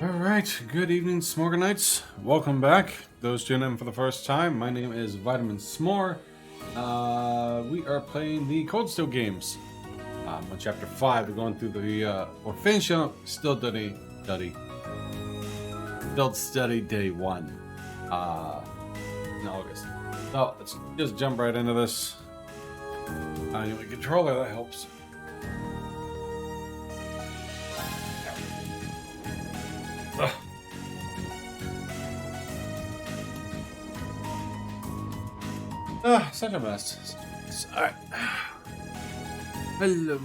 Alright, good evening, Smorganites. Welcome back. Those tuning in for the first time, my name is Vitamin S'more. We are playing the Cold Steel games. On chapter 5, we're going through the, we're finishing up Still Study Day 1 in August. So, let's just jump right into this. I need a controller, that helps. Such a mess. Alright. Hello.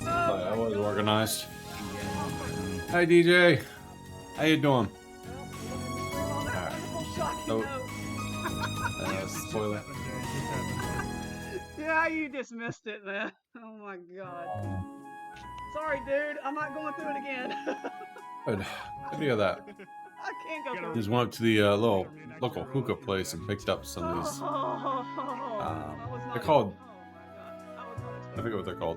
I was organized. Hi DJ. How you doing? Alright. So, spoiler. Yeah, you dismissed it, man. Oh my god. Sorry, dude. I'm not going through it again. Good. Good to hear that. I can't go through Just went up to the local hookah place and picked up some of these. They're called. I forget what they're called.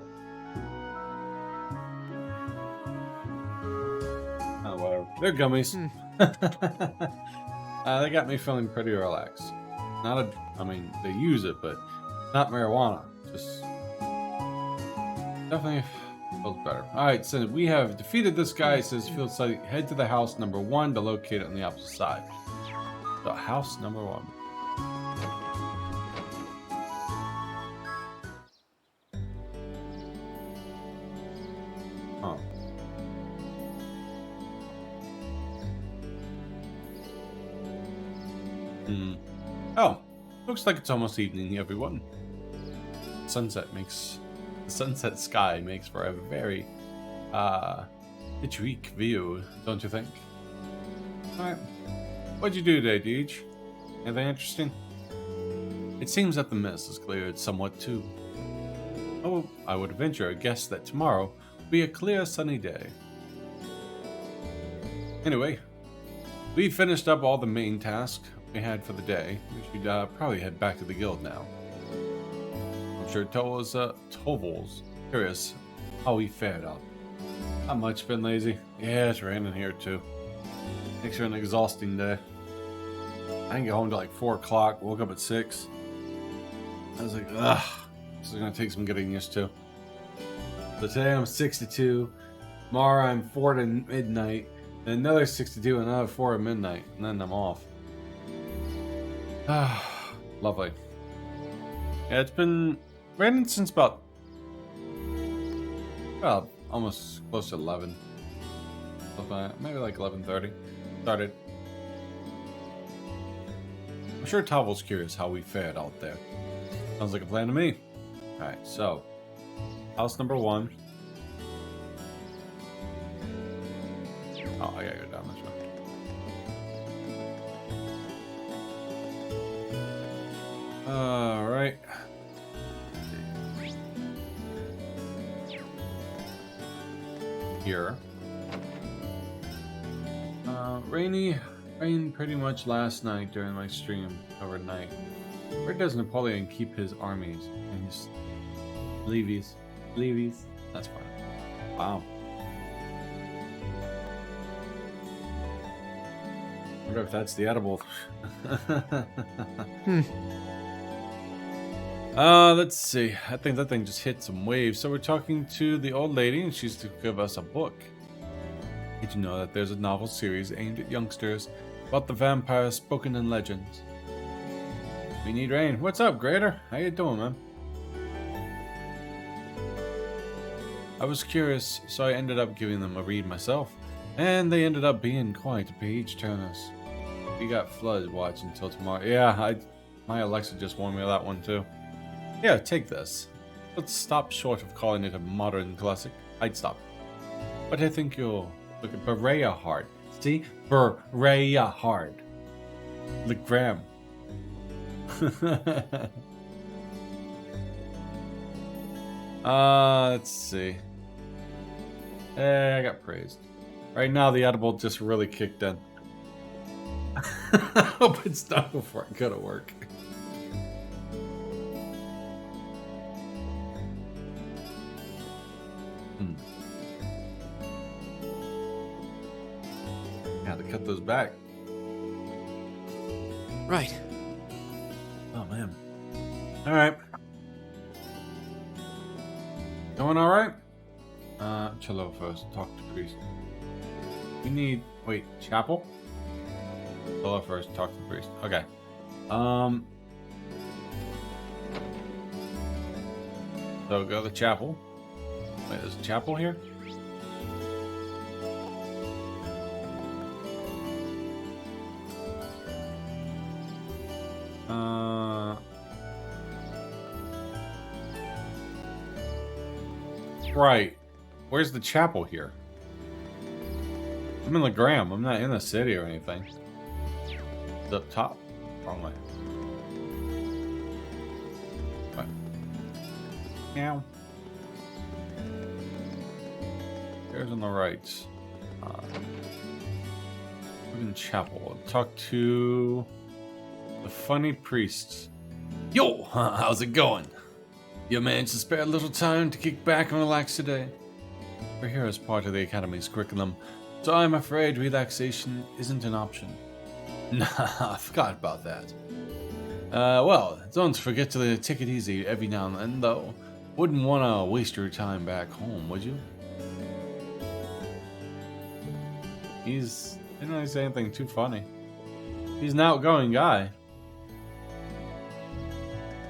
Oh, whatever. They're gummies. They got me feeling pretty relaxed. I mean, they use it, but not marijuana. Just definitely feels better. Alright, so we have defeated this guy. It says field site. Head to the house number 1 to locate it on the opposite side. So house number 1. Huh. Oh, looks like it's almost evening, everyone. The sunset sky makes for a very picturesque view, don't you think? Alright. What'd you do today, Deej? Anything interesting? It seems that the mist has cleared somewhat too. Oh, I would venture a guess that tomorrow will be a clear sunny day. Anyway, we finished up all the main tasks we had for the day. We should probably head back to the guild now. I'm sure Toval's curious how we fared up. Not much, been lazy. Yeah, it's raining here too. Makes for an exhausting day. I didn't get home till like 4 o'clock, woke up at 6. I was like, ugh, this is gonna take some getting used to. So today I'm 62, tomorrow I'm 4 to midnight, and another 62, and another 4 at midnight, and then I'm off. Ah, lovely. Yeah, it's been raining since about, well, almost close to 11. Maybe like 11:30. Started. I'm sure Toval's curious how we fared out there. Sounds like a plan to me. Alright, so house number 1. Oh, I gotta go down this way. Alright. Here. Rained pretty much last night during my stream overnight. Where does Napoleon keep his armies and his levies? That's fine. Wow. I wonder if that's the edible. Let's see. I think that thing just hit some waves. So we're talking to the old lady, and she's to give us a book. Did you know that there's a novel series aimed at youngsters about the vampires spoken in legends? We need rain. What's up, Grader? How you doing, man? I was curious, so I ended up giving them a read myself, and they ended up being quite page-turners. We got flood watch until tomorrow. Yeah, my Alexa just warned me of that one too. Yeah, take this. Let's stop short of calling it a modern classic. I'd stop. But I think you'll look at Berea hard. See? Berea hard. The gram. Let's see. I got praised. Right now, the edible just really kicked in. I hope it's done before I go to work. Had to cut those back. Right. Oh man. All right. Going all right? Cello first. Talk to priest. We need. Wait, chapel. Cello first. Talk to the priest. Okay. So go to the chapel. Wait, there's a chapel here? Right. Where's the chapel here? I'm in Legram. I'm not in the city or anything. It's up top. Wrong way. What? Meow. There's on the right. We're in chapel. Talk to the funny priest. Yo, how's it going? You managed to spare a little time to kick back and relax today? We're here as part of the Academy's curriculum, so I'm afraid relaxation isn't an option. Nah, I forgot about that. Well, don't forget to take it easy every now and then, though. Wouldn't want to waste your time back home, would you? He didn't really say anything too funny. He's an outgoing guy.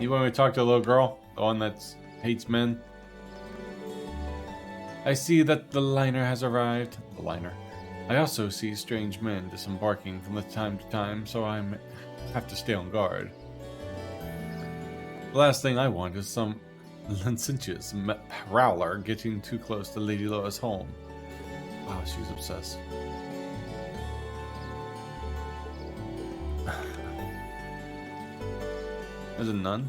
You want me to talk to a little girl? The one that hates men? I see that the liner has arrived. The liner. I also see strange men disembarking from time to time, so I have to stay on guard. The last thing I want is some licentious prowler getting too close to Lady LoH's home. Wow, she's obsessed. There's a nun.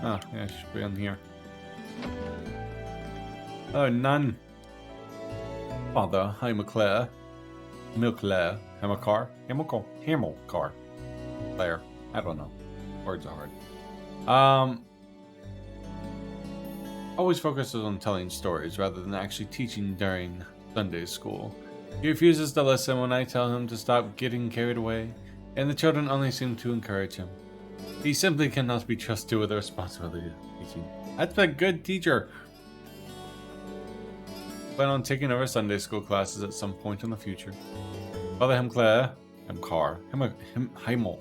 Oh, yeah, she should be on here. Oh, nun. Father, Hamilcar. Hamilcar? Hamilcar. There. I don't know. Words are hard. Always focuses on telling stories rather than actually teaching during Sunday school. He refuses to listen when I tell him to stop getting carried away, and the children only seem to encourage him. He simply cannot be trusted with the responsibility of teaching. That's a good teacher. Plan on taking over Sunday school classes at some point in the future. Father Hamilcar. Heimel.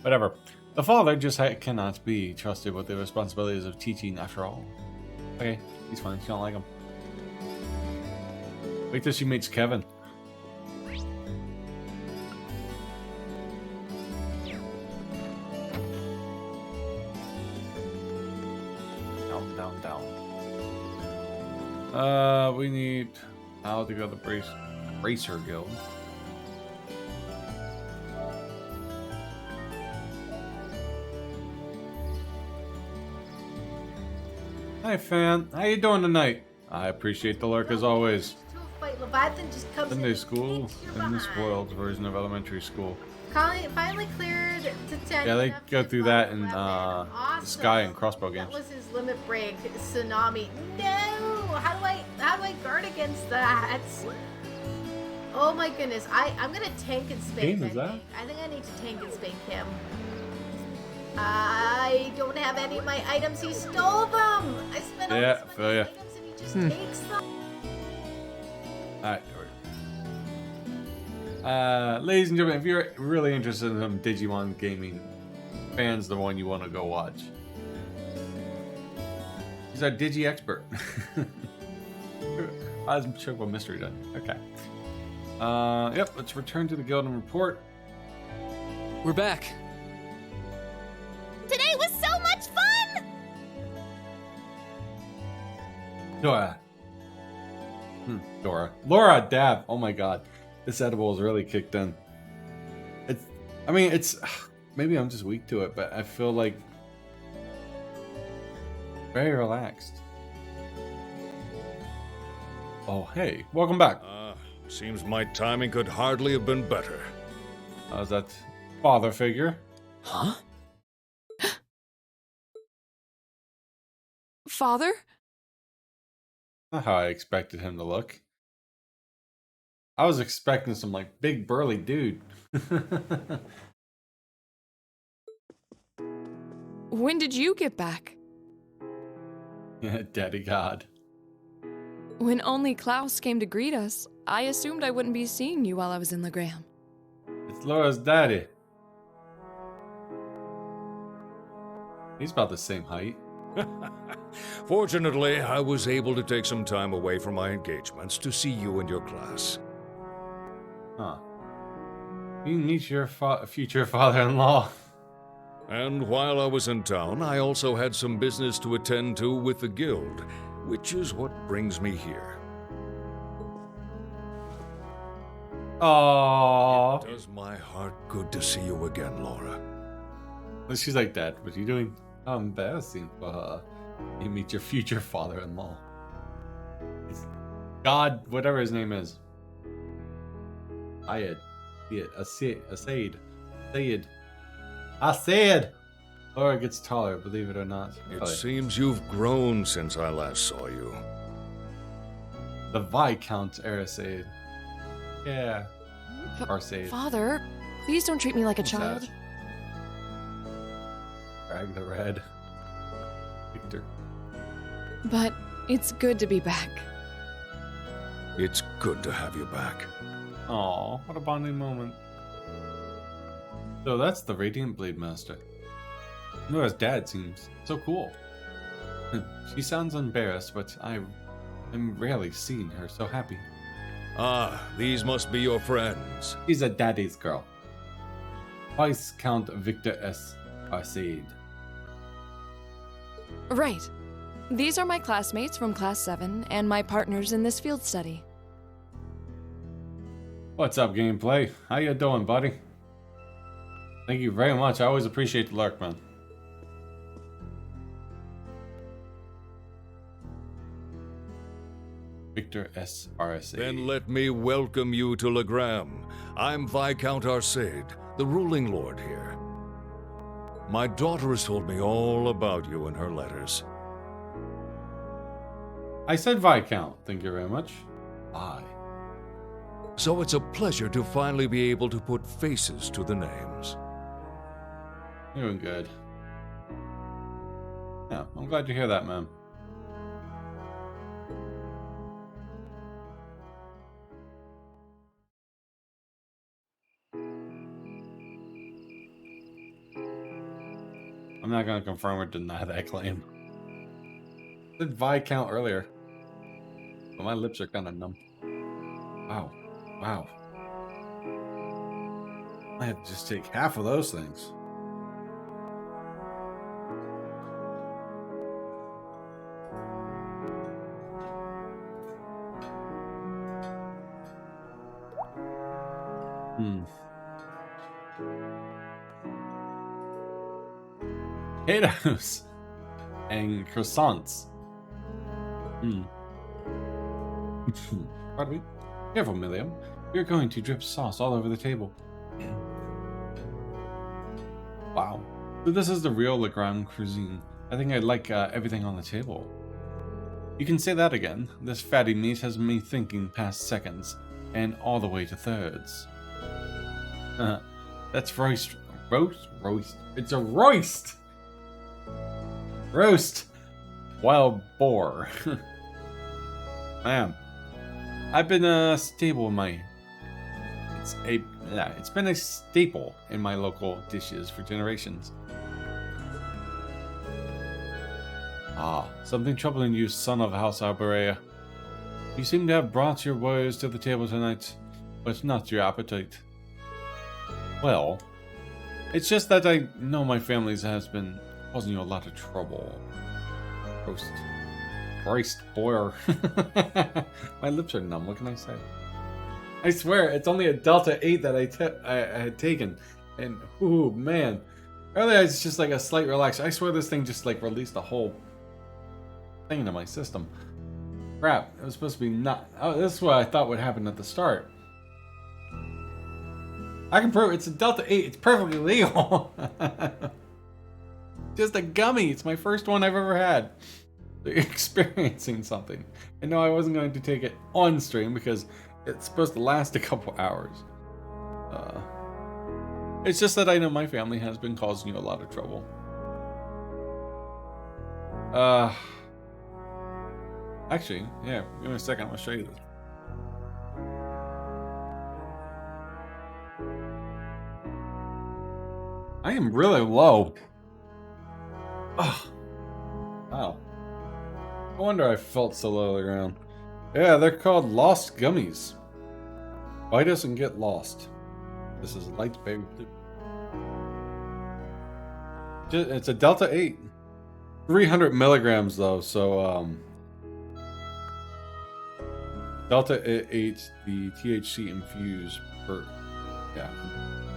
Whatever. The father just cannot be trusted with the responsibilities of teaching after all. Okay, he's fine. She don't like him. Wait till she meets Kevin. Down. We need Al to go to the Bracer Guild. Hi, fan. How you doing tonight? I appreciate the lurk as always. Sunday school in this world's version of elementary school. Finally cleared to 10. Yeah, they go through that in awesome. Sky and Crossbow games. That was his limit break tsunami. No! How do I guard against that? Oh my goodness! I'm gonna tank and spank Game is that? I think I need to tank and spank him. I don't have any of my items. He stole them. I spent all this money on items and he just takes them. Alright. Ladies and gentlemen, if you're really interested in some Digimon gaming, Fan's the one you want to go watch. He's our Digi expert. I was sure what mystery done. Okay. Yep, let's return to the guild and report. We're back. Today was so much fun! Dora. Laura Dab. Oh my god. This edible is really kicked in. It's maybe I'm just weak to it, but I feel like very relaxed. Oh hey, welcome back. Seems my timing could hardly have been better. How's that father figure? Huh? Father? Not how I expected him to look. I was expecting some like big burly dude. When did you get back? Yeah, Daddy God. When only Klaus came to greet us, I assumed I wouldn't be seeing you while I was in Legram. It's Laura's daddy. He's about the same height. Fortunately, I was able to take some time away from my engagements to see you and your class. Huh. You meet your future father-in-law. And while I was in town, I also had some business to attend to with the guild, which is what brings me here. Aww. It does my heart good to see you again, Laura. She's like, Dad, what are you doing? How embarrassing for her. You meet your future father-in-law. It's God, whatever his name is. Ayed. Asaid. Laura gets taller, believe it or not. It seems you've grown since I last saw you. The Viscount Arasaid. Yeah. Arsaid. Father, please don't treat me like a Who's child. that? Drag the red. Victor. But it's good to be back. It's good to have you back. Aw, what a bonding moment. So that's the Radiant Blade Master. Nora's dad seems so cool. She sounds embarrassed, but I'm rarely seeing her so happy. Ah, these must be your friends. She's a daddy's girl. Viscount Victor S. Arsaid. Right. These are my classmates from Class 7 and my partners in this field study. What's up, gameplay? How you doing, buddy? Thank you very much. I always appreciate the lurk, man. Victor S. Arsaid. Then let me welcome you to Legram. I'm Viscount Arsaid, the ruling lord here. My daughter has told me all about you in her letters. I said Viscount. Thank you very much. Bye. So it's a pleasure to finally be able to put faces to the names. Doing good. Yeah, I'm glad to hear that, man. I'm not going to confirm or deny that claim. I said Viscount earlier, but my lips are kind of numb. Wow. Wow. I have to just take half of those things. Potatoes and croissants. Pardon me. Careful, Milliam. You're going to drip sauce all over the table. Wow. So this is the real Legram cuisine. I think I like everything on the table. You can say that again. This fatty meat has me thinking past seconds and all the way to thirds. That's roast. Roast. It's a roast! Roast! Wild boar. Man. I've been stable in my... It's been a staple in my local dishes for generations. Ah, something troubling you, son of House Alberea. You seem to have brought your woes to the table tonight, but not your appetite. Well, it's just that I know my family has been causing you a lot of trouble. Roast boar. My lips are numb, what can I say? I swear, it's only a Delta 8 that I had taken. And, ooh, man. Earlier, it's just like a slight relax. I swear this thing just, like, released a whole thing into my system. Crap, it was supposed to be not. Oh, this is what I thought would happen at the start. I can prove it's a Delta 8. It's perfectly legal. Just a gummy. It's my first one I've ever had. Experiencing something. I know I wasn't going to take it on stream because it's supposed to last a couple hours. It's just that I know my family has been causing you a lot of trouble. Actually, yeah, give me a second, I'll show you this. I am really low. Oh, wow. No wonder I felt so low around. Yeah, they're called Lost Gummies. Why doesn't get lost? This is light baby blue. It's a Delta 8. 300 milligrams though, so Delta 8, the THC infused per, yeah,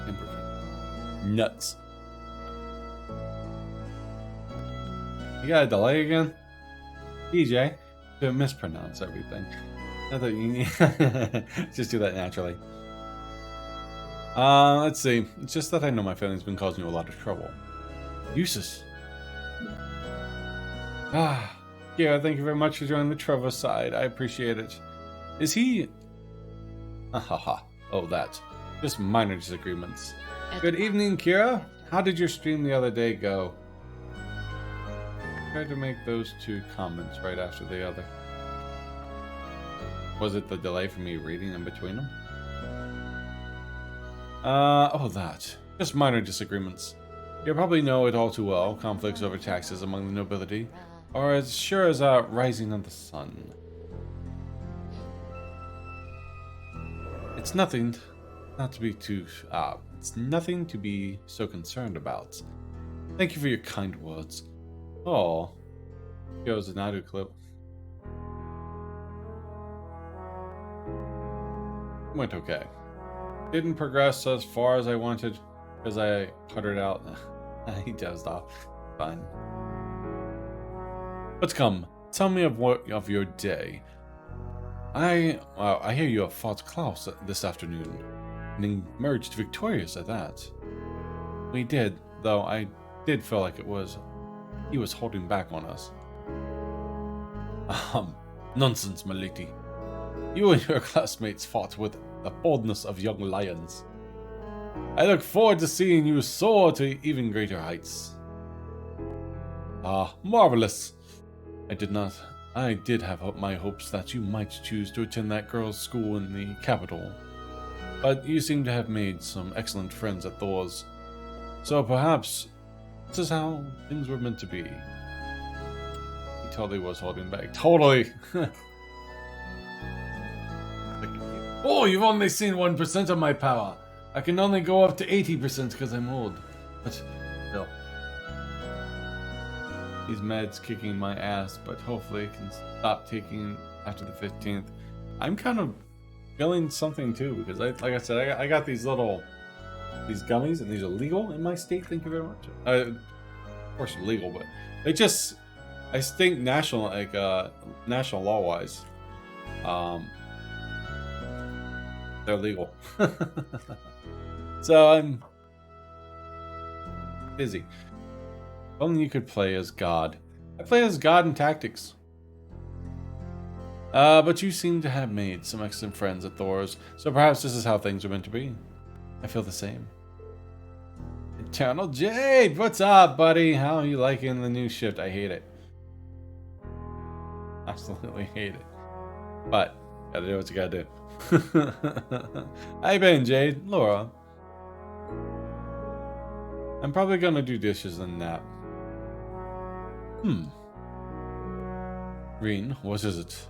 10%. Nuts. You got a delay again? DJ, to mispronounce everything. I thought you just do that naturally. Let's see. It's just that I know my family's been causing you a lot of trouble. Useless. Yeah, thank you very much for joining the Trevor side. I appreciate it. Is he... Oh, that. Just minor disagreements. Good evening, Kira. How did your stream the other day go? Tried to make those two comments right after the other. Was it the delay for me reading in between them? Oh, that. Just minor disagreements. You probably know it all too well. Conflicts over taxes among the nobility are as sure as rising of the sun. It's nothing not to be too it's nothing to be so concerned about. Thank you for your kind words. Oh, here's an audio clip. Went okay. Didn't progress as far as I wanted because I puttered out. He dozed off. Fine. Let's come. Tell me of your day. I hear you have fought Klaus this afternoon and emerged victorious at that. We did, though I did feel like he was holding back on us. Nonsense, my lady. You and your classmates fought with the boldness of young lions. I look forward to seeing you soar to even greater heights. Marvelous. I did have my hopes that you might choose to attend that girls' school in the capital. But you seem to have made some excellent friends at Thor's. So perhaps this is how things were meant to be. He totally was holding back. Totally! Oh, you've only seen 1% of my power. I can only go up to 80% because I'm old. But still. These meds kicking my ass, but hopefully I can stop taking after the 15th. I'm kind of feeling something too, because like I said, I got these gummies, and these are legal in my state, thank you very much. Of course legal, but they just, I think national law-wise, they're legal. So I'm busy. If only you could play as God. I play as God in Tactics. But you seem to have made some excellent friends at Thor's, so perhaps this is how things are meant to be. I feel the same. Eternal Jade, what's up, buddy? How are you liking the new shift? I hate it. Absolutely hate it. But, gotta do what you gotta do. How you been, Jade? Laura. I'm probably gonna do dishes and nap. Reen, what is it?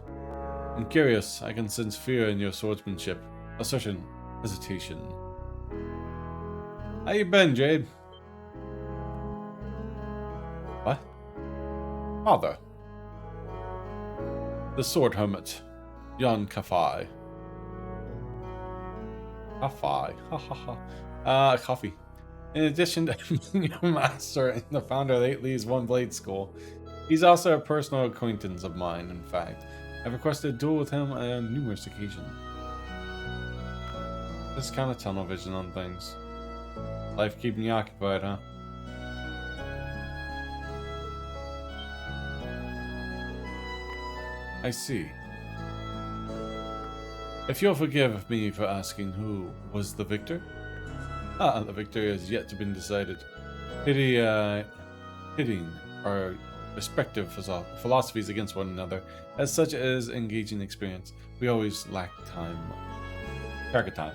I'm curious. I can sense fear in your swordsmanship. Assertion. Hesitation. How you been, Jade? What? Father. The sword hermit. Jan Kafai. Kafai. Ha ha ha. Coffee. In addition to being a master and the founder of 8 Lee's One Blade School, he's also a personal acquaintance of mine, in fact. I've requested a duel with him on numerous occasions. This kind of tunnel vision on things. Life keeping you occupied, huh? I see. If you'll forgive me for asking, who was the victor? The victor has yet to be decided. Pitting our respective philosophies against one another, as such as engaging experience, we always lack time. Track of time.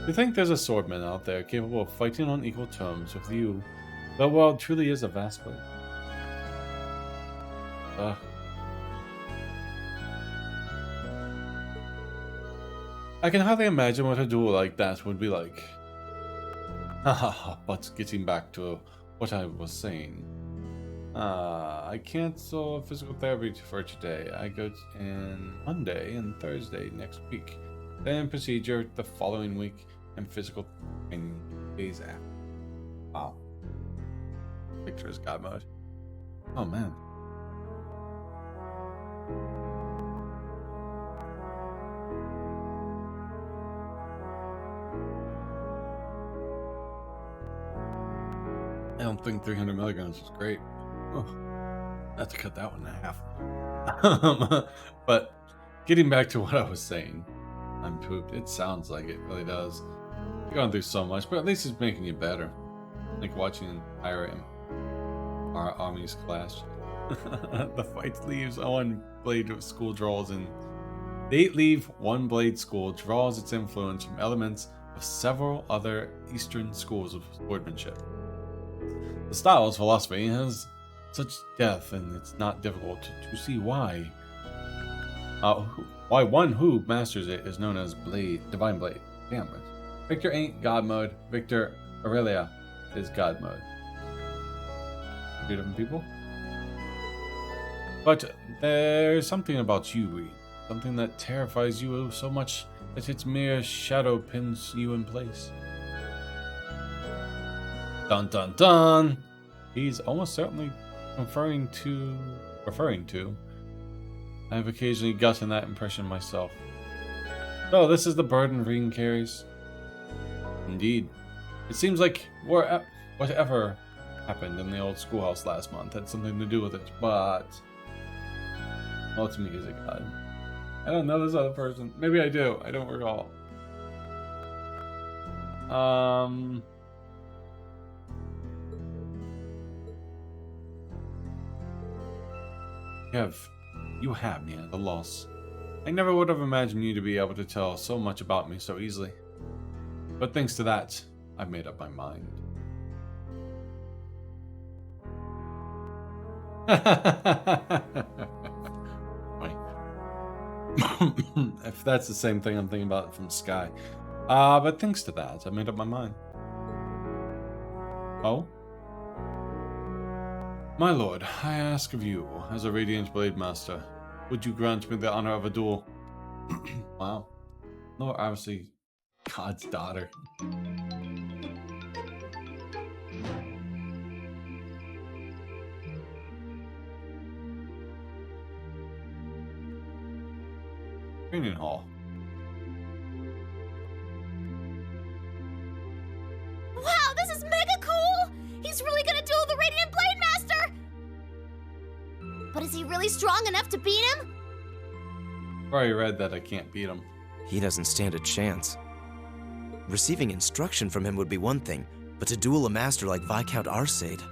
You think there's a swordman out there capable of fighting on equal terms with you? The world truly is a vast place. I can hardly imagine what a duel like that would be like. But getting back to what I was saying. I cancel physical therapy for today. I go in Monday and Thursday next week. Then procedure the following week and physical training days after. Wow. Victor is God mode. Oh man. I don't think 300 milligrams is great. Oh, I have to cut that one in half. But getting back to what I was saying, I'm pooped. It sounds like it really does. You're going through so much, but at least it's making you better. Like watching our armies clash. The fight leaves one blade of school draws in. They leave one blade school draws its influence from elements of several other Eastern schools of swordmanship. The style's philosophy has such depth, and it's not difficult to see why. Why one who masters it is known as Divine Blade. Damn it. Victor ain't God mode. Victor Aurelia is God mode. Two different people. But there's something about you, Reed. Something that terrifies you so much that its mere shadow pins you in place. Dun dun dun! He's almost certainly referring to. I have occasionally gotten that impression myself. So this is the burden Reen carries. Indeed. It seems like whatever happened in the old schoolhouse last month had something to do with it, but... Well, to me, is it God? I don't know this other person. Maybe I do. I don't recall. You have me at a loss. I never would have imagined you to be able to tell so much about me so easily. But thanks to that, I've made up my mind. If that's the same thing I'm thinking about from Sky. But thanks to that, I made up my mind. Oh? My lord, I ask of you, as a Radiant Blade Master, would you grant me the honor of a duel? Wow. No, obviously, God's daughter. Training hall. Wow, this is mega cool! He's really gonna duel the Radiant Blade Master! But is he really strong enough to beat him? I've already read that I can't beat him. He doesn't stand a chance. Receiving instruction from him would be one thing, but to duel a master like Viscount Arcade...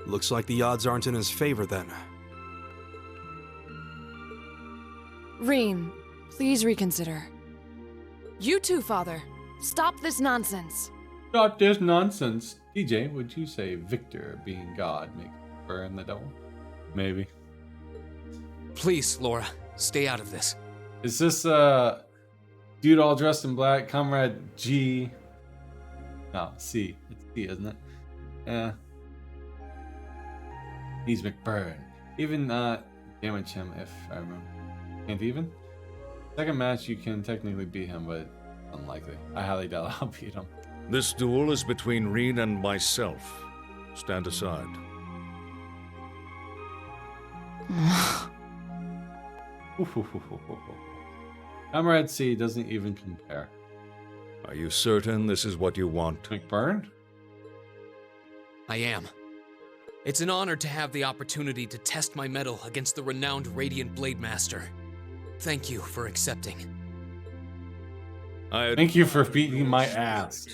Looks like the odds aren't in his favor then. Reem, please reconsider. You too, Father. Stop this nonsense. Stop this nonsense. DJ, would you say Victor being God makes burn the devil? Maybe. Please, Laura, stay out of this. Is this dude all dressed in black, Comrade G? No, C. It's C, isn't it? Yeah. He's McBurn. Even damage him if I remember. Can't even? Second match you can technically beat him, but unlikely. I highly doubt I'll beat him. This duel is between Reen and myself. Stand aside. Comrade C doesn't even compare. Are you certain this is what you want? McBurn? I am. It's an honor to have the opportunity to test my mettle against the renowned Radiant Blade Master. Thank you for accepting. Thank you for beating my ass.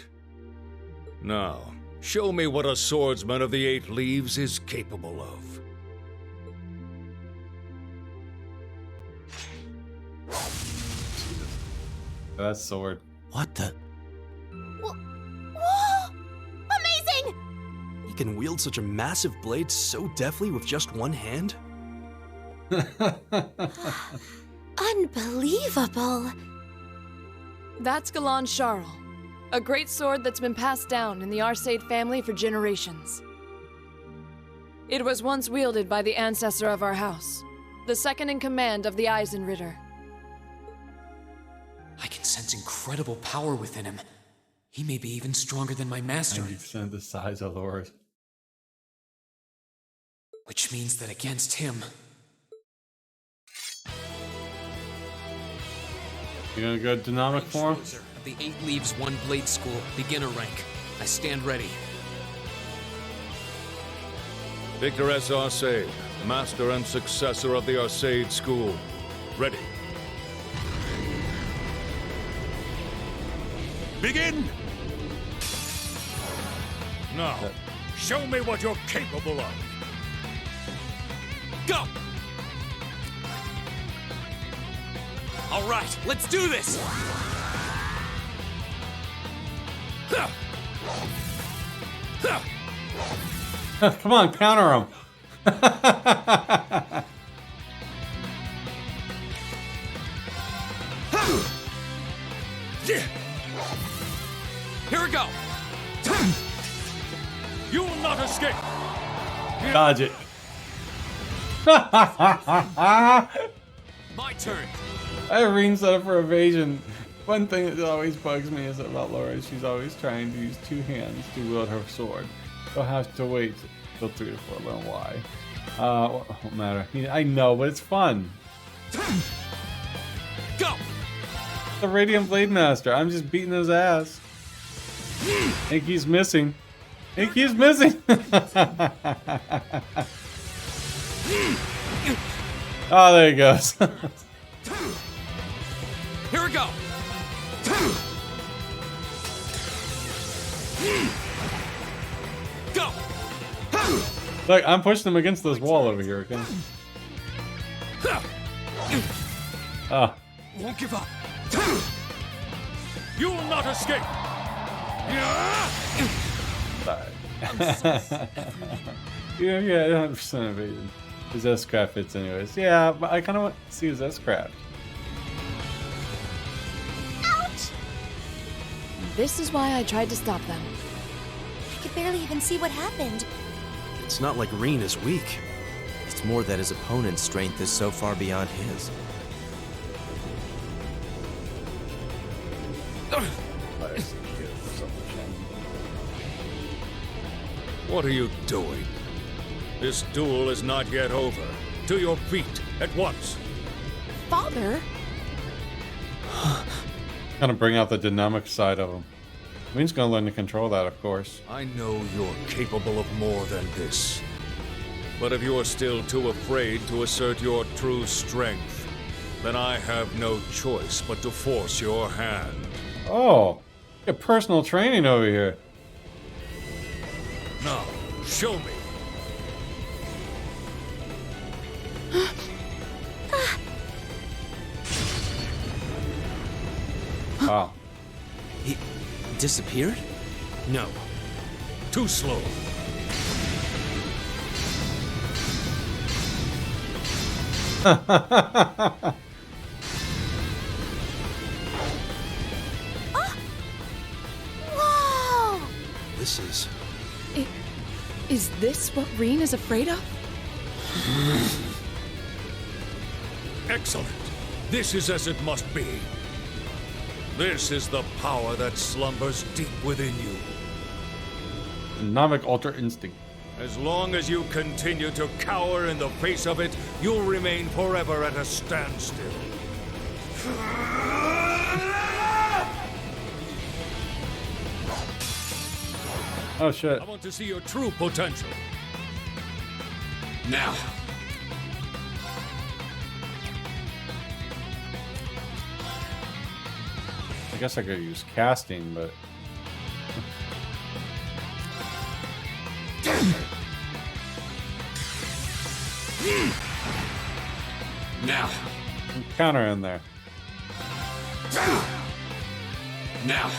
Now, show me what a swordsman of the Eight Leaves is capable of. That sword. What the? Whoa! Amazing! He can wield such a massive blade so deftly with just one hand? Unbelievable. That's Galan Charl, a great sword that's been passed down in the Arsaid family for generations. It was once wielded by the ancestor of our house, the second in command of the Eisenritter. I can sense incredible power within him. He may be even stronger than my master. 90% the size of Lord. Which means that against him, You gonna go dynamic form? of the Eight Leaves One Blade School, beginner rank. I stand ready. Victor S. Arsaid, master and successor of the Arsaid School. Ready. Begin! Now, show me what you're capable of. Go! All right, let's do this! Come on, counter him. Here we go! You will not escape! Dodge it. My turn! Irene set up for evasion. One thing that always bugs me is about Laura is she's always trying to use two hands to wield her sword. She'll have to wait till 3 to 4. Learn why. Won't matter. I know, but it's fun. Go! The Radiant Blade Master. I'm just beating his ass. Think he's missing. Think he's missing. Oh, there he goes. Here we go! Go! Look, I'm pushing him against this wall over here, okay? Oh. Won't give up. You will not escape! Sorry. Yeah, 100% evasion. His S-craft fits anyways. Yeah, but I kind of want to see his S-craft. Ouch! This is why I tried to stop them. I could barely even see what happened. It's not like Reen is weak. It's more that his opponent's strength is so far beyond his. What are you doing? This duel is not yet over. To your feet, at once. Father? Kind of bring out the dynamic side of him. Ween's gonna learn to control that, of course. I know you're capable of more than this. But if you're still too afraid to assert your true strength, then I have no choice but to force your hand. Oh, get personal training over here. Now, show me. Wow. He disappeared? No. Too slow. Whoa! This is... Is this what Reen is afraid of? Excellent. This is as it must be. This is the power that slumbers deep within you. Dynamic Ultra Instinct. As long as you continue to cower in the face of it, you'll remain forever at a standstill. Oh shit. I want to see your true potential. Now. I guess I could use casting, but Now. some counter in there. Now.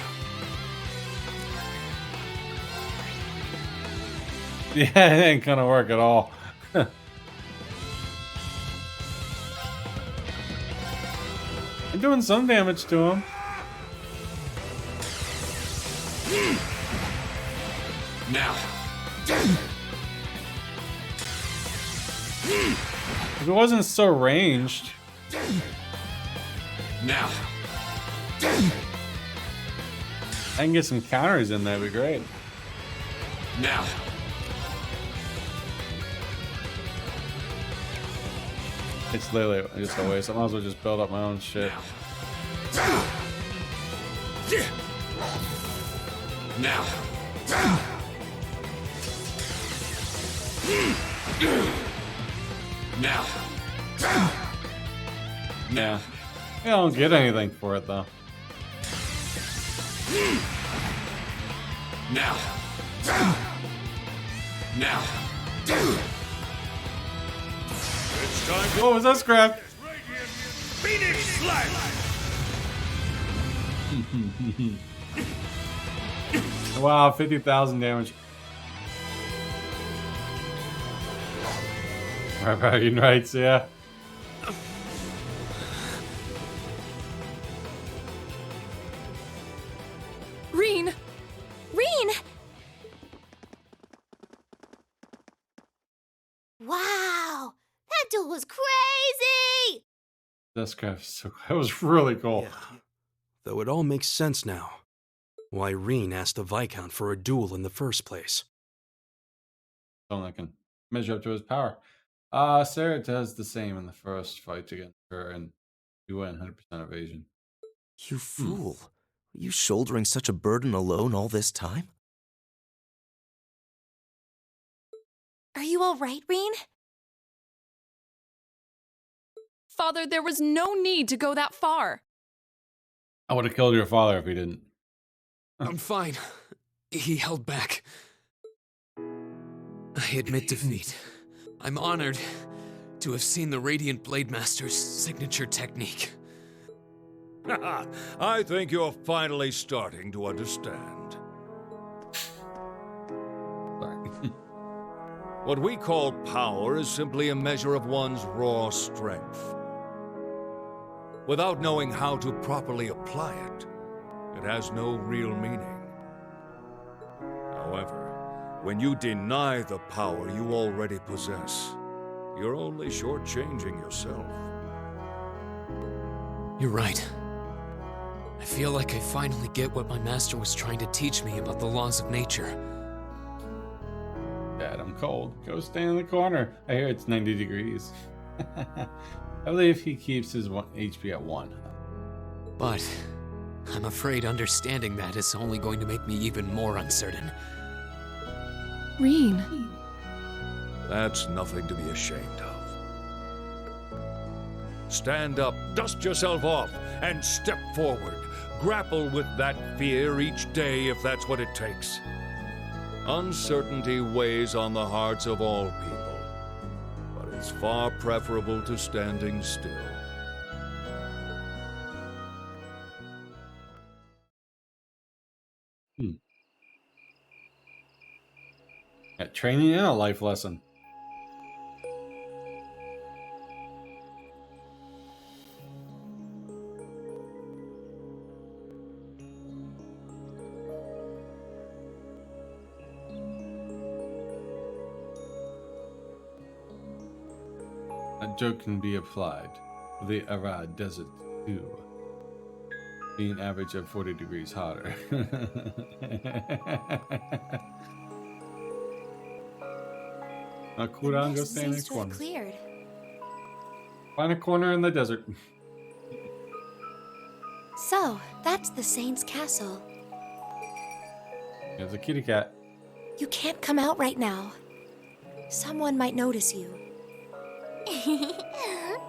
Yeah, it ain't gonna work at all. I'm doing some damage to him. Now. If it wasn't so ranged. Now. I can get some counters in there, that'd be great. Now. It's literally just a waste. I might as well just build up my own shit. Now. Now. Yeah. I don't get anything for it though. Now. Now. It's time to What was that scrap? Phoenix Slash! Wow, 50,000 damage. Barbarian rights, yeah. Reen! Reen! Wow! That duel was crazy! That scrap is so that was really cool. Yeah. Though it all makes sense now. Why Reen asked the Viscount for a duel in the first place. Someone that can measure up to his power. Sarah does the same in the first fight against her, and you win 100% evasion. You fool. Were you shouldering such a burden alone all this time? Are you alright, Reen? Father, there was no need to go that far. I would have killed your father if he didn't. I'm fine. He held back. I admit defeat. I'm honored to have seen the Radiant Blade Master's signature technique. I think you're finally starting to understand. Sorry. What we call power is simply a measure of one's raw strength. Without knowing how to properly apply it, it has no real meaning. However, when you deny the power you already possess, you're only shortchanging yourself. You're right. I feel like I finally get what my master was trying to teach me about the laws of nature. Dad, I'm cold. Go stand in the corner. I hear it's 90 degrees. I believe he keeps his HP at 1. But I'm afraid understanding that is only going to make me even more uncertain. Reen. That's nothing to be ashamed of. Stand up, dust yourself off, and step forward. Grapple with that fear each day if that's what it takes. Uncertainty weighs on the hearts of all people, but it's far preferable to standing still. Yeah, training and a life lesson. That joke can be applied to the Arad Desert too, being average of 40 degrees hotter. Cool down, go mist stay in seems a to have corner. cleared. Find a corner in the desert. So, that's the Saint's castle. There's a kitty cat. You can't come out right now. Someone might notice you.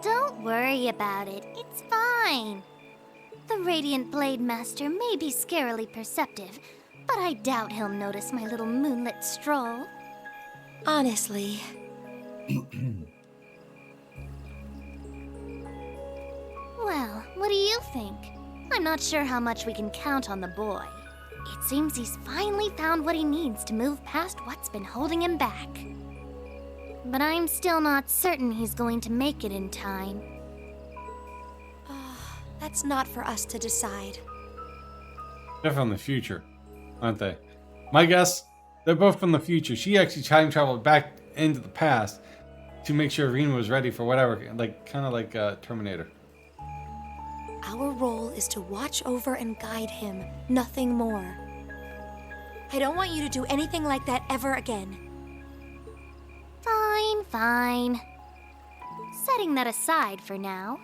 Don't worry about it. It's fine. The Radiant Blade Master may be scarily perceptive, but I doubt he'll notice my little moonlit stroll. Honestly, Well, what do you think? I'm not sure how much we can count on the boy. It seems he's finally found what he needs to move past what's been holding him back. But I'm still not certain he's going to make it in time. that's not for us to decide. They're from the future, aren't they? My guess, they're both from the future. She actually time traveled back into the past to make sure Reen was ready for whatever, like kind of like Terminator. Our role is to watch over and guide him, nothing more. I don't want you to do anything like that ever again. Fine, fine. Setting that aside for now.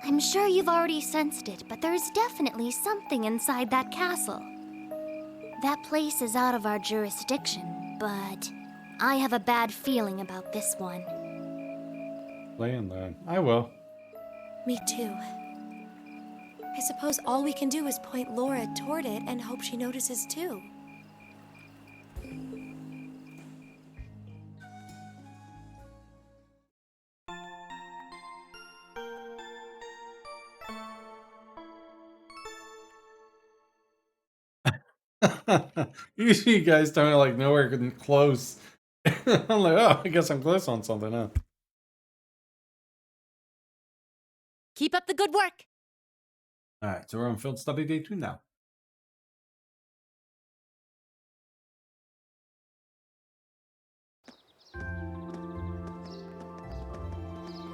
I'm sure you've already sensed it, but there's definitely something inside that castle. That place is out of our jurisdiction, but I have a bad feeling about this one. Play and learn. I will. Me too. I suppose all we can do is point Laura toward it and hope she notices too. Usually you guys don't like nowhere close. I'm like, oh, I guess I'm close on something, huh? Keep up the good work. Alright, so we're on field study day 2 now.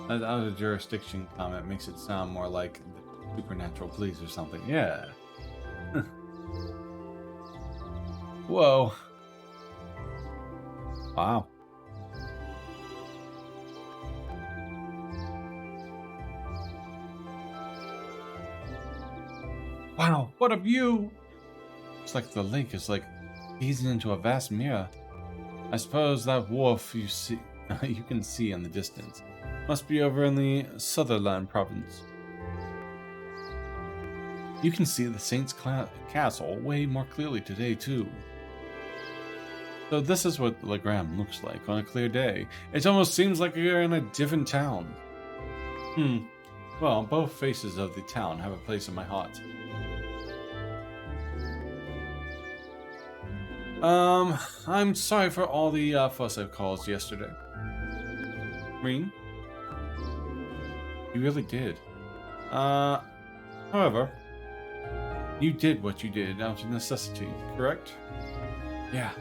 That out of jurisdiction comment makes it sound more like the supernatural police or something. Yeah. Whoa. Wow. Wow, what a view! It's like the lake is like gazing into a vast mirror. I suppose that wharf you see, you can see in the distance, must be over in the Sutherland province. You can see the Saint's castle way more clearly today too. So this is what Legram looks like on a clear day. It almost seems like you're in a different town. Well, both faces of the town have a place in my heart. I'm sorry for all the fuss I've caused yesterday. Reen? You really did. However, you did what you did out of necessity, correct? Yeah.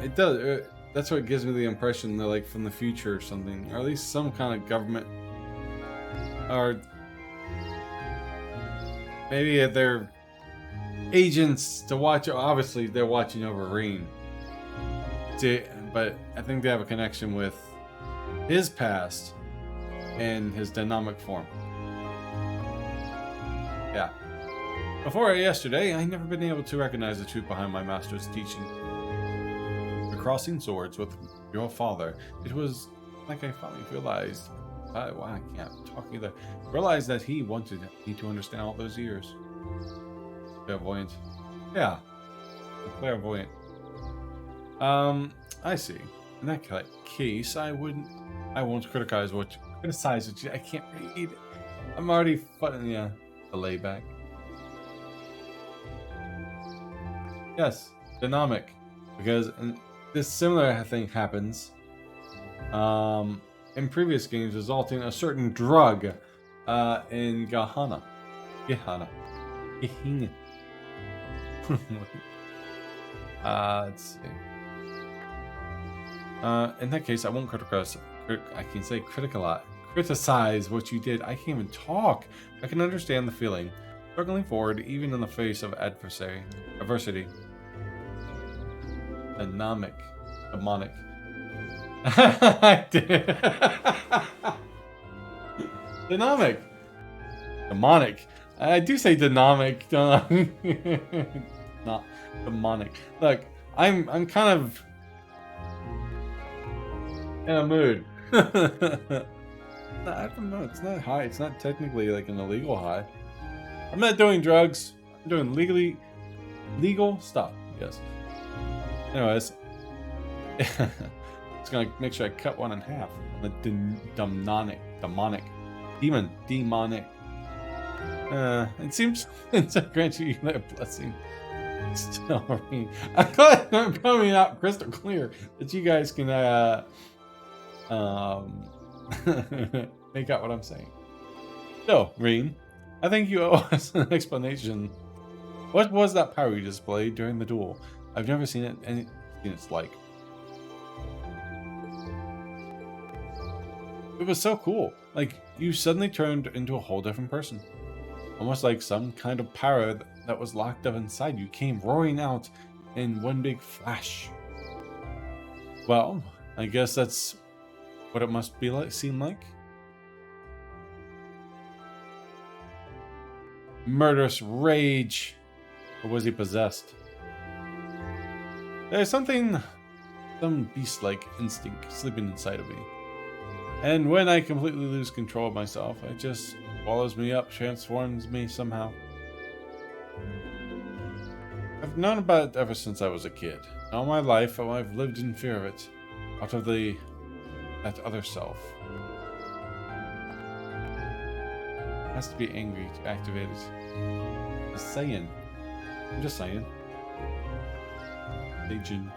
It does. That's what gives me the impression they're like from the future or something, or at least some kind of government, or maybe they're agents to watch. Obviously, they're watching over Reen. But I think they have a connection with his past and his dynamic form. Yeah. Before yesterday, I never been able to recognize the truth behind my master's teaching. The crossing swords with your father, it was like I finally realized. I can't talk either. Realized that he wanted me to understand all those years. Clairvoyant. Yeah. Clairvoyant. I see. In that case, I won't criticize what you, I can't read. I'm already the layback. Yes, dynamic. Because this similar thing happens in previous games, resulting in a certain drug in Gehenna. Let's see. In that case, I won't criticize. I can say criticize what you did. I can't even talk. I can understand the feeling, struggling forward even in the face of adversity. Dynamic. Demonic. I did. Dynamic. Demonic. I do say dynamic. Not demonic. Look, I'm kind of in a mood. I don't know. It's not high. It's not technically like an illegal high. I'm not doing drugs. I'm doing legal stuff. Yes. Anyways, it's gonna make sure I cut one in half. The demonic. It seems to grant you a blessing. Still, I mean, I'm glad I'm coming out crystal clear that you guys can make out what I'm saying. So, Reen, I think you owe us an explanation. What was that power you displayed during the duel? I've never seen it, and it's like. It was so cool. Like, you suddenly turned into a whole different person. Almost like some kind of power that was locked up inside you came roaring out in one big flash. Well, I guess that's what it must be like, seem like. Murderous rage. Or was he possessed? There's some beast-like instinct sleeping inside of me. And when I completely lose control of myself, it just swallows me up, transforms me somehow. I've known about it ever since I was a kid. All my life, I've lived in fear of it. Out of that other self. It has to be angry to activate it. Just saying. I'm just saying. Legion.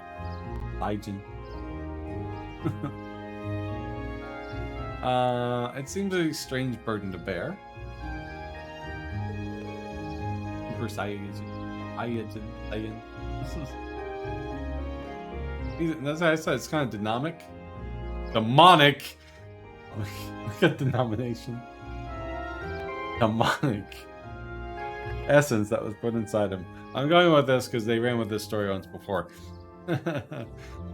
It seems a strange burden to bear. That's how I said it's kind of dynamic. Demonic! Look at denomination. Demonic essence that was put inside him. I'm going with this because they ran with this story once before.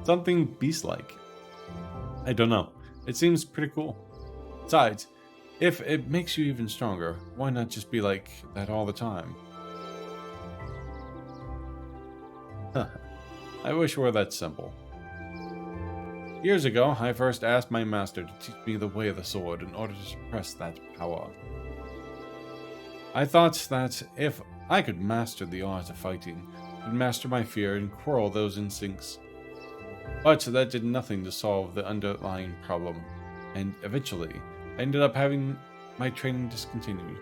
Something beast-like. I don't know. It seems pretty cool. Besides, if it makes you even stronger, why not just be like that all the time? I wish it were that simple. Years ago, I first asked my master to teach me the way of the sword in order to suppress that power. I thought that if I could master the art of fighting, I'd master my fear and quell those instincts. But that did nothing to solve the underlying problem, and eventually, I ended up having my training discontinued.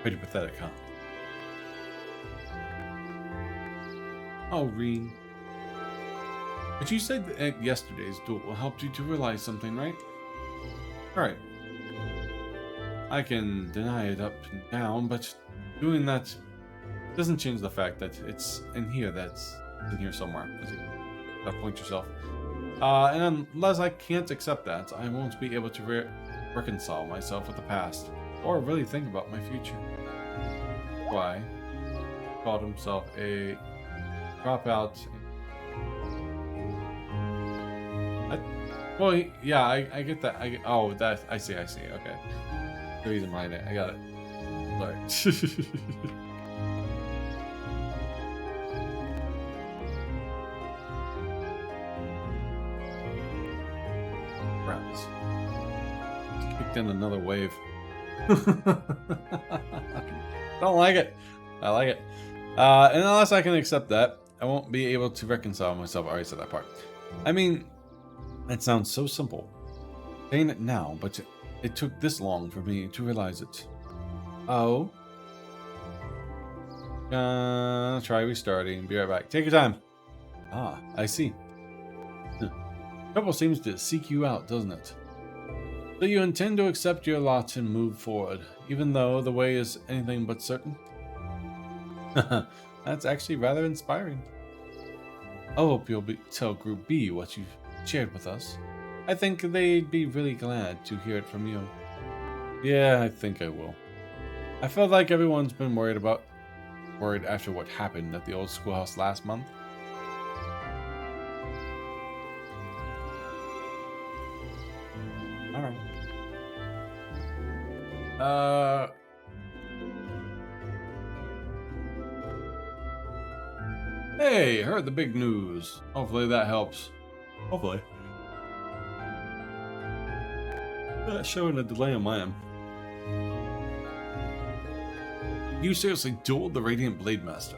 Pretty pathetic, huh? Oh, Reen. But you said that yesterday's duel helped you to realize something, right? Alright. I can deny it up and down, but doing that doesn't change the fact that it's in here somewhere. Point yourself. And unless I can't accept that, I won't be able to reconcile myself with the past, or really think about my future. Why? He called himself a dropout. Well, yeah, I get that. I see. Okay. The reason behind it. I got it. Sorry. Kicked in another wave. Don't like it. I like it. And unless I can accept that, I won't be able to reconcile myself. I already said that part. I mean, that sounds so simple. Saying it now, but it took this long for me to realize it. Oh. Try restarting. Be right back. Take your time. Ah, I see. Trouble seems to seek you out, doesn't it? So you intend to accept your lot and move forward, even though the way is anything but certain? That's actually rather inspiring. I hope you'll tell Group B what you've shared with us. I think they'd be really glad to hear it from you. Yeah, I think I will. I feel like everyone's been worried after what happened at the old schoolhouse last month. Alright. Hey, heard the big news. Hopefully that helps. Hopefully. That's showing a delay on my end. You seriously dueled the Radiant Blade Master?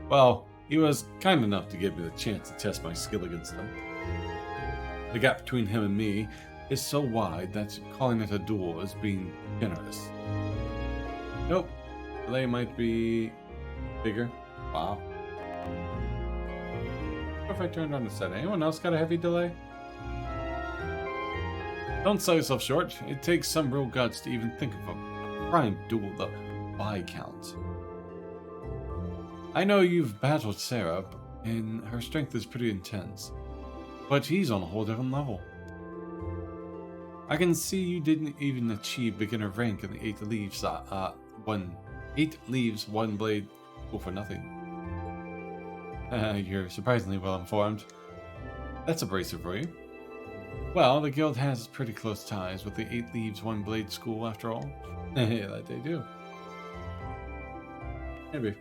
Well, he was kind enough to give me the chance to test my skill against him. The gap between him and me is so wide that calling it a duel is being generous. Nope. Delay might be bigger. Wow. What if I turned on the set? Anyone else got a heavy delay? Don't sell yourself short. It takes some real guts to even think of a prime duel the Viscount. I know you've battled Sarah, and her strength is pretty intense. But he's on a whole different level. I can see you didn't even achieve beginner rank in the 8 leaves, 8 leaves, 1 blade school for nothing. You're surprisingly well informed. That's abrasive for you. Well, the guild has pretty close ties with the 8 leaves, 1 blade school after all. Yeah, that they do. Maybe.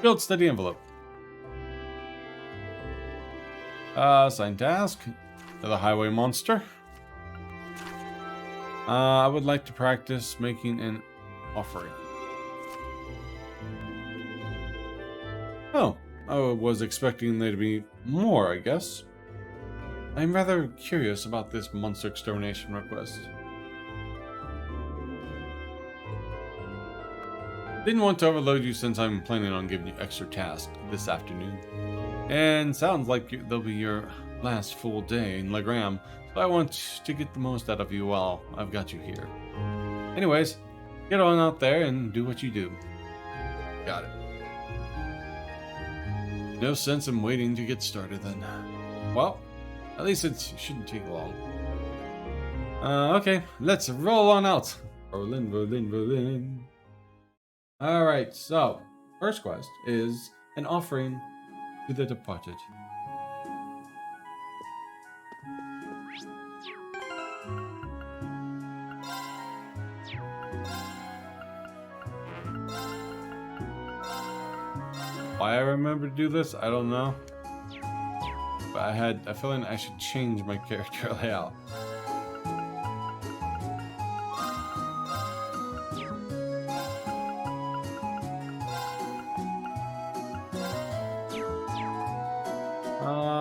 Build study envelope. Sign task. To the highway monster. I would like to practice making an offering. Oh, I was expecting there to be more, I guess. I'm rather curious about this monster extermination request. Didn't want to overload you since I'm planning on giving you extra tasks this afternoon. And sounds like they'll be your last full day in Legram, so I want to get the most out of you while I've got you here. Anyways, get on out there and do what you do. Got it. No sense in waiting to get started then. Well, at least it shouldn't take long. Okay, let's roll on out. Rollin', rollin', rollin'. Alright, so, first quest is an offering to the departed. Why I remember to do this, I don't know. But I had a feeling I should change my character layout.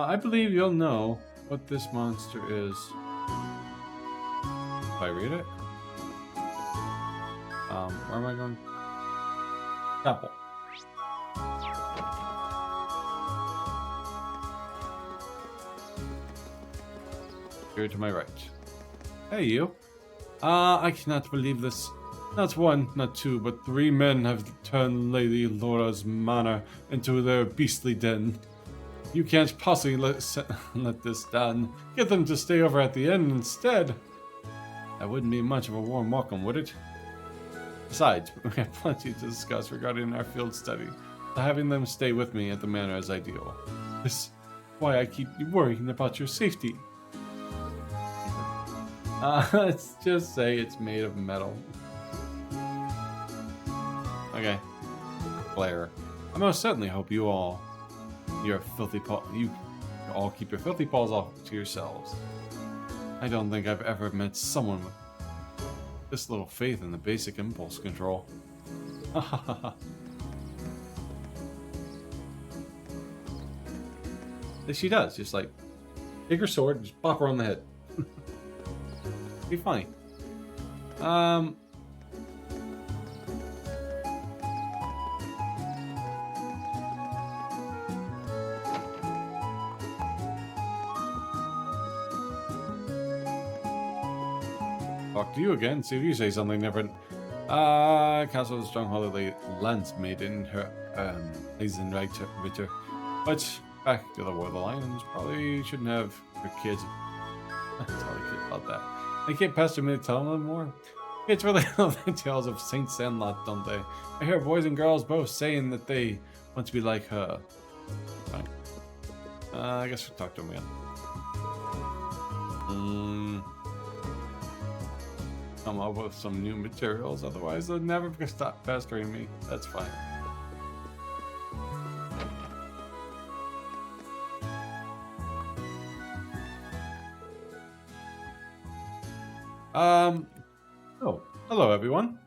I believe you'll know what this monster is. If I read it? Where am I going? Temple. Here to my right. Hey, you. I cannot believe this. Not one, not two, but 3 men have turned Lady Laura's manor into their beastly den. You can't possibly let this stand. Get them to stay over at the inn instead. That wouldn't be much of a warm welcome, would it? Besides, we have plenty to discuss regarding our field study, so having them stay with me at the manor is ideal. This is why I keep worrying about your safety. Let's just say it's made of metal. Okay. Blair. I most certainly hope you all keep your filthy paws off to yourselves. I don't think I've ever met someone with this little faith in the basic impulse control. She does, just like take her sword and just pop her on the head. Be funny. Talk to you again. See if you say something different. Castle of the Stronghold of the Lance Maiden, her Eisenritter. But back to the War of the Lions. Probably shouldn't have your kids. Tell the kids about that. They can't pester me to tell them more. Kids really love the tales of Saint Sandlot, don't they? I hear boys and girls both saying that they Want to be like her. Fine. I guess we'll talk to him again. Come up with some new materials, otherwise they'll never stop pestering me. That's fine. Oh, hello everyone.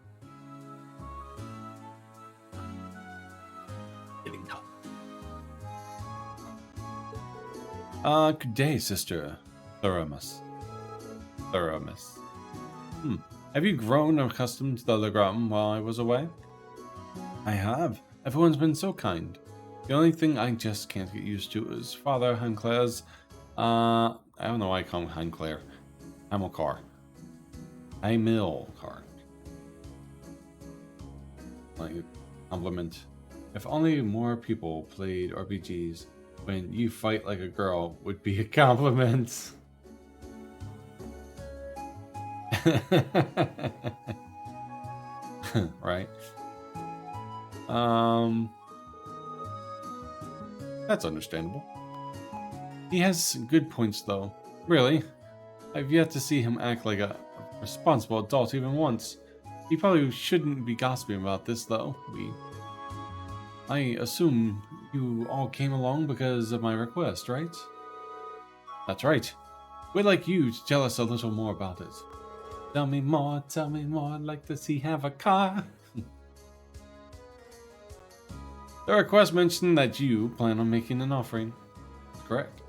Getting up. Good day, Sister Theramus. Have you grown accustomed to the Legram while I was away? I have. Everyone's been so kind. The only thing I just can't get used to is Father Hanclair's, I don't know why I call him Hanclair. Hamilcar. Hamilcar. Like a compliment. If only more people played RPGs when you fight like a girl would be a compliment. Right. That's understandable. He has good points though. Really. I've yet to see him act like a responsible adult even once. He probably shouldn't be gossiping about this though. I assume you all came along because of my request, right? That's right. We'd like you to tell us a little more about it. Tell me more, I'd like to see have a car. The request mentioned that you plan on making an offering. Correct.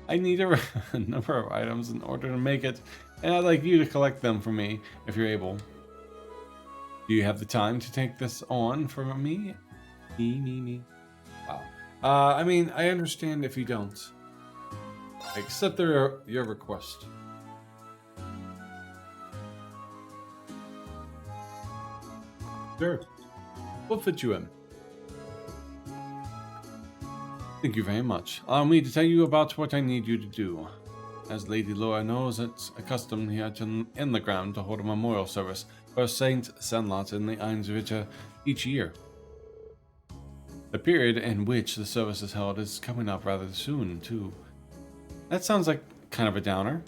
I need a number of items in order to make it, and I'd like you to collect them for me if you're able. Do you have the time to take this on for me? Me. Wow. I mean, I understand if you don't. I accept your request. Sure. We'll fit you in. Thank you very much. Allow me to tell you about what I need you to do. As Lady Laura knows, it's a custom here in the ground to hold a memorial service for Saint Senlot in the Einsritter each year. The period in which the service is held is coming up rather soon, too. That sounds like kind of a downer.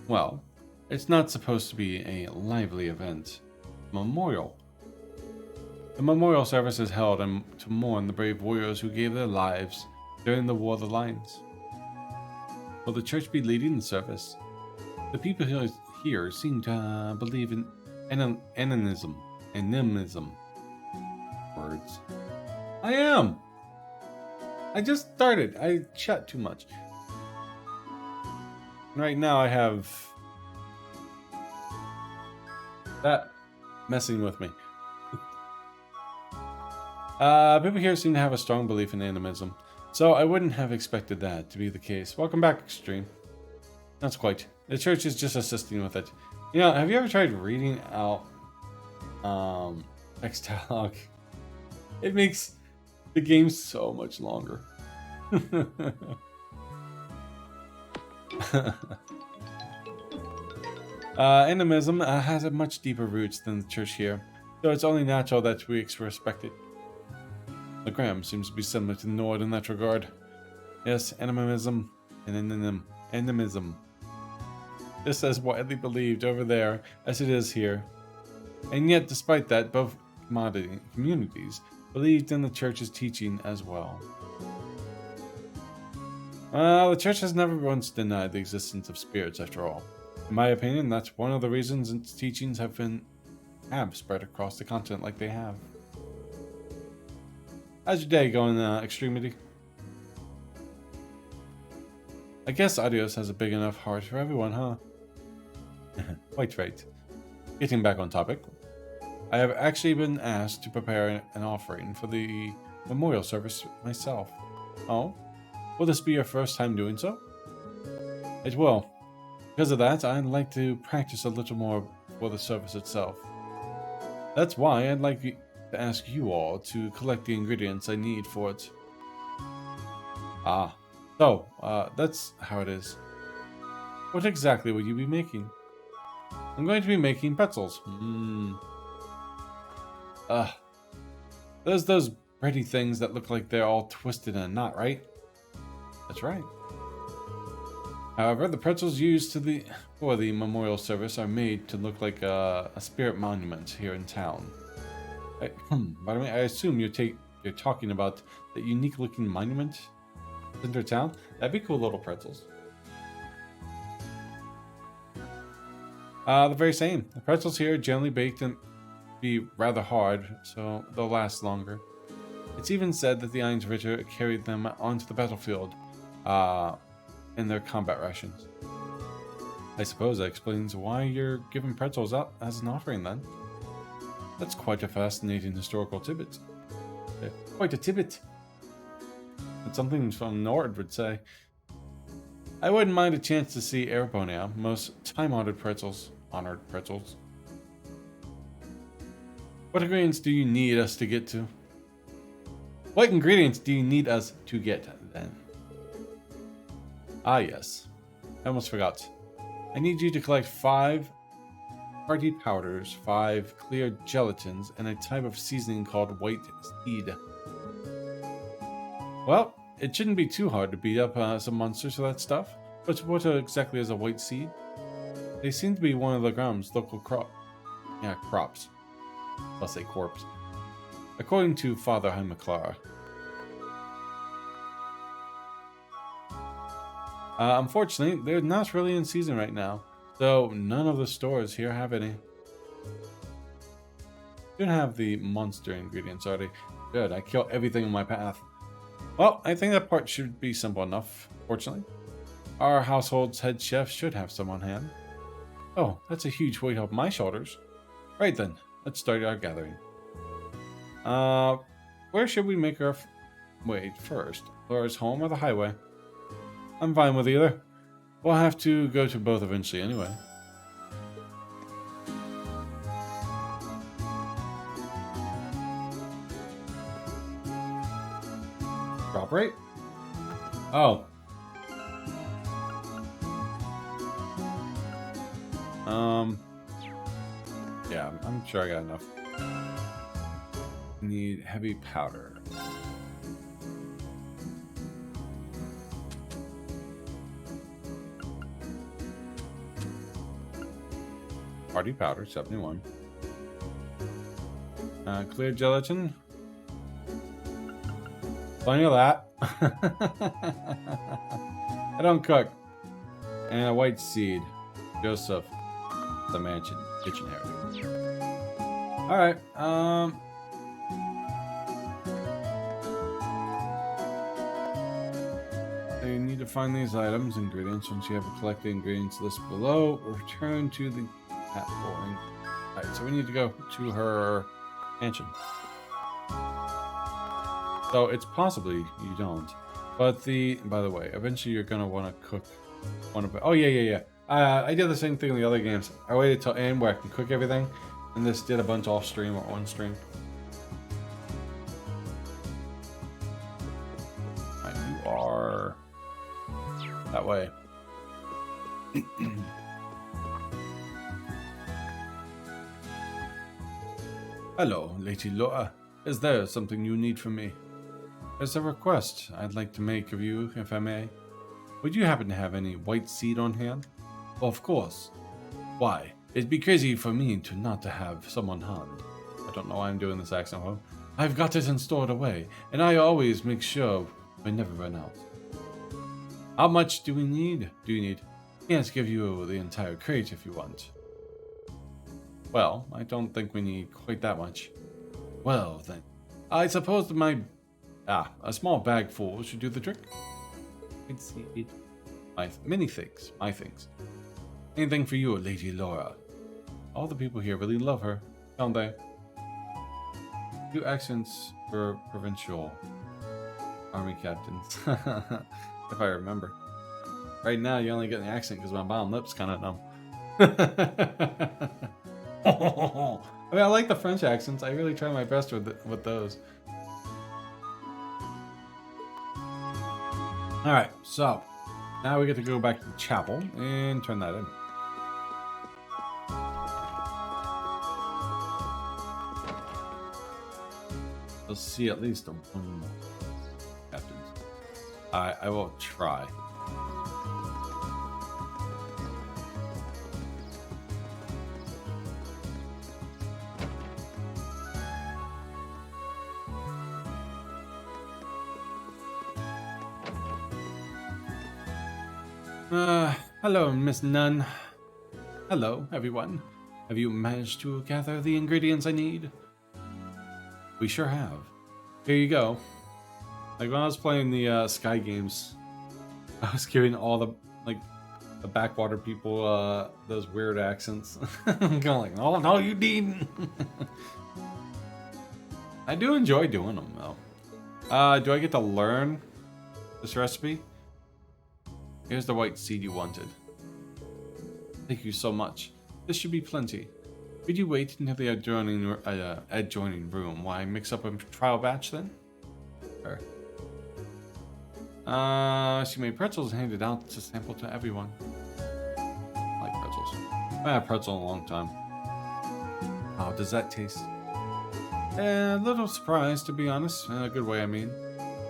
Well, it's not supposed to be a lively event. Memorial. The memorial service is held to mourn the brave warriors who gave their lives during the War of the Lions. Will the church be leading the service? The people here seem to believe in animism. Words. I am! I just started. I chat too much. Right now I have that messing with me. People here seem to have a strong belief in animism, so I wouldn't have expected that to be the case. Welcome back, Extreme. That's quite. The church is just assisting with it. You know, have you ever tried reading out text dialogue? It makes the game so much longer. Animism has a much deeper roots than the church here, so it's only natural that we respect it. The Gram seems to be similar to the Nord in that regard. Yes, animism and animism. This is widely believed over there as it is here. And yet, despite that, both communities believed in the church's teaching as well. The church has never once denied the existence of spirits, after all. In my opinion, that's one of the reasons its teachings have spread across the continent like they have. How's your day going, Extremity? I guess Adios has a big enough heart for everyone, huh? Quite right. Getting back on topic, I have actually been asked to prepare an offering for the memorial service myself. Oh? Will this be your first time doing so? It will. Because of that, I'd like to practice a little more for the service itself. That's why I'd like to ask you all to collect the ingredients I need for it. So, that's how it is. What exactly will you be making? I'm going to be making pretzels. There's those bready things that look like they're all twisted in a knot, right? That's right. However, the pretzels used for the memorial service are made to look like a spirit monument here in town. By the way, I assume you're talking about that unique-looking monument in center town. That'd be cool little pretzels. The very same. The pretzels here are generally baked and be rather hard, so they'll last longer. It's even said that the Iron's Ritter carried them onto the battlefield in their combat rations. I suppose that explains why you're giving pretzels out as an offering then. That's quite a fascinating historical tidbit. Quite a tidbit. That's something from Nord would say. I wouldn't mind a chance to see Airbonia, most time-honored pretzels. Honored pretzels. What ingredients do you need us to get to? What ingredients do you need us to get, then? Ah, yes. I almost forgot. I need you to collect 5 party powders, 5 clear gelatins, and a type of seasoning called white seed. Well, it shouldn't be too hard to beat up some monsters for that stuff. But what exactly is a white seed? They seem to be one of the ground's local crops. I'll say corpse. According to Father Heimeklar. Unfortunately, they're not really in season right now, so none of the stores here have any. Should have the monster ingredients already. Good, I kill everything in my path. Well, I think that part should be simple enough, fortunately. Our household's head chef should have some on hand. Oh, that's a huge weight off my shoulders. Right then, let's start our gathering. Where should we make our wait first? Laura's home or the highway? I'm fine with either. We'll have to go to both eventually anyway. Drop rate? Oh. Yeah, I'm sure I got enough. Need heavy powder. Party powder, 71. Clear gelatin. Plenty of that. I don't cook. And a white seed. Joseph. The mansion. Kitchen area. Alright, so you need to find these items, ingredients. Once you have a collected ingredients list below, return to the cat boring. Alright, so we need to go to her mansion. So it's possibly you don't. But by the way, eventually you're gonna want to cook one of it. Oh yeah. I did the same thing in the other games. I waited till end where I can cook everything, and this did a bunch off stream or on stream. Right, you are that way. Hello, Lady Laura. Is there something you need from me? There's a request I'd like to make of you, if I may. Would you happen to have any white seed on hand? Of course. Why? It'd be crazy for me to not to have some on hand. I don't know why I'm doing this accent well. I've got it and stored away, and I always make sure we never run out. How much do we need? Do you need? Can't give you the entire crate if you want. Well, I don't think we need quite that much. Well, then. I suppose a small bag full should do the trick. It's many things, my things. Anything for you, Lady Laura. All the people here really love her, don't they? 2 accents for provincial army captains, if I remember. Right now, you only get the accent because my bottom lip's kind of numb. I mean, I like the French accents. I really try my best with those. Alright, so now we get to go back to the chapel and turn that in. You'll see at least one more, captains. I will try. Hello, Miss Nunn. Hello, everyone. Have you managed to gather the ingredients I need? We sure have. Here you go. Like when I was playing the Sky games, I was giving all the the backwater people those weird accents. I'm going like, oh no, you needn't. I do enjoy doing them though. Do I get to learn this recipe? Here's the white seed you wanted. Thank you so much. This should be plenty. Could you wait until the adjoining room while I mix up a trial batch then? Sure. She made pretzels and handed out to sample to everyone. I like pretzels. I haven't had pretzel in a long time. How does that taste? A little surprised, to be honest. In a good way, I mean.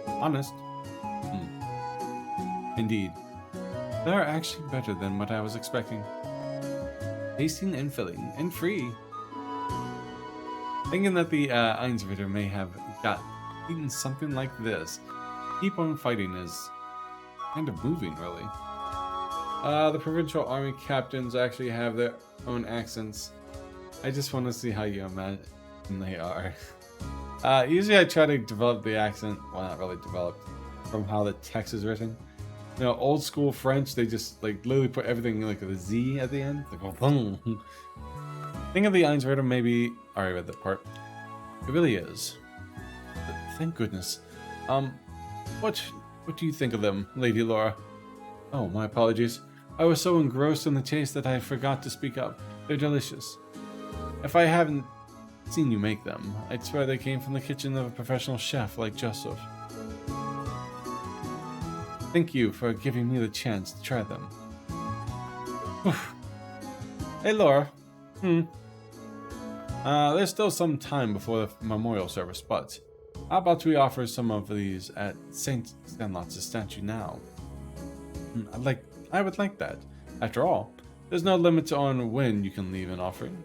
Honest. Indeed. They're actually better than what I was expecting. Tasting and filling, and free. Thinking that the Einsritter may have eaten something like this. Keep on fighting is kind of moving, really. The provincial army captains actually have their own accents. I just want to see how you imagine they are. Usually I try to develop the accent, well, not really developed, from how the text is written. You know, old school French, they just like literally put everything like with a Z at the end. Like, oh, think of the Einsritter, maybe. I already read that part. It really is. But thank goodness. What do you think of them, Lady Laura? Oh, my apologies. I was so engrossed in the chase that I forgot to speak up. They're delicious. If I haven't seen you make them, I'd swear they came from the kitchen of a professional chef like Joseph. Thank you for giving me the chance to try them. Hey, Laura. There's still some time before the memorial service, but how about we offer some of these at Saint Stanlots' statue now? I would like that. After all, there's no limit on when you can leave an offering.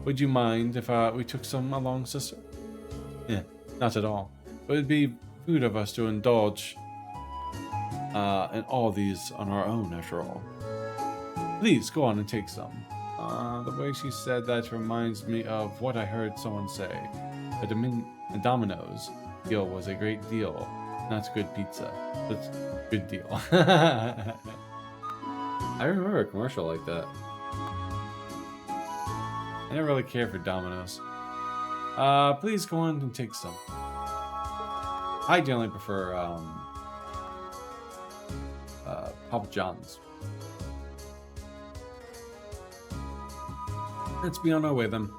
Would you mind if we took some along, sister? Yeah, not at all. But it'd be rude of us to indulge in all these on our own, after all. Please, go on and take some. The way she said that reminds me of what I heard someone say. A Domino's deal was a great deal, not good pizza. That's a good deal. I remember a commercial like that. I didn't really care for Domino's. Please go on and take some. I generally prefer Papa John's. Let's be on our way then.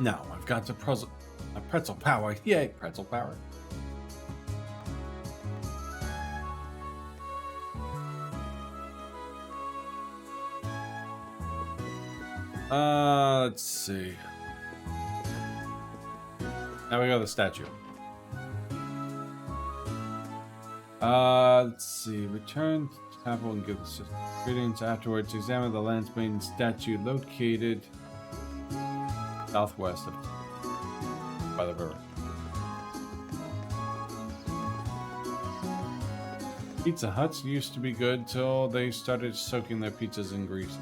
Now I've got a pretzel power. Yay, pretzel power. Let's see. Now we got the statue. Let's see. Return to the temple and give the system greetings. Afterwards, examine the Landsbane statue located southwest of by the river. Pizza Huts used to be good till they started soaking their pizzas in grease.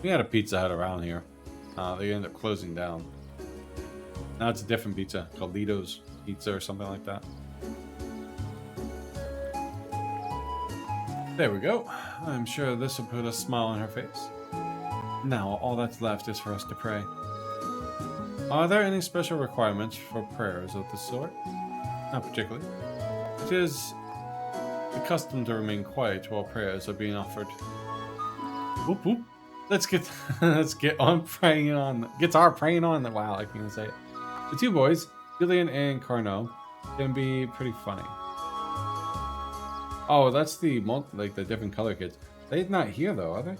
We had a Pizza Hut around here. They ended up closing down. Now it's a different pizza called Lito's Pizza or something like that. There we go. I'm sure this will put a smile on her face. Now all that's left is for us to pray. Are there any special requirements for prayers of this sort? Not particularly. It is the custom to remain quiet while prayers are being offered. Whoop whoop. Let's get on praying on. Gets our praying on. Wow, I can't even say it. The two boys, Julian and Carnot, can be pretty funny. Oh, that's the like the different color kids. They're not here though, are they? I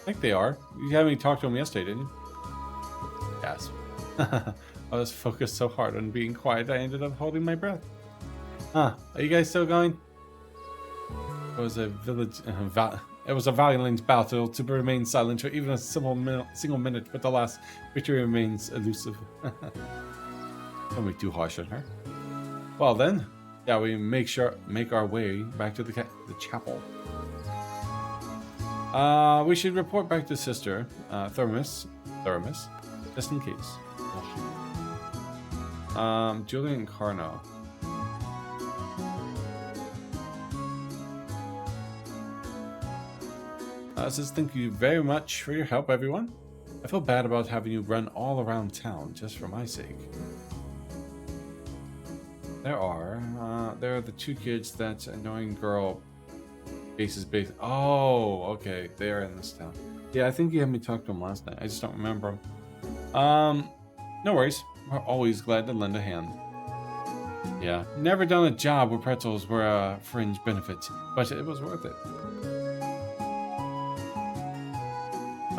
think they are. You haven't talked to them yesterday, didn't you? Yes. I was focused so hard on being quiet, I ended up holding my breath. Huh? Are you guys still going? It was a it was a violent battle to remain silent for even a single minute, but the last victory remains elusive. Don't be too harsh on her. Well then, yeah, we make our way back to the chapel. We should report back to Sister Thermus, just in case. Julian Carno. Says thank you very much for your help, everyone. I feel bad about having you run all around town just for my sake. There are the two kids that annoying girl bases. Oh, okay, they are in this town. Yeah, I think you had me talk to them last night. I just don't remember them. No worries. We're always glad to lend a hand. Yeah, never done a job where pretzels were a fringe benefit, but it was worth it.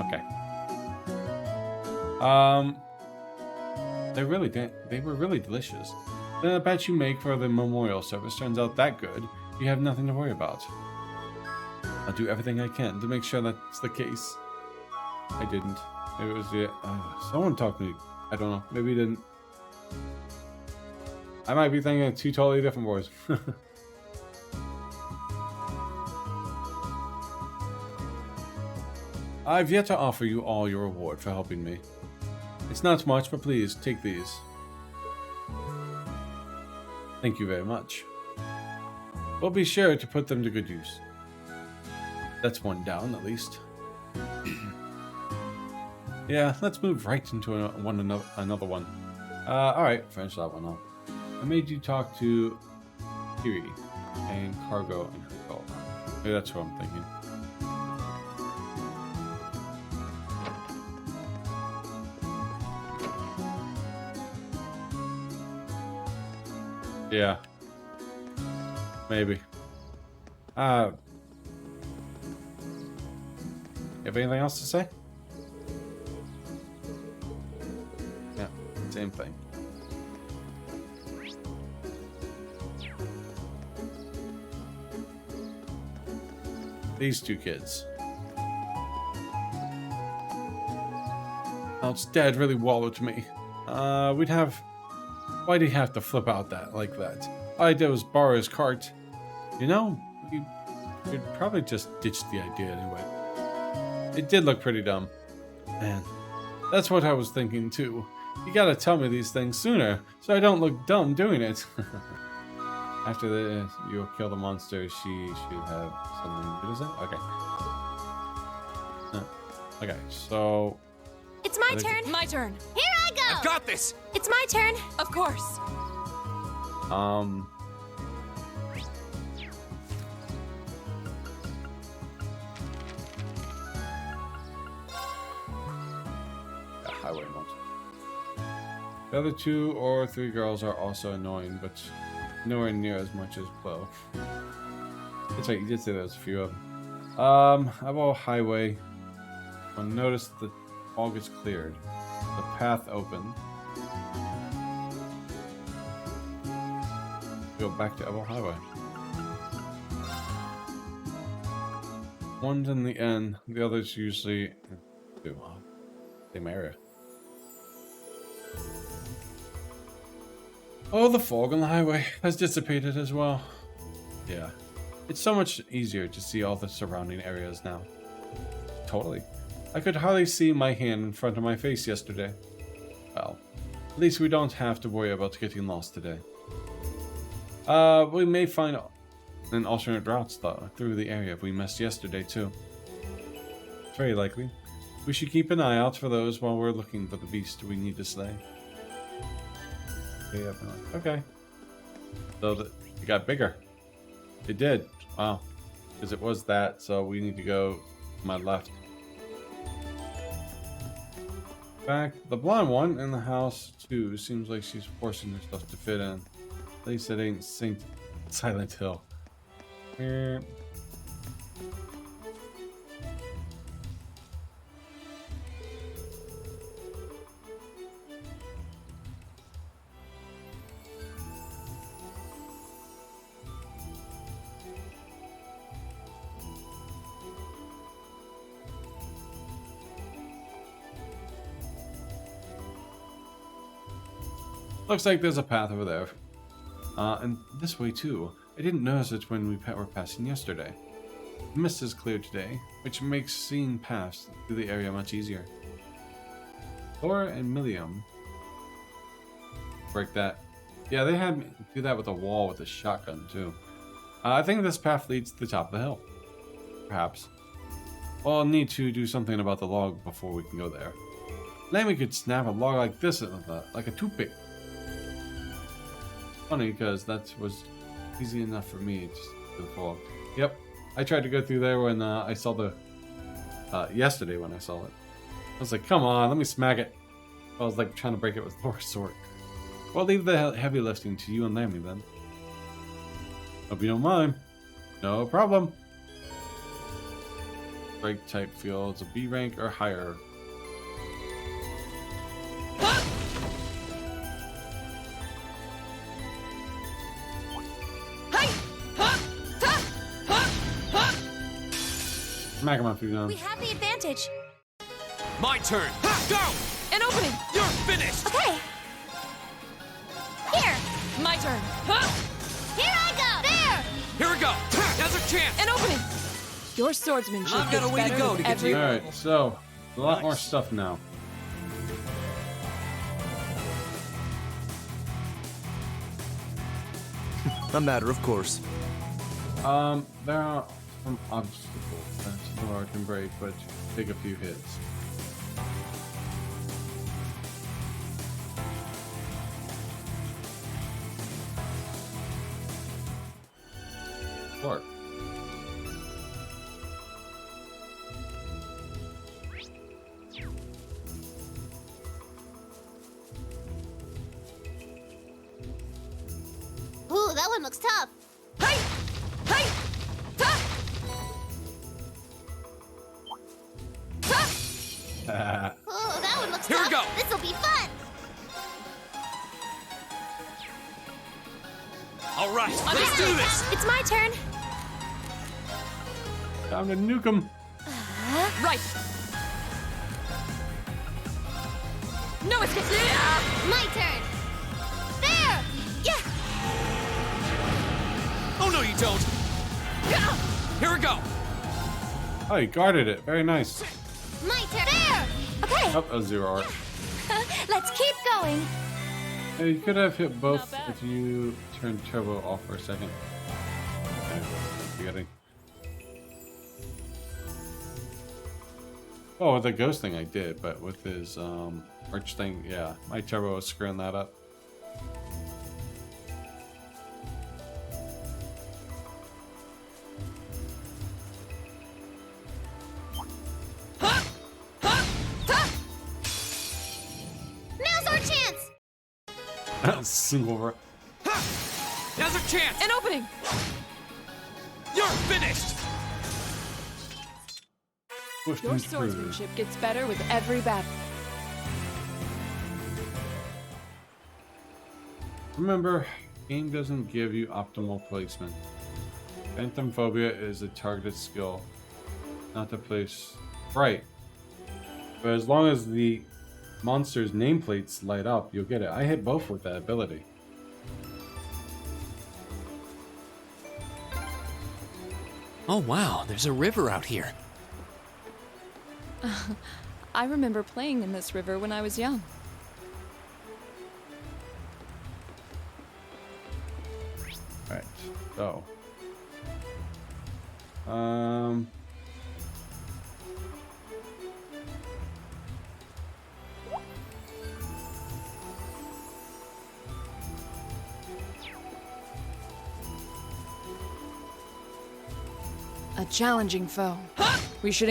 Okay. They were really delicious. The batch you make for the memorial service turns out that good, you have nothing to worry about. I'll do everything I can to make sure that's the case. I didn't. Maybe it was someone talked to me. I don't know. Maybe he didn't. I might be thinking of two totally different boys. I've yet to offer you all your reward for helping me. It's not much, but please, take these. Thank you very much. We'll be sure to put them to good use. That's one down, at least. Yeah, let's move right into another one. Alright, finish that one off. I made you talk to Kiri and Cargo and her call. Maybe that's what I'm thinking. Yeah. Maybe. You have anything else to say? Yeah, same thing. These two kids. Oh, it's Dad really wallowed me. Why'd he have to flip out like that? All I did was borrow his cart. You know, you'd probably just ditch the idea anyway. It did look pretty dumb. Man, that's what I was thinking too. You gotta tell me these things sooner, so I don't look dumb doing it. After you'll kill the monster, she should have something good to say? Okay. Okay, so... It's my turn. My turn. Here I go. I've got this. It's my turn. Of course. Highway monster. The other 2 or 3 girls are also annoying, but nowhere near as much as Chloe. That's right, you did say there's a few of them. About highway. I'll notice that the fog is cleared. The path open. Go back to Evel Highway. One's in the end, the other's usually same area. Oh, the fog on the highway has dissipated as well. Yeah, it's so much easier to see all the surrounding areas now. Totally. I could hardly see my hand in front of my face yesterday. Well, at least we don't have to worry about getting lost today. We may find an alternate route through the area we missed yesterday too. It's very likely. We should keep an eye out for those while we're looking for the beast we need to slay. Okay. So it got bigger. It did. Wow. Because it was that, so we need to go to my left. In fact, the blonde one in the house too seems like she's forcing herself to fit in. At least it ain't synced Silent Hill. Looks like there's a path over there. And this way too. I didn't notice it when we were passing yesterday. The mist is clear today, which makes seeing paths through the area much easier. Laura and Milliam. Break that. Yeah, they had me do that with a wall with a shotgun too. I think this path leads to the top of the hill. Perhaps. Well, I'll need to do something about the log before we can go there. Then we could snap a log like this, like a toothpick. Funny, because that was easy enough for me to fall. Yep, I tried to go through there when I saw the... yesterday when I saw it. I was like, come on, let me smack it. I was like trying to break it with Laura's sword. Well, leave the heavy lifting to you and Lammy then. Hope you don't mind. No problem. Break type fields, a B rank or higher. Smack him up, you know. We have the advantage. My turn. Go! An opening! You're finished! Okay. Here. My turn. Here I go. There. Here we go! Now's our chance! An opening! Your swordsmanship I've got a gets way to better go with to get to every you. Alright, so, a lot more stuff now. A matter of course. There are some obstacles that Laura can break, but take a few hits. Clark. Ooh, that one looks tough. Hey! Hey! Ta! Ta! Ooh, that one looks Here tough. we go. This'll be fun. All right, let's do this! It's my turn. Time to nuke him. Right! No escape! My turn. There. Yeah. Oh no, you don't! Here we go! Oh, you guarded it. Very nice. My turn. There. Okay. Oh, a 0 art. Let's keep going. Hey, you could have hit both if you turned turbo off for a second. Okay, forgetting. Oh, with the ghost thing I did, but with his arch thing, yeah, my turbo was screwing that up. Now's our chance. Single. Now's our chance! An opening! You're finished! Pushed Your him through. swordsmanship gets better with every battle. Remember, game doesn't give you optimal placement. Phantom phobia is a targeted skill, not the place. Right. But as long as the monster's nameplates light up, you'll get it. I hit both with that ability. Oh wow, there's a river out here. I remember playing in this river when I was young. Right. So. A challenging foe. We should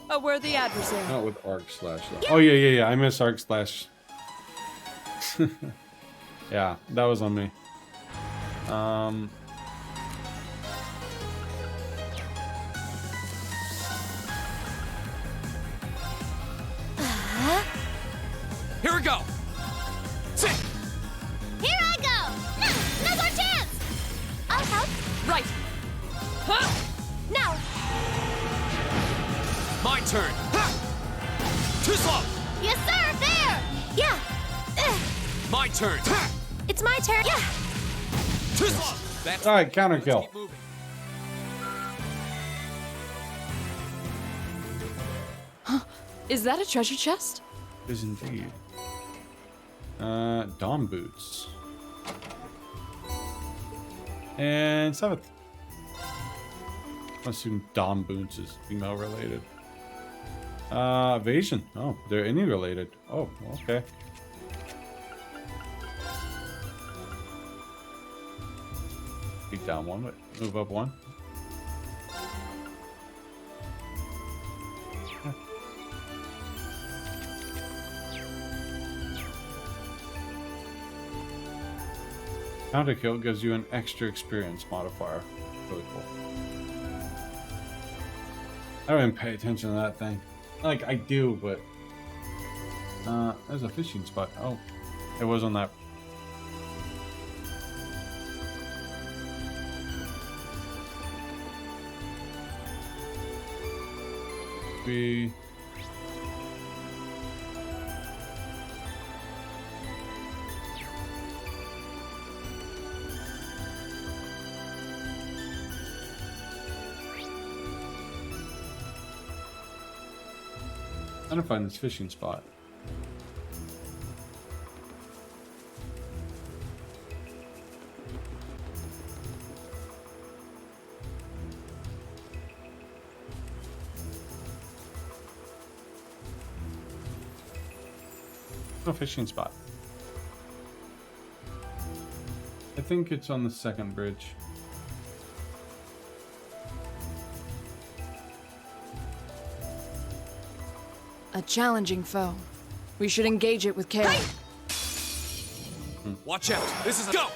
a worthy adversary. Not with arc slash. Though. Oh yeah. I miss arc slash. Yeah, that was on me. Here we go. Sit. Here I go! Now's our chance! I'll help. Right. Huh. Now! My turn. Ha. Too slow. Yes, sir! There! Yeah! My turn. Ha. It's my turn! Yeah! Too slow. That's All right, counter kill. Keep moving. Is that a treasure chest? Is indeed. Dawn boots. And 7th. I assume Dawn boots is female related. Evasion. Oh, they're any related. Oh, okay. Keep down 1, move up 1. Counter kill gives you an extra experience modifier. Really cool. I don't even pay attention to that thing. Like, I do, but... there's a fishing spot. Oh, it was on that. We... I'm trying to find this fishing spot. No fishing spot. I think it's on the second bridge. A challenging foe. We should engage it with care. Watch out. This is a go.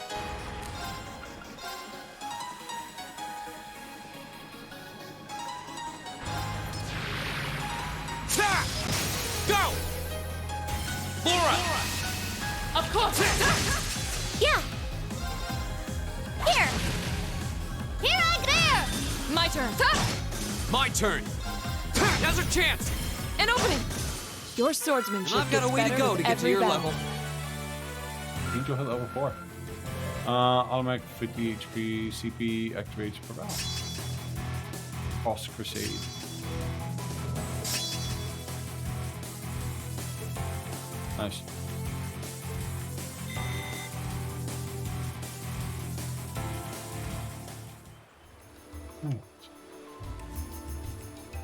Ta! Go. Laura. Of course! Yeah! Here! Here I there! My turn. My turn. Now's our chance. An opening! Your swordsmanship I've got a gets way to better go with to get to every your battle. level. Angel hit level 4. Automatic 50 HP, CP activates per battle. False Crusade. Nice.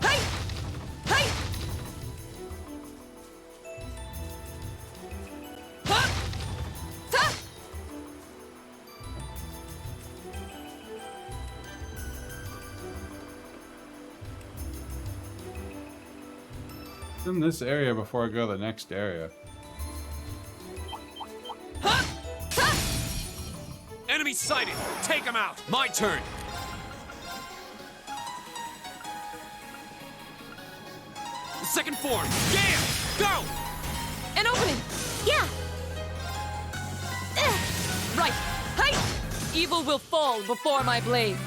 Hey! Hey! Huh! Ta! In this area before I go to the next area. Enemy sighted. Take him out. My turn. Second form. Gale. Go. An opening! Yeah! Right! Hey! Evil will fall before my blade.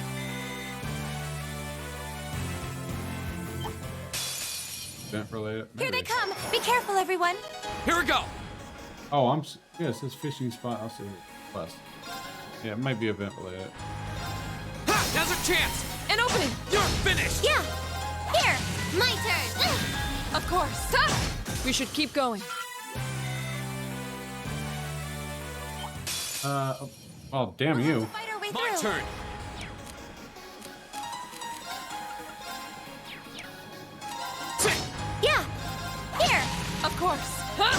Event related. Here they Maybe. come! Be careful, everyone! Here we go. Oh, yeah, it says fishing spot. I'll see quest. Yeah, it might be event related. Ha! Now's our chance. An opening! You're finished. Yeah! Here! My turn! Of course! Ta! We should keep going. Oh, damn you. Fight our way My through! turn. Yeah! Here! Of course! Ha!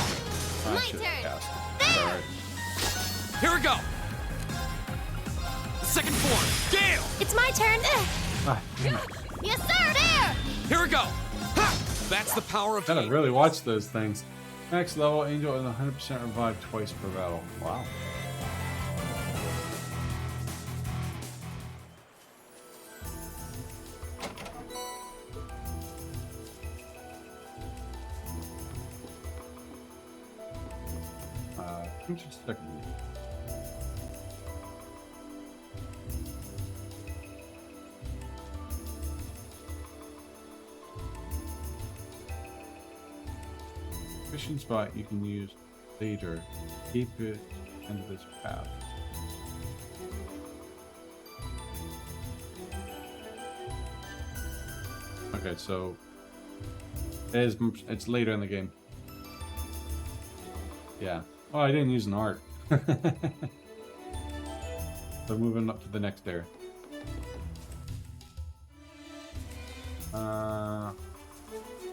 I My should have turn. cast it. There! Alright. Here we go. Second form. Gale. It's my turn! Ah, damn it. Yes, sir! There! Here we go. Ha! That's the power of Gotta heat. really watch those things. Max level, Angel is 100% revived twice per battle. Wow. Just a second. Fishing spot you can use later. Keep it into this path. Okay, so it's later in the game. Yeah. Oh, I didn't use an art. So moving up to the next area.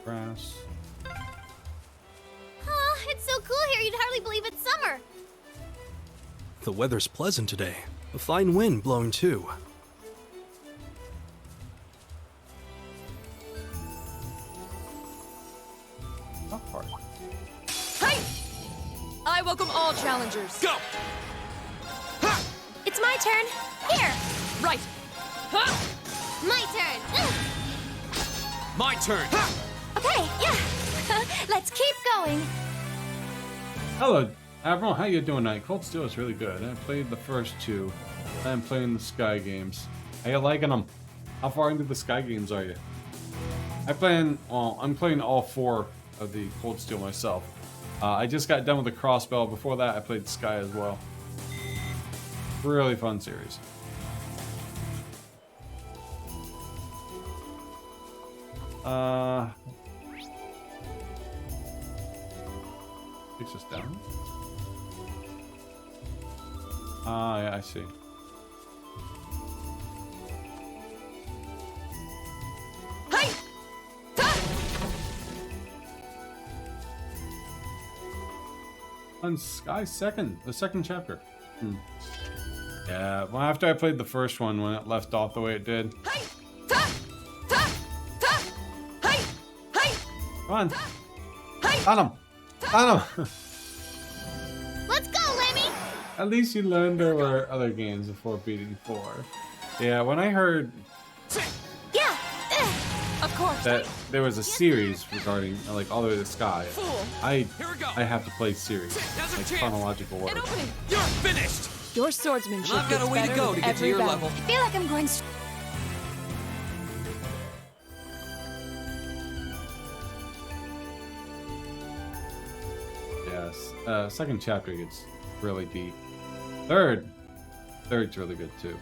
Grass. It's so cool here, you'd hardly believe it's summer. The weather's pleasant today. A fine wind blowing too. Not hard. Hey! I welcome all challengers. Go! It's my turn. Here. Right. Ha! My turn. My turn! Okay, yeah. Let's keep going. Hello, Admiral. How you doing tonight? Cold Steel is really good. I played the first two. I'm playing the Sky games. How you liking them? How far into the Sky games are you? I'm playing all 4 of the Cold Steel myself. I just got done with the Crossbell. Before that, I played Sky as well. Really fun series. Takes us down? Yeah, I see. Hey! On Sky the second chapter. Yeah, well, after I played the first one, when it left off the way it did. Hey! Come on. Got him. Got him. Let's go, Lemmy. At least you learned there were other games before beating 4. Yeah, when I heard Yeah. Of course. that there was a series regarding like all the way to Sky, Fool. I Here we go. have to play series, Now's our like chance. chronological An order. opening. You're finished! Your swordsmanship And I've got a gets way to better go with to get to every your battle. level. I feel like I'm going. Yes, second chapter gets really deep. Third's really good too.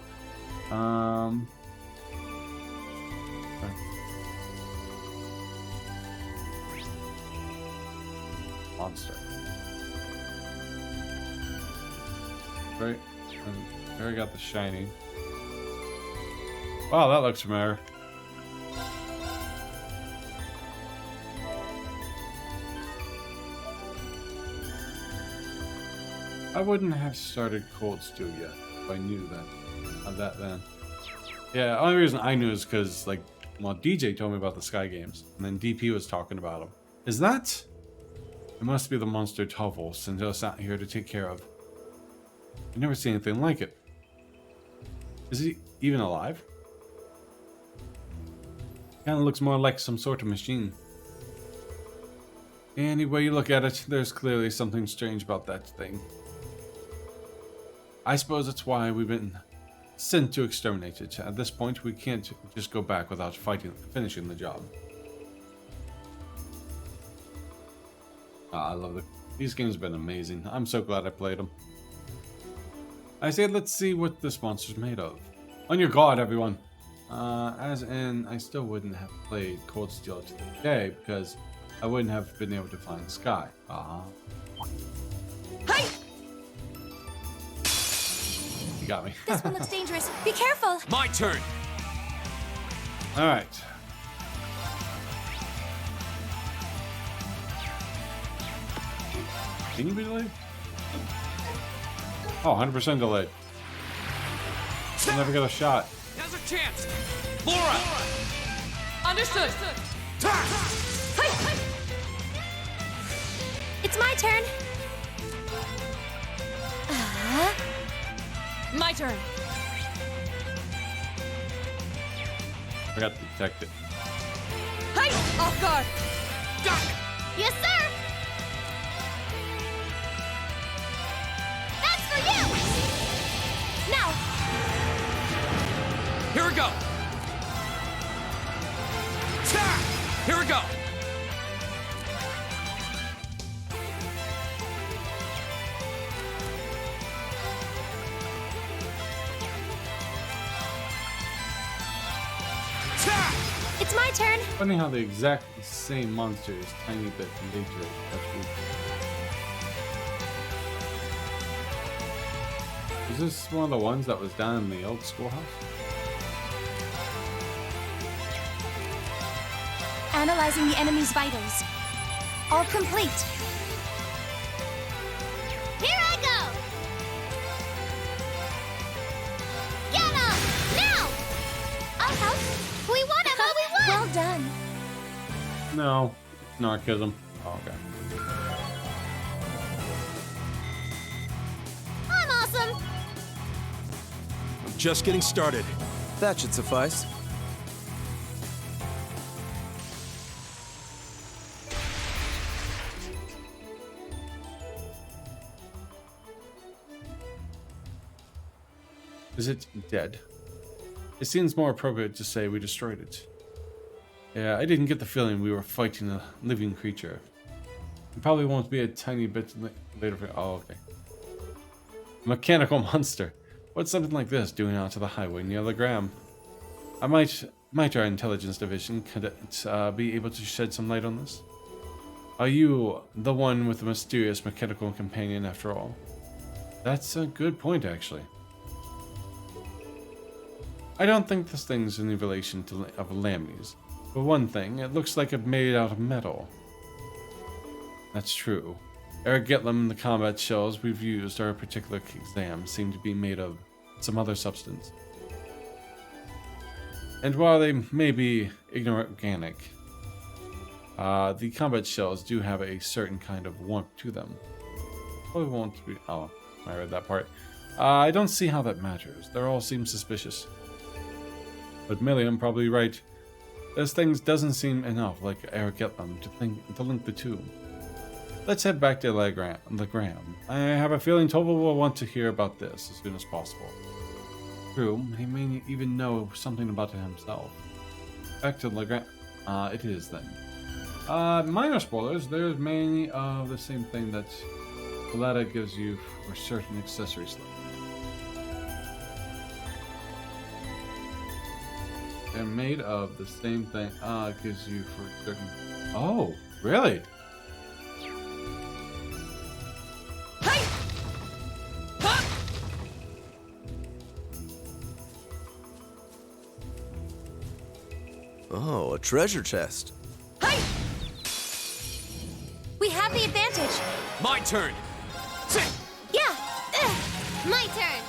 Monster. Right, there we got the shiny. Wow, that looks familiar. I wouldn't have started Cold Steel yet if I knew that then. Yeah, the only reason I knew is because, like, well, DJ told me about the Sky games, and then DP was talking about them. Is that? It must be the monster Tovel sent us out here to take care of. I never seen anything like it. Is he even alive? Kind of looks more like some sort of machine. Any way you look at it, there's clearly something strange about that thing. I suppose that's why we've been sent to exterminate it. At this point, we can't just go back without finishing the job. I love these games have been amazing. I'm so glad I played them. I say, let's see what this monster's made of. On your guard, everyone. As in, I still wouldn't have played Cold Steel to this day because I wouldn't have been able to find Sky. Hey! You got me. This one looks dangerous. Be careful. My turn! All right. Can you be delayed? Oh, 100% delayed. You'll never get a shot. Now's our chance! Laura! Understood. Hey! It's my turn. My turn. Forgot to detect it. Hey! Off guard. Yes, sir. It's my turn. Funny how the exact same monster is tiny bit later. That's weird. Is this one of the ones that was down in the old schoolhouse? Analyzing the enemy's vitals. All complete. Here I go! Get him! Now! I'll help. We won, Emma! We won! Well done. No. Narcism. Oh, okay. I'm awesome! I'm just getting started. That should suffice. Is it dead? It seems more appropriate to say we destroyed it. Yeah, I didn't get the feeling we were fighting a living creature. It probably won't be a tiny bit later for— oh, okay. Mechanical monster. What's something like this doing out to the highway near Legram? Might our intelligence division could be able to shed some light on this? Are you the one with the mysterious mechanical companion after all? That's a good point, actually. I don't think this thing's any relation to of Lambie's. For one thing, it looks like it's made out of metal. That's true. Eric Gitlum and the combat shells we've used our particular exam seem to be made of some other substance. And while they may be inorganic, the combat shells do have a certain kind of warmth to them. Probably won't be— oh, I read that part. I don't see how that matters. They all seem suspicious. But Milliam probably right. This thing doesn't seem enough like Eric Gitlum to link the two. Let's head back to Legram. I have a feeling Tova will want to hear about this as soon as possible. True, he may even know something about it himself. Back to Legram. It is then. Minor spoilers. There's many of the same thing that Valletta gives you for certain accessories. They're made of the same thing. It gives you for certain. Oh, really? Hey! Ha! Oh, a treasure chest. Hey! We have the advantage. My turn. Sit. Yeah. My turn.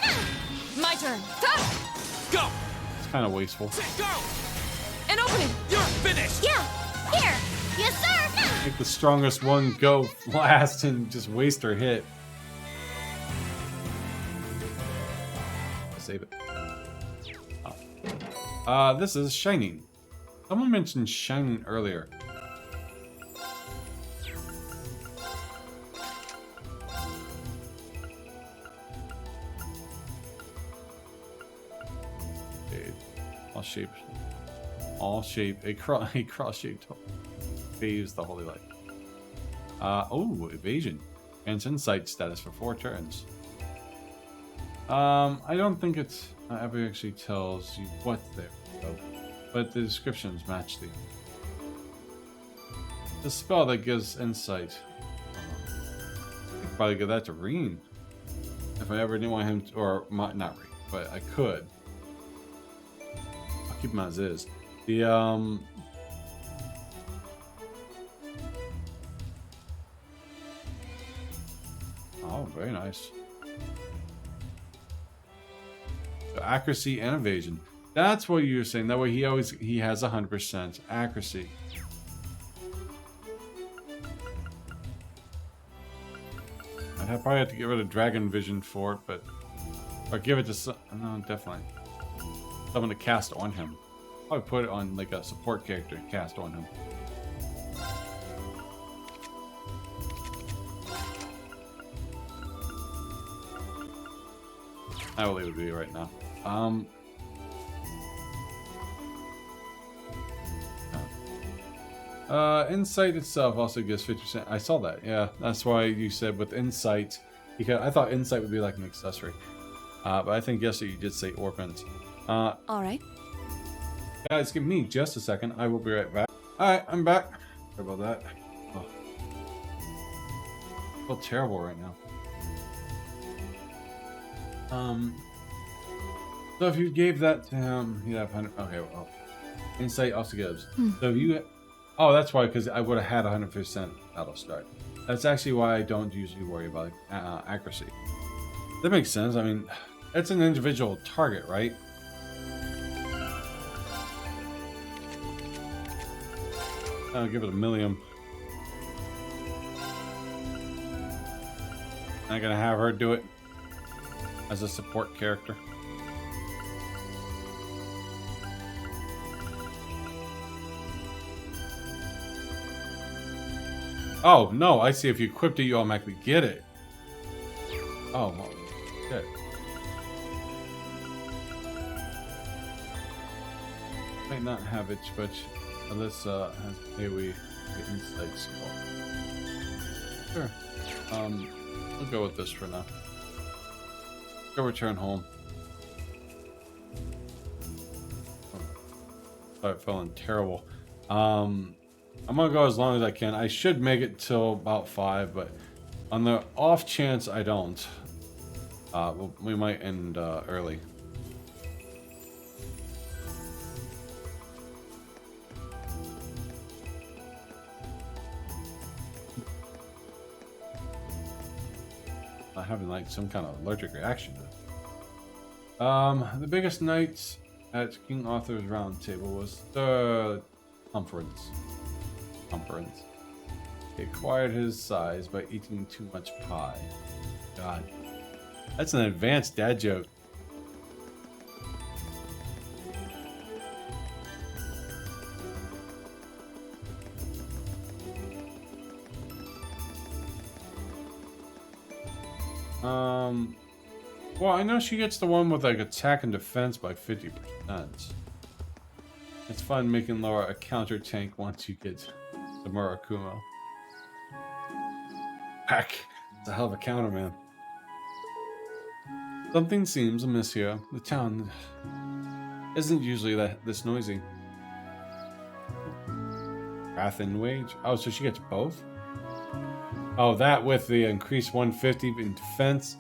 My turn. Ha! Go. It's kind of wasteful. Sit. Go. An opening. You're finished. Yeah. Here. Yes, sir. Make the strongest one go last and just waste her hit. Save it. Oh. This is Shining. Someone mentioned Shining earlier. All shape, a cross-shaped phase the holy light. Oh, evasion. Grants insight status for 4 turns. I don't think it's ever actually tells you what they're about, but the descriptions match the spell that gives insight. I could probably give that to Reen if I ever didn't want him to, or not Reen, but I could. Keep them as is. The oh, very nice. So accuracy and evasion. That's what you were saying. That way he has 100% accuracy. I'd probably have to get rid of Dragon Vision for it, but or give it to no, definitely. Someone to cast on him. I would put it on like a support character to cast on him. I will leave it be right now. Insight itself also gives 50%. I saw that. Yeah, that's why you said with insight. Because I thought insight would be like an accessory. But I think yesterday you did say orpiment. All right. Guys, give me just a second. I will be right back. Alright, I'm back. Sorry about that. Oh. I feel terrible right now. So if you gave that to him, he'd have 100. Okay, well, insight also gives. So if you, oh, that's why, because I would have had 100% battle start. That's actually why I don't usually worry about accuracy. That makes sense. I mean, it's an individual target, right? I'll give it a million. I'm gonna have her do it as a support character. Oh, no, I see. If you equipped it, you automatically get it. Oh, well, shit. Might not have it, but Alyssa has AoE insight skill. Sure. We'll go with this for now. Go return home. Start feeling terrible. I'm gonna go as long as I can. I should make it till about 5, but on the off chance I don't, we might end early. Having like some kind of allergic reaction to it. The biggest night at King Arthur's round table was the conference. He acquired his size by eating too much pie. God, that's an advanced dad joke. Well, I know she gets the one with like attack and defense by 50%. It's fun making Laura a counter tank once you get the Murakumo. Heck, it's a hell of a counter, man. Something seems amiss here. The town isn't usually this noisy. Wrath and Wage. Oh, so she gets both? Oh, that with the increased 150 in defense.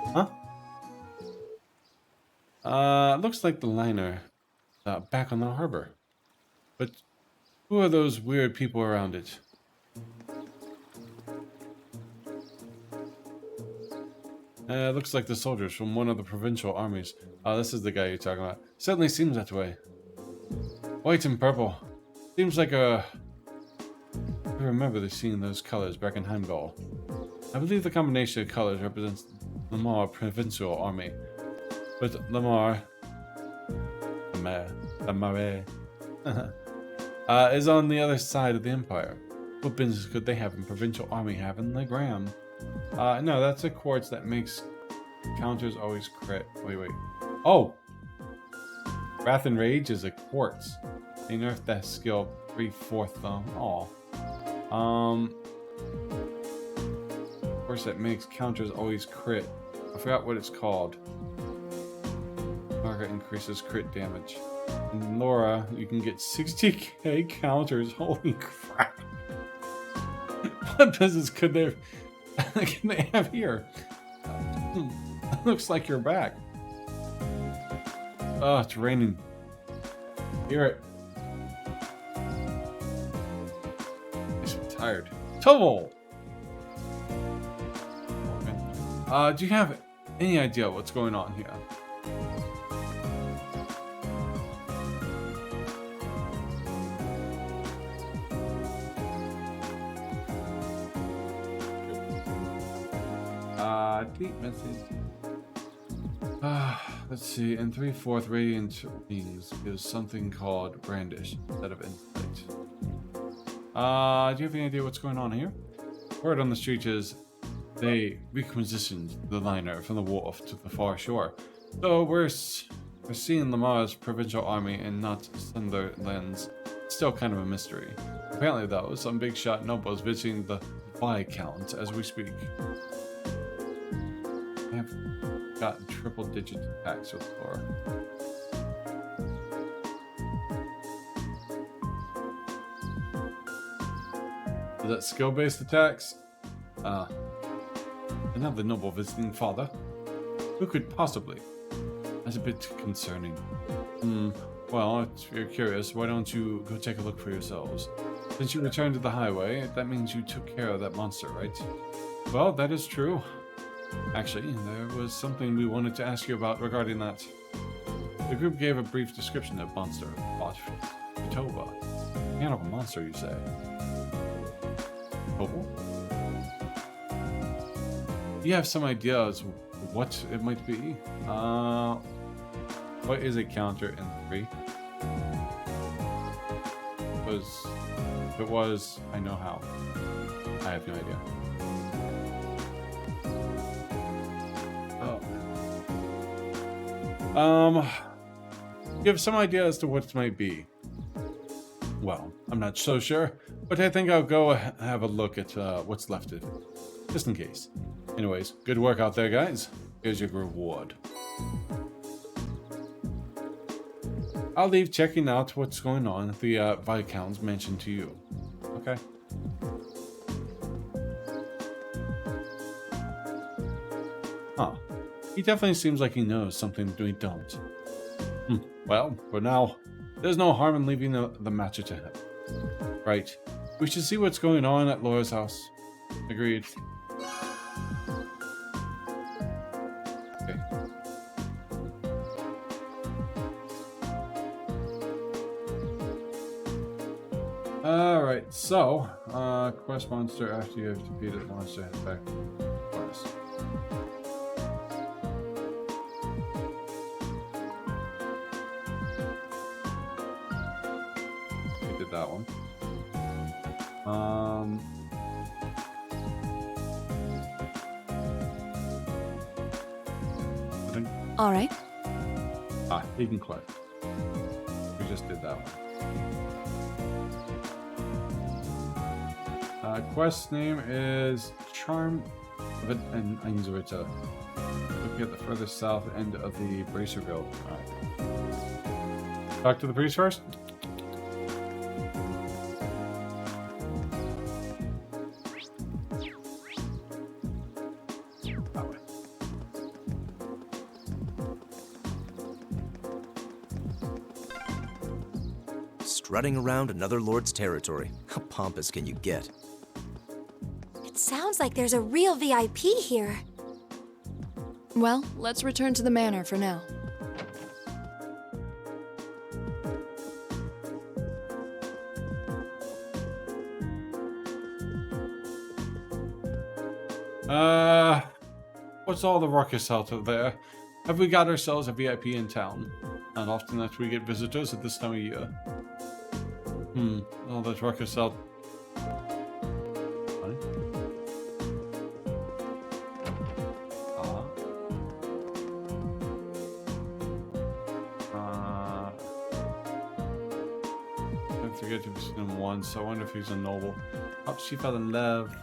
Huh? Looks like the liner back on the harbor. But who are those weird people around it? Looks like the soldiers from one of the provincial armies. This is the guy you're talking about. Certainly seems that way. White and purple. Seems like I remember seeing those colors back in Heimdall. I believe the combination of colors represents Lamar Provincial Army. But Lamar is on the other side of the Empire. What business could they have in Provincial Army having the Graham? No, that's a quartz that makes counters always crit. Wait. Oh! Wrath and Rage is a quartz. They nerfed that skill 3/4 though. Aw. Of course, that makes counters always crit. I forgot what it's called. Margaret increases crit damage. And Laura, you can get 60k counters. Holy crap! What business could they have here? Looks like you're back. Oh, it's raining. Hear it. I'm tired. Tovel! Okay. Do you have any idea what's going on here? Deep message. Let's see. In 3/4 Radiant Wings is something called Brandish instead of Insight. Do you have any idea what's going on here? Word on the street is they requisitioned the liner from the wharf to the far shore. So we're seeing Lamar's provincial army and not Sunderland's. Still kind of a mystery. Apparently, though, some big shot nobles visiting the Viscount as we speak. I have gotten triple-digit attacks with Laura. Is that skill-based attacks? Another noble visiting father? Who could possibly? That's a bit concerning. Well, if you're curious, why don't you go take a look for yourselves? Since you returned to the highway, that means you took care of that monster, right? Well, that is true. Actually, there was something we wanted to ask you about regarding that. The group gave a brief description of monster fought Tova. Cannibal monster, you say? Tova? Do you have some ideas what it might be? What is a counter in 3? If it was, I know how. I have no idea. You have some idea as to what it might be. Well, I'm not so sure, but I think I'll go have a look at what's left of it, just in case. Anyways, good work out there, guys. Here's your reward. I'll leave checking out what's going on at the Viscounts mentioned to you. Okay? Huh. He definitely seems like he knows something we don't. Well, for now, there's no harm in leaving the matter to him. Right. We should see what's going on at Laura's house. Agreed. Okay. Alright, so, quest monster after you have defeated the monster, head back to quest. We did that one. All right. Hidden Quest. We just did that one. Quest name is Charm of it, and I use it to look at the further south end of the Bracerville. Alright. Talk to the priest first. That way. Strutting around another lord's territory. How pompous can you get? It sounds like there's a real VIP here. Well, let's return to the manor for now. What's all the ruckus out of there? Have we got ourselves a VIP in town? Not often that we get visitors at this time of year. All that ruckus out. Funny. Don't forget to visit him once. I wonder if he's a noble. Perhaps she fell in love.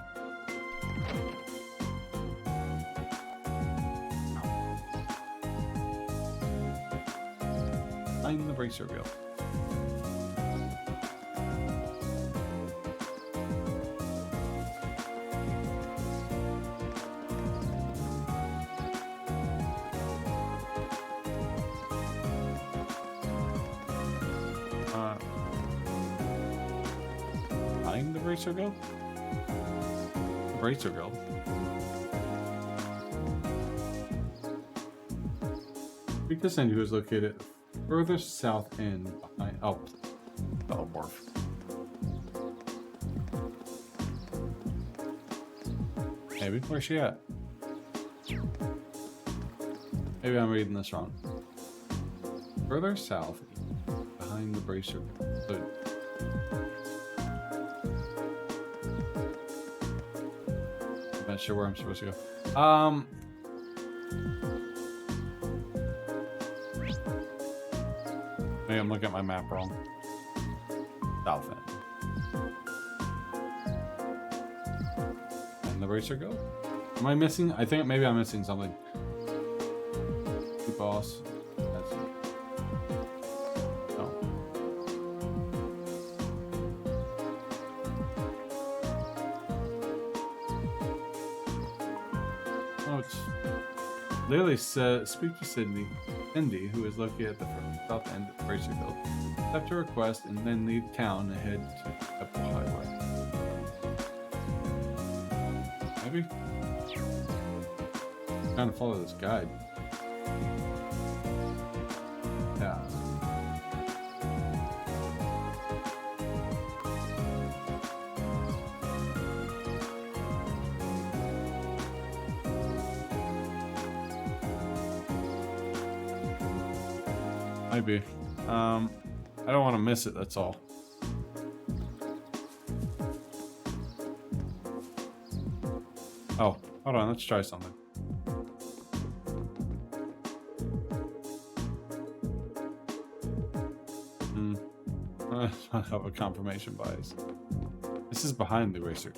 Find the Bracerville. Find the Bracerville? The Bracerville? I think this end is located further south end behind Belborf. Maybe. Where's she at? Maybe I'm reading this wrong. Further south behind the Bracer. I'm not sure where I'm supposed to go. Maybe I'm looking at my map wrong. South end. And the Bracer go? Am I missing? I think maybe I'm missing something. The boss. That's it. Oh. Oh, it's literally said, speak to Cindy, who is located at the south end of Racer Guild. Accept her request and then leave town and head up the highway. Maybe? Trying to follow this guide. Yeah. Maybe. I don't want to miss it, that's all. Oh, hold on, let's try something. I have a confirmation bias. This is behind the racer.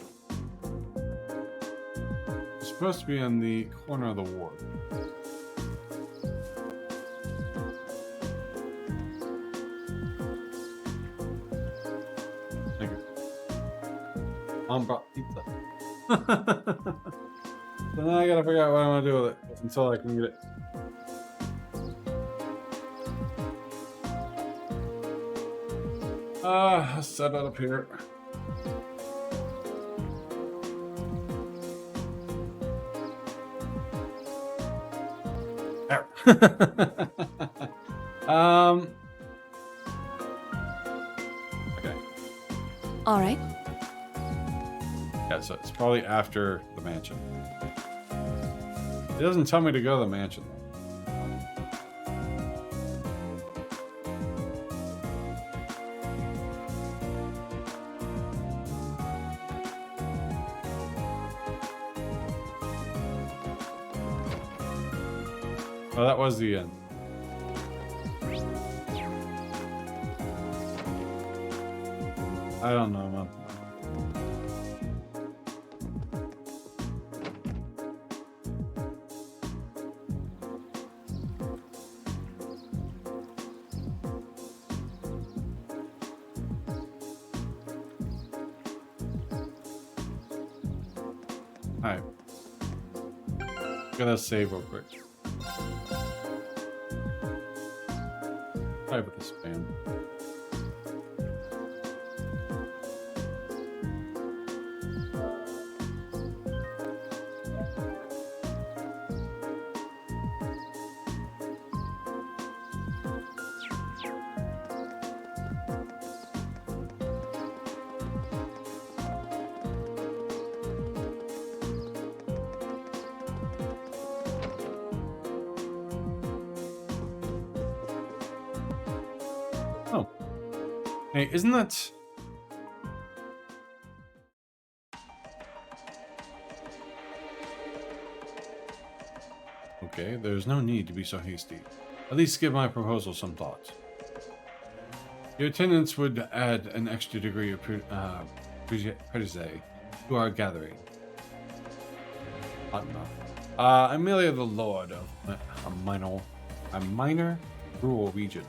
It's supposed to be on the corner of the ward. Thank you. Mom brought pizza. So now I gotta figure out what I want to do with it until I can get it. I'll set it up here. There. Okay. All right. Yeah, so it's probably after the mansion. It doesn't tell me to go to the mansion. Oh, that was the end. I don't know, man. Alright. Gotta save real quick. Try with the spam. Oh. Hey, isn't that... Okay, there's no need to be so hasty. At least give my proposal some thought. Your attendance would add an extra degree of protege to our gathering. Hot enough. Amelia the Lord of a minor rural region.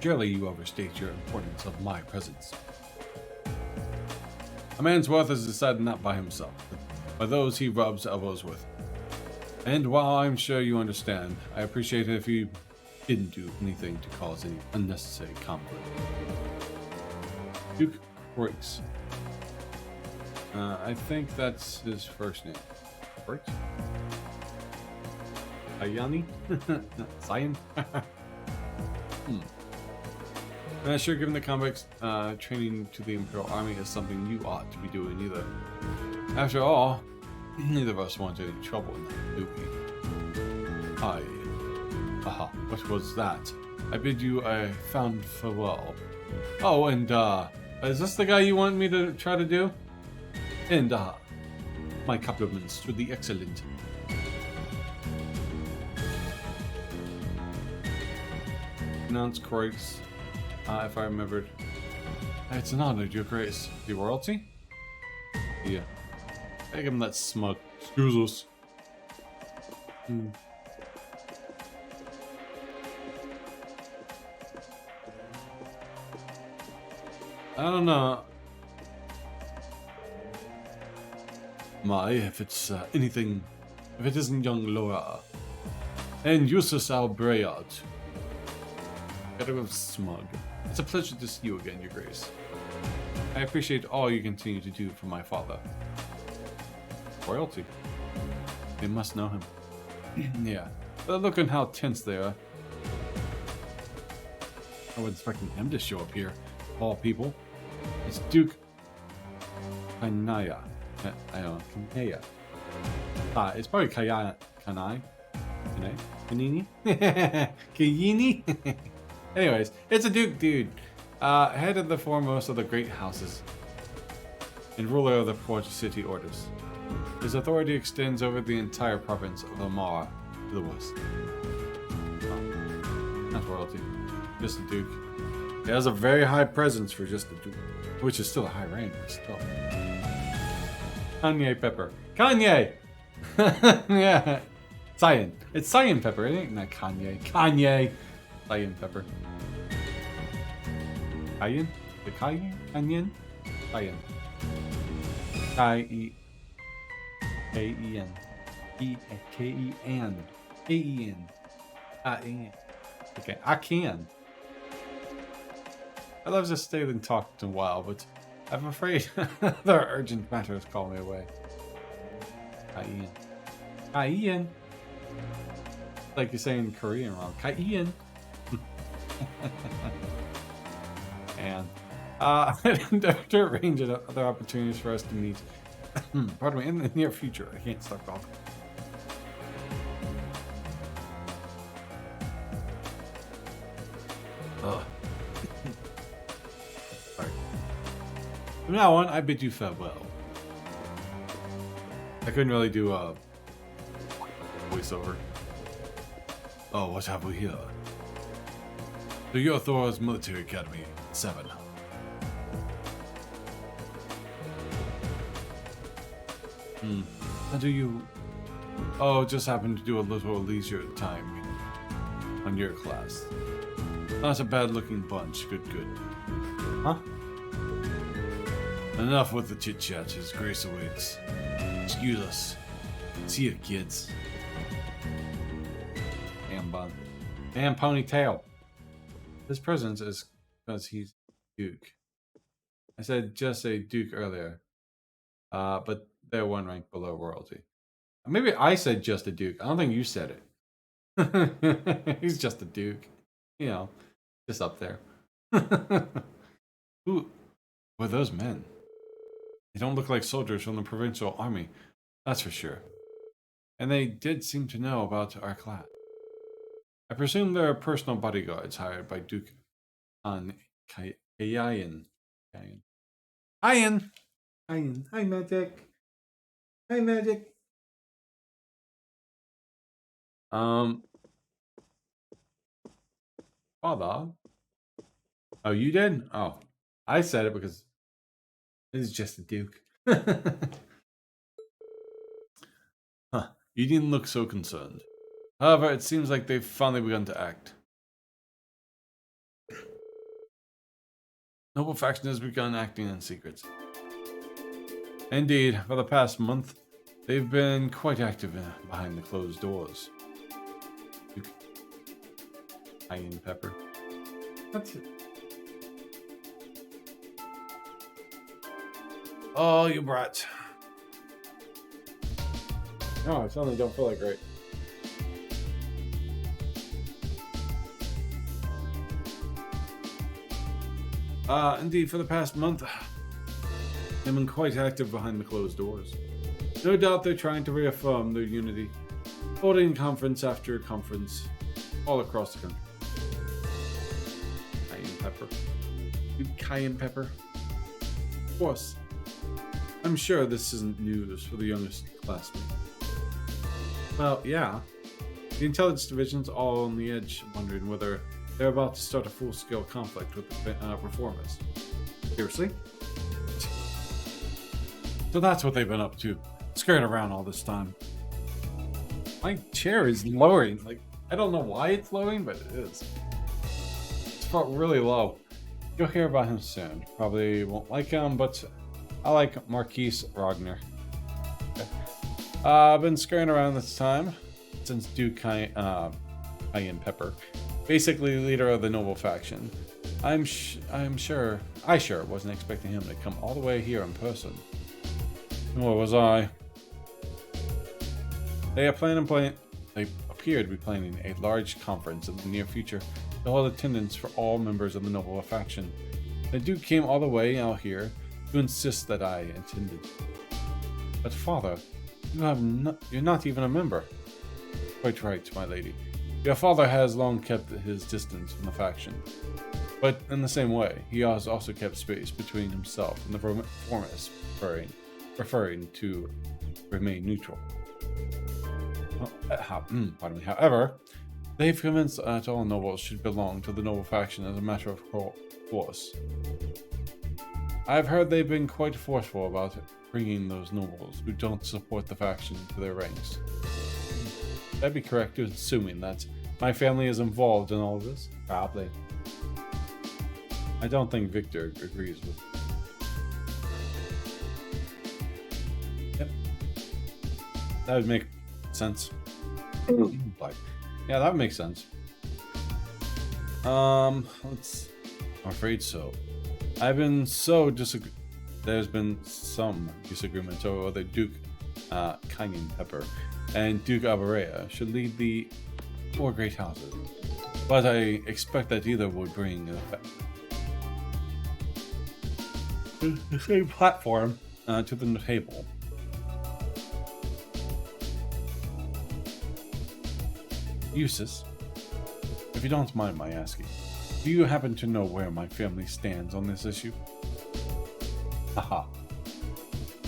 Surely you overstate your importance of my presence. A man's worth is decided not by himself, but by those he rubs elbows with. And while I'm sure you understand, I appreciate it if you didn't do anything to cause any unnecessary conflict. Duke Briggs. I think that's his first name. Briggs? Ayani? Zion? Not sure, given the convicts, training to the Imperial Army is something you ought to be doing either. After all, neither of us want any trouble in that, do we? Aha, what was that? I bid you a fond farewell. Oh, and, is this the guy you want me to try to do? And, my compliments to the excellent. Announce Croix. If I remembered. It's an honor, Your Grace. The royalty? Yeah. I give him that smug. Excuse us. I don't know. My, if it's anything, if it isn't young Laura. And Eustace Albreyard. Gotta go smug. It's a pleasure to see you again, Your Grace. I appreciate all you continue to do for my father. Royalty. They must know him. Yeah. But look at how tense they are. I was expecting him to show up here. Of all people. It's Duke Kanaya. I don't know. Kanaya. It's probably Kanai. Kanai? Kanini? Kayini? Anyways, it's a Duke dude. Head of the foremost of the great houses. And ruler of the Port City Orders. His authority extends over the entire province of Amara to the west. Oh, that's royalty. Just a Duke. He has a very high presence for just a Duke. Which is still a high rank, but still. Kanye Pepper. Kanye! Yeah. Cyan. It's Cyan Pepper, isn't it? Not Kanye. Kanye! Cyan Pepper. Cayenne? The Cayenne? Cayenne? Cayenne. K-E-K-E-N. K-E-N. K-E-N. Cayenne. Okay, I can. I'd love to stay and talk in a while, but I'm afraid there are urgent matters call me away. Cayenne. Cayenne. Like you're saying Korean wrong. Cayenne. And I'd endeavor to arrange other opportunities for us to meet. Pardon me, in the near future. I can't stop talking. Ugh. Sorry. From now on, I bid you farewell. I couldn't really do a voiceover. Oh, what have we here? The Yothor's Military Academy 7. How do you... Oh, just happened to do a little leisure time on your class. Not a bad-looking bunch. Good, good. Huh? Enough with the chit-chat. His grace awaits. Excuse us. See you, kids. Damn bun. Damn ponytail. His presence is because he's Duke. I said just a Duke earlier. But they're one rank below royalty. Maybe I said just a Duke. I don't think you said it. He's just a Duke. You know, just up there. Who were those men? They don't look like soldiers from the provincial army. That's for sure. And they did seem to know about our class. I presume they're personal bodyguards hired by Duke on Kayan. Kayan. Hi, Magic. Hi, Magic. Father? Oh, you did? Oh, I said it because it's just a Duke. Huh, you didn't look so concerned. However, it seems like they've finally begun to act. Noble faction has begun acting in secret. Indeed, for the past month, they've been quite active behind the closed doors. Cayenne Pepper. That's it. Oh, you brat. No, I suddenly don't feel like great. Indeed, for the past month, they've been quite active behind the closed doors. No doubt they're trying to reaffirm their unity, holding conference after conference all across the country. Cayenne Pepper. You Cayenne Pepper. Of course. I'm sure this isn't news for the youngest classmate. Well, yeah. The intelligence division's all on the edge, wondering whether they're about to start a full-scale conflict with the reformers. Seriously? So that's what they've been up to. Scared around all this time. My chair is lowering. Like, I don't know why it's lowering, but it is. It's felt really low. You'll hear about him soon. Probably won't like him, but I like Marquise Ragnar. I've been scurrying around this time since Duke Cayenne Pepper, basically leader of the noble faction. I sure wasn't expecting him to come all the way here in person. Nor was I. They appear to be planning a large conference in the near future to hold attendance for all members of the noble faction. The Duke came all the way out here to insist that I attended. But father, you're not even a member. Quite right, my lady. Your father has long kept his distance from the faction. But in the same way, he has also kept space between himself and the reformists, preferring to remain neutral. Pardon me. However, they've convinced that all nobles should belong to the noble faction as a matter of course. I've heard they've been quite forceful about bringing those nobles who don't support the faction to their ranks. That'd be correct, assuming that my family is involved in all of this? Probably. I don't think Victor agrees with. Yep. That would make sense. Yeah, that would make sense. I'm afraid so. There's been some disagreements over whether Duke Cayenne Pepper and Duke Alberea should lead the four great houses, but I expect that either would bring the same platform to the table. Eustace, if you don't mind my asking, do you happen to know where my family stands on this issue? Haha.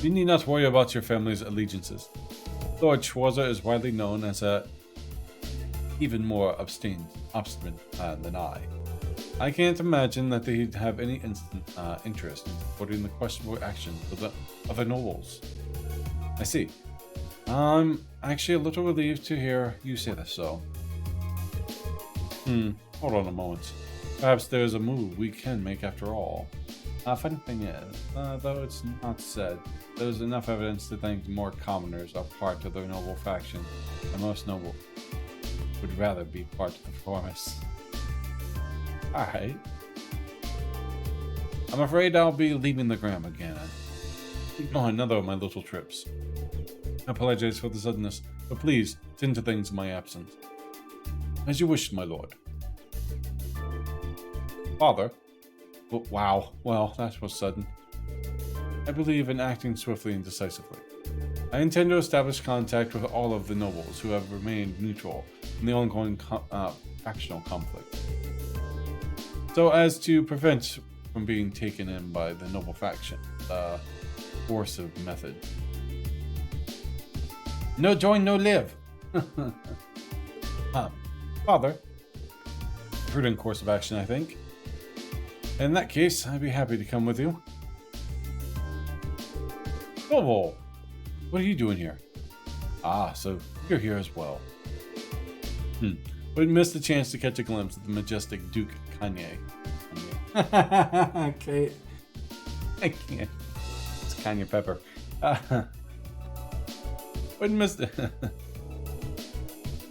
You need not worry about your family's allegiances. Lord Schwarzer is widely known as even more obstinate than I. I can't imagine that they'd have any interest in supporting the questionable actions of the other nobles. I see. I'm actually a little relieved to hear you say this, so. Hold on a moment. Perhaps there's a move we can make after all. Funny thing is, though it's not said, there's enough evidence to think more commoners are part of the noble faction, and most noble would rather be part of the reformists. Alright. I'm afraid I'll be leaving the Gram again. On another of my little trips. I apologize for the suddenness, but please tend to things in my absence. As you wish, my lord. Father? Wow, well, that was sudden. I believe in acting swiftly and decisively. I intend to establish contact with all of the nobles who have remained neutral in the ongoing factional conflict, so as to prevent from being taken in by the noble faction, the coercive method. No join, no live. Father, prudent course of action, I think. In that case, I'd be happy to come with you. Noble, what are you doing here? Ah, so you're here as well. But missed the chance to catch a glimpse of the majestic Duke Kanye. Okay. I can't. It's Kanye Pepper. But missed it.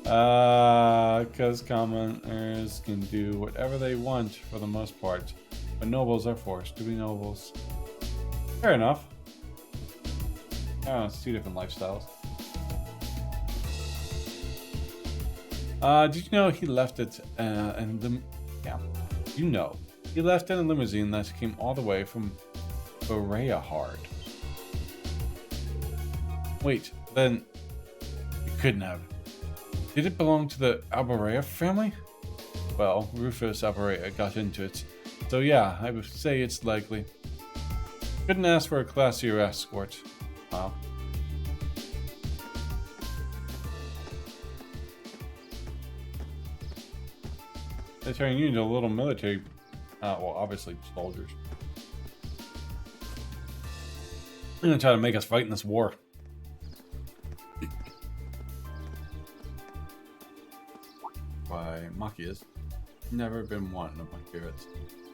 Because commoners can do whatever they want for the most part, but nobles are forced to be nobles. Fair enough. Oh, it's two different lifestyles. Did you know he left it he left in a limousine that came all the way from Berea Hard. Wait, then it couldn't have. Did it belong to the Alberea family? Well, Rufus Alberea got into it, so yeah, I would say it's likely. Couldn't ask for a classier escort. Wow. They turn you into a little military, well, obviously soldiers. They're gonna try to make us fight in this war. Why, Maki has never been one of my favorites.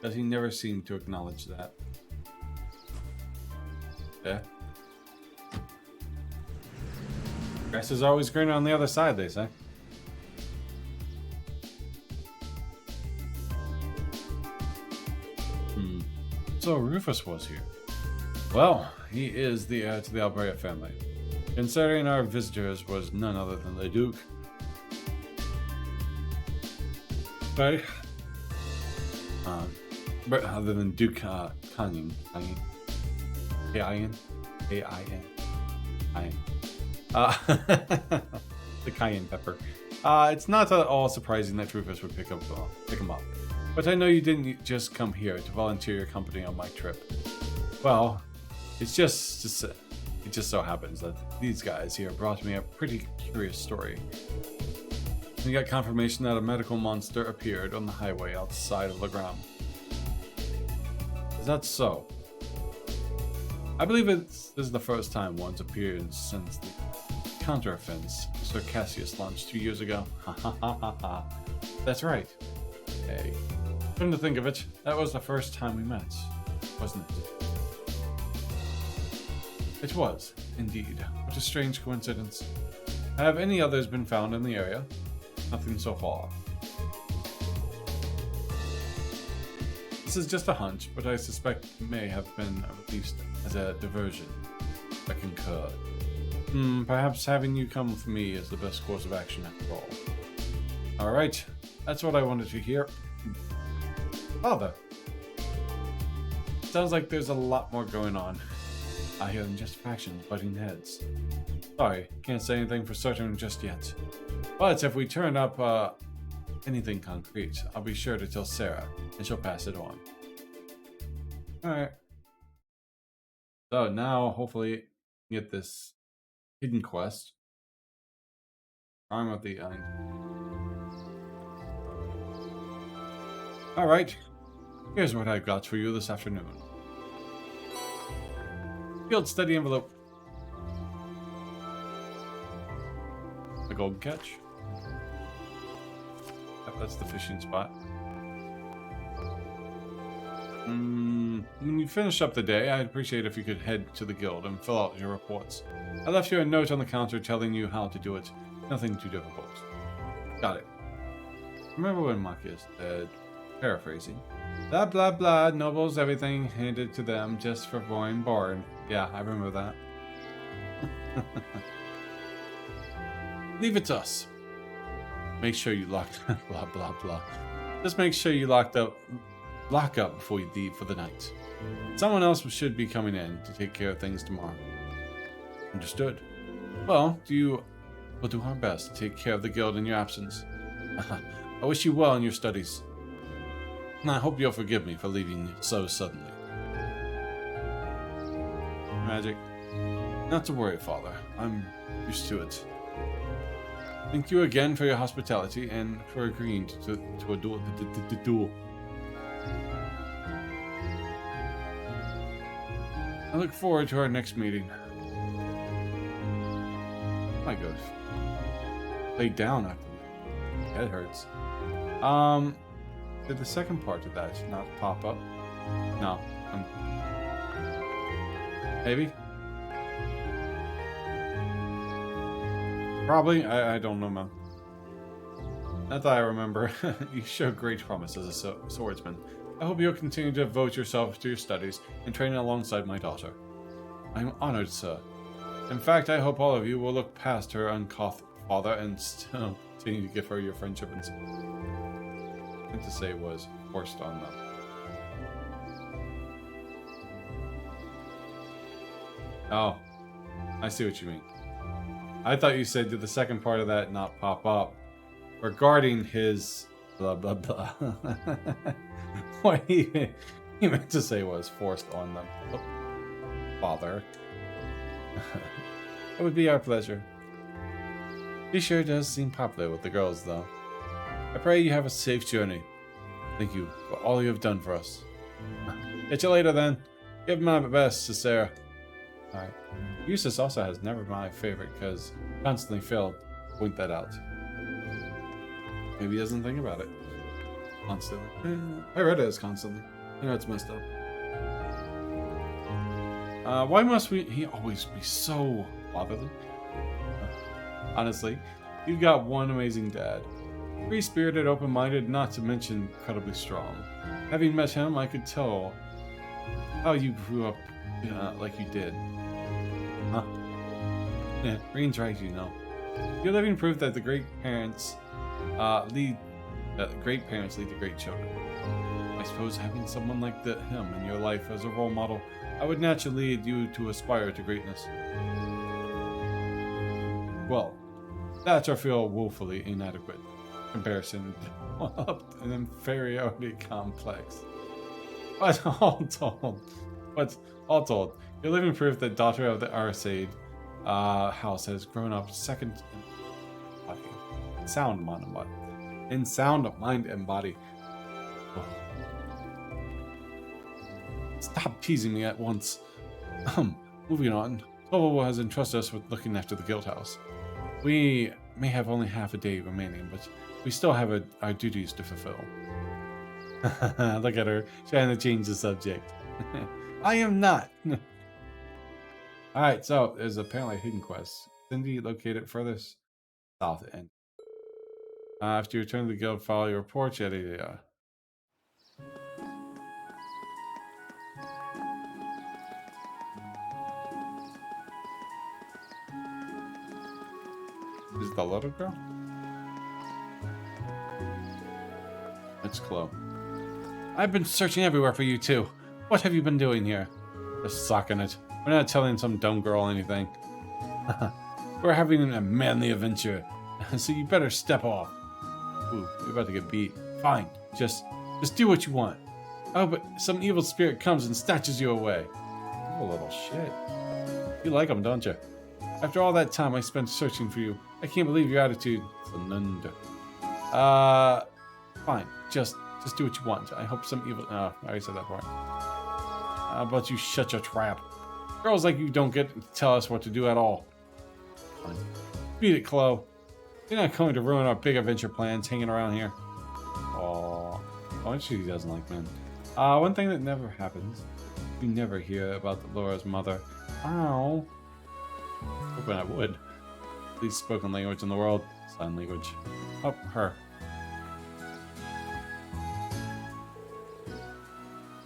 Does he never seem to acknowledge that? Yeah. Grass is always greener on the other side, they say. So Rufus was here. Well, he is the heir to the Albrecht family. Considering our visitors was none other than the Duke. Right? But other than Duke Cayenne. K-I-N? K-I-N. The cayenne pepper. It's not at all surprising that Rufus would pick him up. But I know you didn't just come here to volunteer your company on my trip. Well, it just so happens that these guys here brought me a pretty curious story. We got confirmation that a medical monster appeared on the highway outside of Legram. Is that so? I believe this is the first time one's appeared since the counteroffense Sir Cassius launched 2 years ago. Ha ha ha ha ha. That's right. Hey. Come to think of it, that was the first time we met, wasn't it? It was, indeed. What a strange coincidence. Have any others been found in the area? Nothing so far. This is just a hunch, but I suspect it may have been released as a diversion. I concur. Perhaps having you come with me is the best course of action after all. Alright, that's what I wanted to hear. Father. Sounds like there's a lot more going on. I hear than just factions butting heads. Sorry, can't say anything for certain just yet. But if we turn up anything concrete, I'll be sure to tell Sarah, and she'll pass it on. Alright. So now, hopefully, get this hidden quest. Arm of the Alright. Here's what I've got for you this afternoon. Field study envelope. The golden catch. Yep, that's the fishing spot. When you finish up the day, I'd appreciate if you could head to the guild and fill out your reports. I left you a note on the counter telling you how to do it. Nothing too difficult. Got it. Remember when Marcus said, paraphrasing, blah blah blah, nobles everything handed to them just for being born. Yeah, I remember that. Leave it to us. Make sure you locked blah blah blah. Just make sure you lock up before you leave for the night. Someone else should be coming in to take care of things tomorrow. Understood. Well, we'll do our best to take care of the guild in your absence. I wish you well in your studies. And I hope you'll forgive me for leaving so suddenly. Magic. Not to worry, Father. I'm used to it. Thank you again for your hospitality and for agreeing to a duel. I look forward to our next meeting. My gosh. Lay down after my head hurts. Did the second part of that not pop up? No. Maybe? Probably. I don't know, man. Not that I remember. You show great promise as a swordsman. I hope you'll continue to devote yourself to your studies and train alongside my daughter. I'm honored, sir. In fact, I hope all of you will look past her uncouth father and still continue to give her your friendship and support. I meant to say was forced on them. Oh, I see what you mean. I thought you said, did the second part of that not pop up? Regarding his blah blah blah. What he meant to say was forced on them. Oh, father. It would be our pleasure. He sure does seem popular with the girls, though. I pray you have a safe journey. Thank you for all you have done for us. Catch you later, then. Give my best to Sarah. Alright. Eustace also has never been my favorite because constantly failed to point that out. Maybe he doesn't think about it. Constantly. I read it as constantly. I know it's messed up. Why must he always be so fatherly? Honestly, you've got one amazing dad. Free-spirited, open-minded, not to mention incredibly strong. Having met him, I could tell how you grew up like you did. Huh? Yeah, Reen's right, you know. You're living proof that the great parents lead to great children. I suppose having someone like him in your life as a role model, I would naturally lead you to aspire to greatness. Well, that's I feel woefully inadequate comparison to an inferiority complex. But all told, you're living proof that daughter of the Arcade house has grown up second in body, sound mind and body. Oh. Stop teasing me at once. Moving on. Tovo has entrusted us with looking after the guild house. We may have only half a day remaining, but we still have our duties to fulfill. Look at her, trying to change the subject. I am not. Alright, so there's apparently a hidden quest. Cindy located furthest south end. After you return to the guild, follow your report, yada yada. Is it the little girl? It's Chloe. I've been searching everywhere for you too. What have you been doing here? Just sucking it. We're not telling some dumb girl anything. We're having a manly adventure, so you better step off. Ooh, you're about to get beat. Fine, just do what you want. Oh, but some evil spirit comes and snatches you away. You little shit. You like him, don't you? After all that time I spent searching for you, I can't believe your attitude. Fine, just do what you want. I hope some evil. Oh, I already said that part. How about you shut your trap? Girls like you don't get to tell us what to do at all. Fine. Beat it, Chloe. You're not going to ruin our big adventure plans hanging around here. Oh, she doesn't like men. One thing that never happens. You never hear about Laura's mother. Ow. Hoping I would. Least spoken language in the world. Sign language. Oh, her.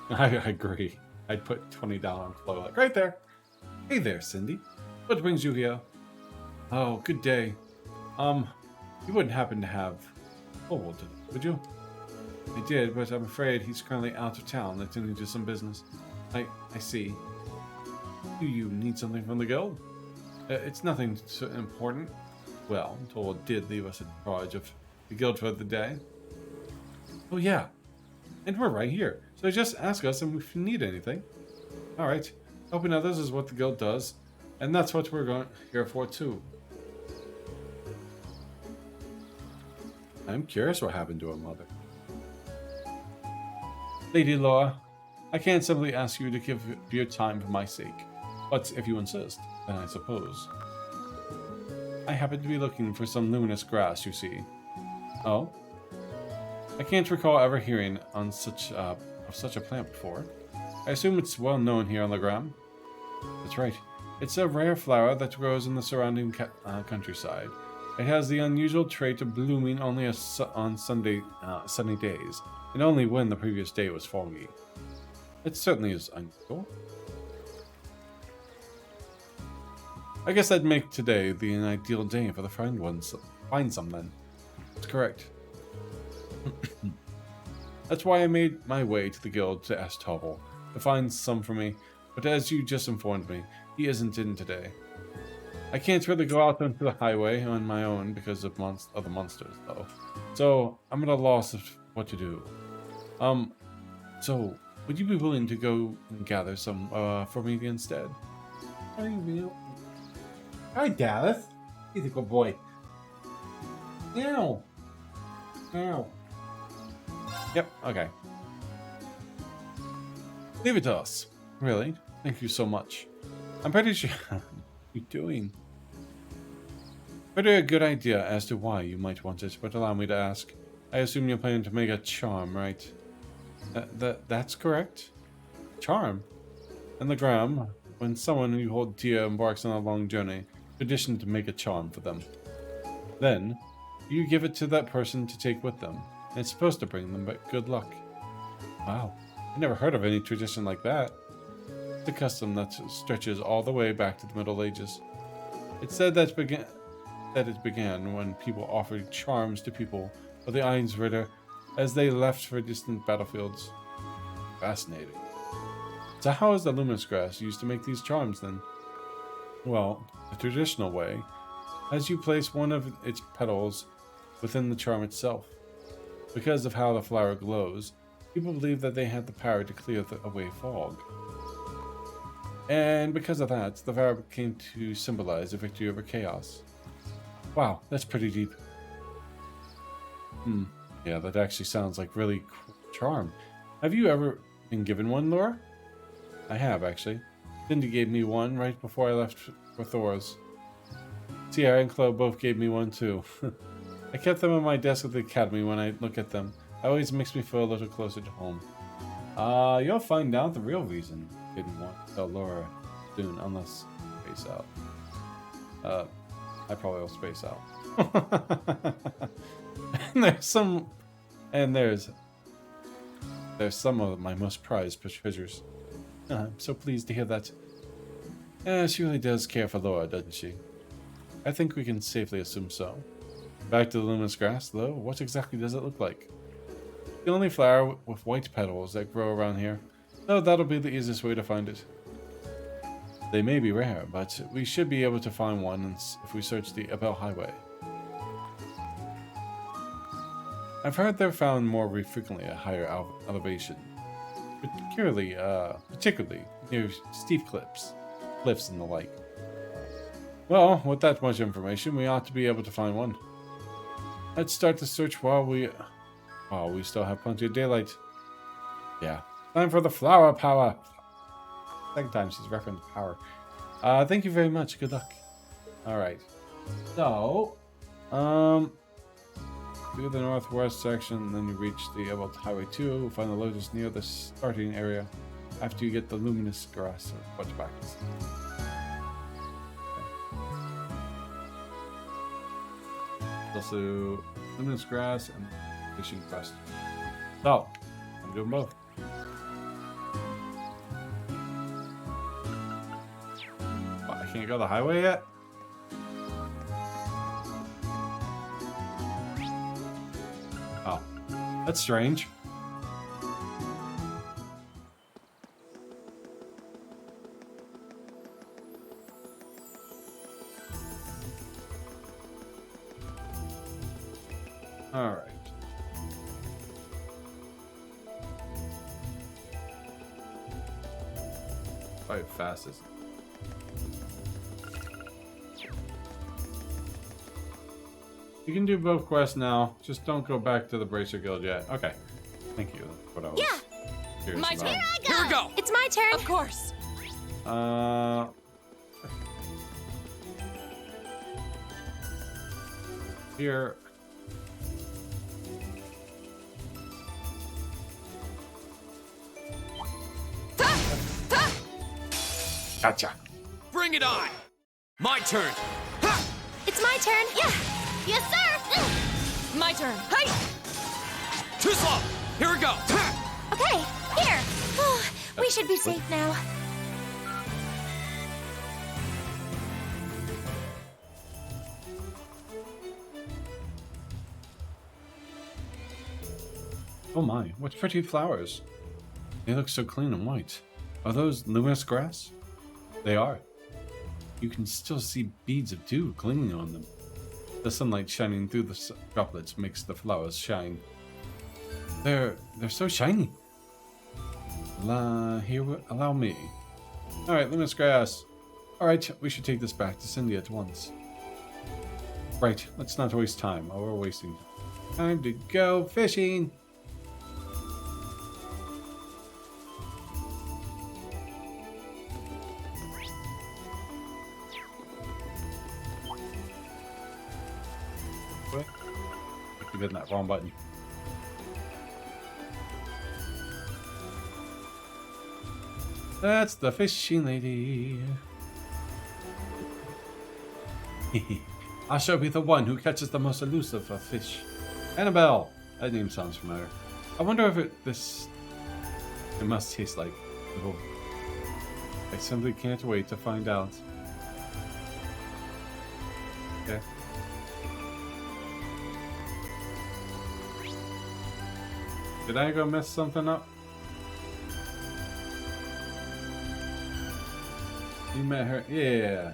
I agree. I'd put $20 on Chloe. Like, right there. Hey there, Cindy. What brings you here? Oh, good day. You wouldn't happen to have Cobalt, would you? I did, but I'm afraid he's currently out of town attending to some business. I see. Do you need something from the guild? It's nothing so important. Well, Toll did leave us in charge of the guild for the day. Oh yeah, and we're right here. So just ask us if you need anything. Alright, helping others is what the guild does, and that's what we're here for too. I'm curious what happened to her mother. Lady Laura, I can't simply ask you to give your time for my sake, but if you insist, then I suppose. I happen to be looking for some luminous grass, you see. Oh? I can't recall ever hearing of such a plant before. I assume it's well known here on the ground. That's right. It's a rare flower that grows in the surrounding countryside. It has the unusual trait of blooming only on sunny days, and only when the previous day was foggy. It certainly is unusual. I guess that'd make today an ideal day for the find some then. That's correct. That's why I made my way to the guild to ask Tobble to find some for me, but as you just informed me, he isn't in today. I can't really go out onto the highway on my own because of the monsters, though. So I'm at a loss of what to do. So would you be willing to go and gather some for me instead? Hi, Dallas. He's a good boy. Ow. Ow. Yep, okay. Leave it to us. Really? Thank you so much. I'm pretty sure... What are you doing? Pretty a good idea as to why you might want it, but allow me to ask. I assume you're planning to make a charm, right? That's correct? Charm? In the gram, when someone you hold dear embarks on a long journey, tradition to make a charm for them. Then, you give it to that person to take with them. And it's supposed to bring them back good luck. Wow, I never heard of any tradition like that. It's a custom that stretches all the way back to the Middle Ages. It's said that it began when people offered charms to people of the Einsritter as they left for distant battlefields. Fascinating. So how is the luminous grass used to make these charms then? Well, the traditional way, as you place one of its petals within the charm itself. Because of how the flower glows, people believe that they had the power to clear away fog. And because of that, the flower came to symbolize a victory over chaos. Wow, that's pretty deep. Yeah, that actually sounds like really cool charm. Have you ever been given one, Laura? I have, actually. Cindy gave me one right before I left for Thor's. Sierra and Chloe both gave me one too. I kept them on my desk at the academy when I look at them. It always makes me feel a little closer to home. You'll find out the real reason I didn't want to tell Laura soon, unless I space out. I probably will space out. There's some of my most prized treasures. I'm so pleased to hear that. She really does care for Laura, doesn't she? I think we can safely assume so. Back to the luminous grass, though, what exactly does it look like? The only flower with white petals that grow around here. So that'll be the easiest way to find it. They may be rare, but we should be able to find one if we search the Abel Highway. I've heard they're found more frequently at higher elevation, particularly near steep cliffs and the like. Well, with that much information, we ought to be able to find one. Let's start the search while we still have plenty of daylight. Yeah, time for the flower power. Second time she's referenced power. Thank you very much. Good luck. All right. So, through the northwest section, then you reach the Emerald Highway 2. Find the lotus near the starting area after you get the luminous grass or bunch back. Also, luminous grass and fishing quest. So, I'm doing both. What, I can't go the highway yet? Oh, that's strange. All right. Probably fastest. You can do both quests now. Just don't go back to the Bracer Guild yet. Okay. Thank you. That's what I was curious My about. turn. Here we go. It's my turn. Of course. Here. Gotcha. Bring it on! My turn! It's my turn. Yeah. Yes, sir! My turn. Hey. Too slow! Here we go! Okay. Here. We should be safe now. Oh my, what pretty flowers. They look so clean and white. Are those luminous grass? They are. You can still see beads of dew gleaming on them. The sunlight shining through the droplets makes the flowers shine. They're so shiny. Allow me. Alright, luminous grass. Alright, we should take this back to Cindy at once. Right, let's not waste time. Oh, we're wasting time to go fishing. What? I keep hitting that wrong button. That's the fishing lady. I shall be the one who catches the most elusive of fish. Annabelle! That name sounds familiar. I wonder if it must taste like. Oh, I simply can't wait to find out. Okay. Did I go mess something up? You met her? Yeah.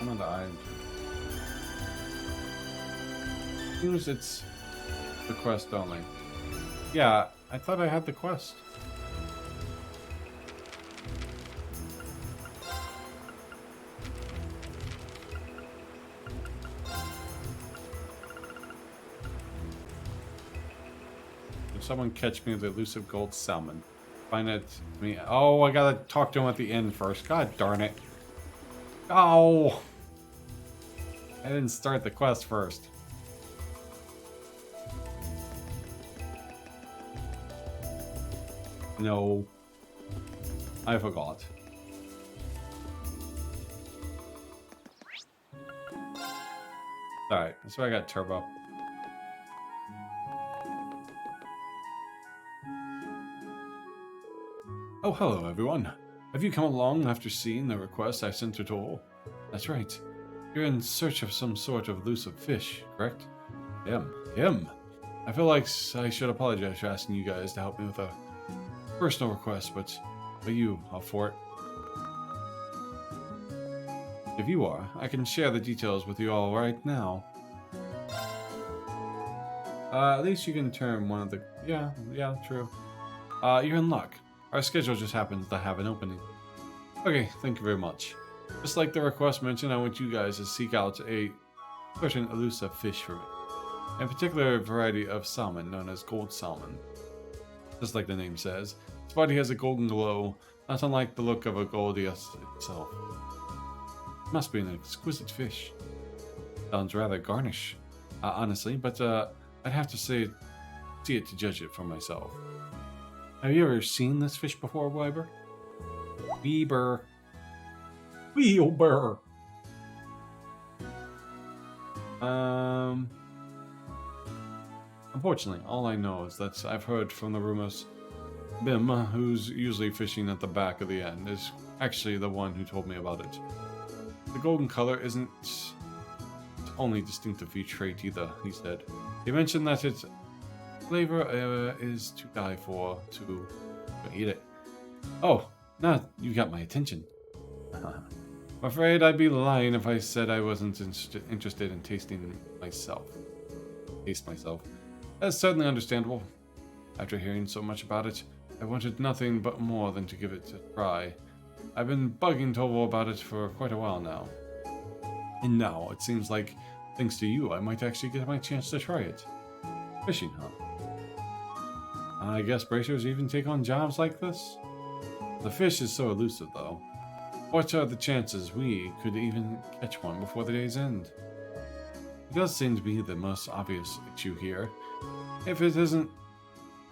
I'm on the island. Seems it's the quest only. Yeah, I thought I had the quest. If someone catch me the elusive gold salmon, find it to me. Oh, I gotta talk to him at the end first. God darn it. Oh! I didn't start the quest first. No. I forgot. Alright, that's why I got turbo. Oh, hello everyone. Have you come along after seeing the request I sent to Toll? That's right. You're in search of some sort of elusive fish, correct? Him. I feel like I should apologize for asking you guys to help me with a personal request, but you up for it? If you are, I can share the details with you all right now. At least you can turn one of the... Yeah, true. You're in luck. Our schedule just happens to have an opening. Okay, thank you very much. Just like the request mentioned, I want you guys to seek out a certain elusive fish for me. In particular, a variety of salmon known as gold salmon. Just like the name says, its body has a golden glow, not unlike the look of a Goldius itself. It must be an exquisite fish. Sounds rather garnish, honestly, but I'd have to see it to judge it for myself. Have you ever seen this fish before, Weber? Weber. Unfortunately, all I know is that I've heard from the rumors. Bim, who's usually fishing at the back of the end, is actually the one who told me about it. The golden color isn't its only distinctive feature trait either, he said. He mentioned that its flavor is to die for, to eat it. Oh, now you got my attention. I'm afraid I'd be lying if I said I wasn't interested in tasting myself. Taste myself. That's certainly understandable. After hearing so much about it, I wanted nothing but more than to give it a try. I've been bugging Tovo about it for quite a while now. And now, it seems like, thanks to you, I might actually get my chance to try it. Fishing, huh? I guess bracers even take on jobs like this? The fish is so elusive, though. What are the chances we could even catch one before the day's end? It does seem to be the most obvious issue here. If it isn't,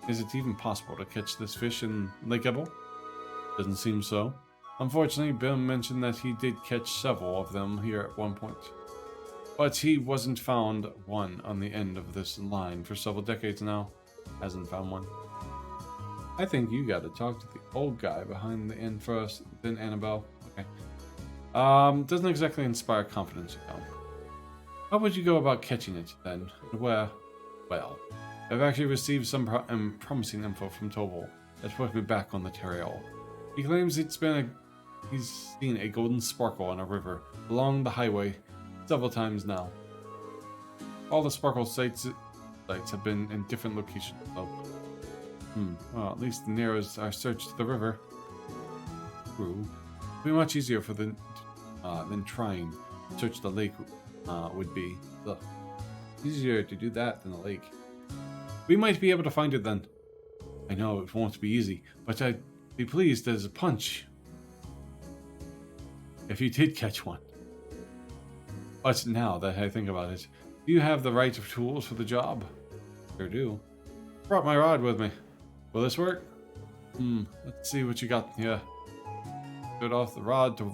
is it even possible to catch this fish in Lake Ebel? Doesn't seem so. Unfortunately, Bim mentioned that he did catch several of them here at one point. But he wasn't found one on the end of this line for several decades now. Hasn't found one. I think you gotta talk to the old guy behind the inn first, then Annabelle. Okay. Doesn't exactly inspire confidence, you know. How would you go about catching it, then? Well, I've actually received some promising info from Tobol that's put me back on the trail. He claims he's seen a golden sparkle on a river along the highway several times now. All the sparkle sites have been in different locations, so... well, at least it narrows our search to the river. True. It'd be much easier for than trying to search the lake would be. Ugh. Easier to do that than the lake. We might be able to find it then. I know it won't be easy, but I'd be pleased as a punch if you did catch one. But now that I think about it, do you have the right tools for the job? Sure do. Brought my rod with me. Will this work? Let's see what you got here. Good off the rod to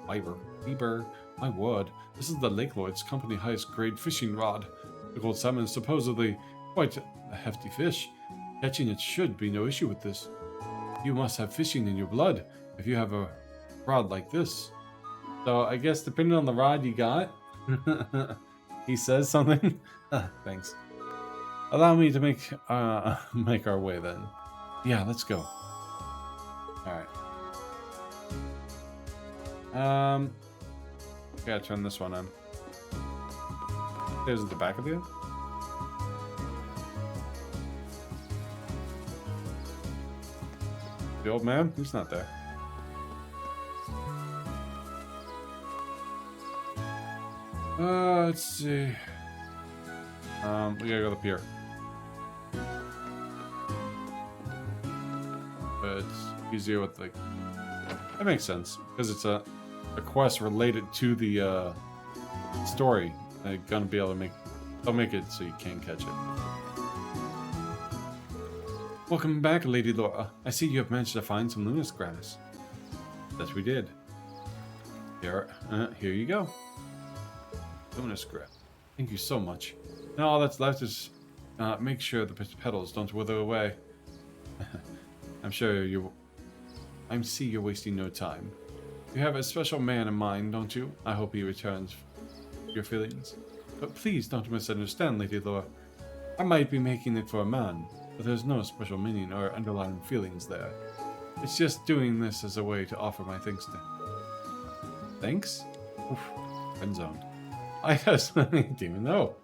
Weber. My word, this is the Lake Lord's company highest grade fishing rod. The gold salmon is supposedly quite a hefty fish. Catching it should be no issue with this. You must have fishing in your blood if you have a rod like this. So I guess depending on the rod you got, he says something. Thanks. Allow me to make our way then. Yeah, let's go. All right. Gotta turn this one on. There's the back of you. The old man? He's not there. Let's see. We gotta go up here. But it's easier with like. That makes sense because it's a quest related to the story. They're gonna be able to make. They'll make it so you can't catch it. Welcome back, Lady Laura. I see you have managed to find some lunas grass. Yes, we did. Here you go. Lunas grass. Thank you so much. Now all that's left is make sure the petals don't wither away. I see you're wasting no time. You have a special man in mind, don't you? I hope he returns your feelings. But please don't misunderstand, Lady Laura. I might be making it for a man, but there's no special meaning or underlying feelings there. It's just doing this as a way to offer my thanks to him. Thanks? Oof, friend zoned. I didn't even know.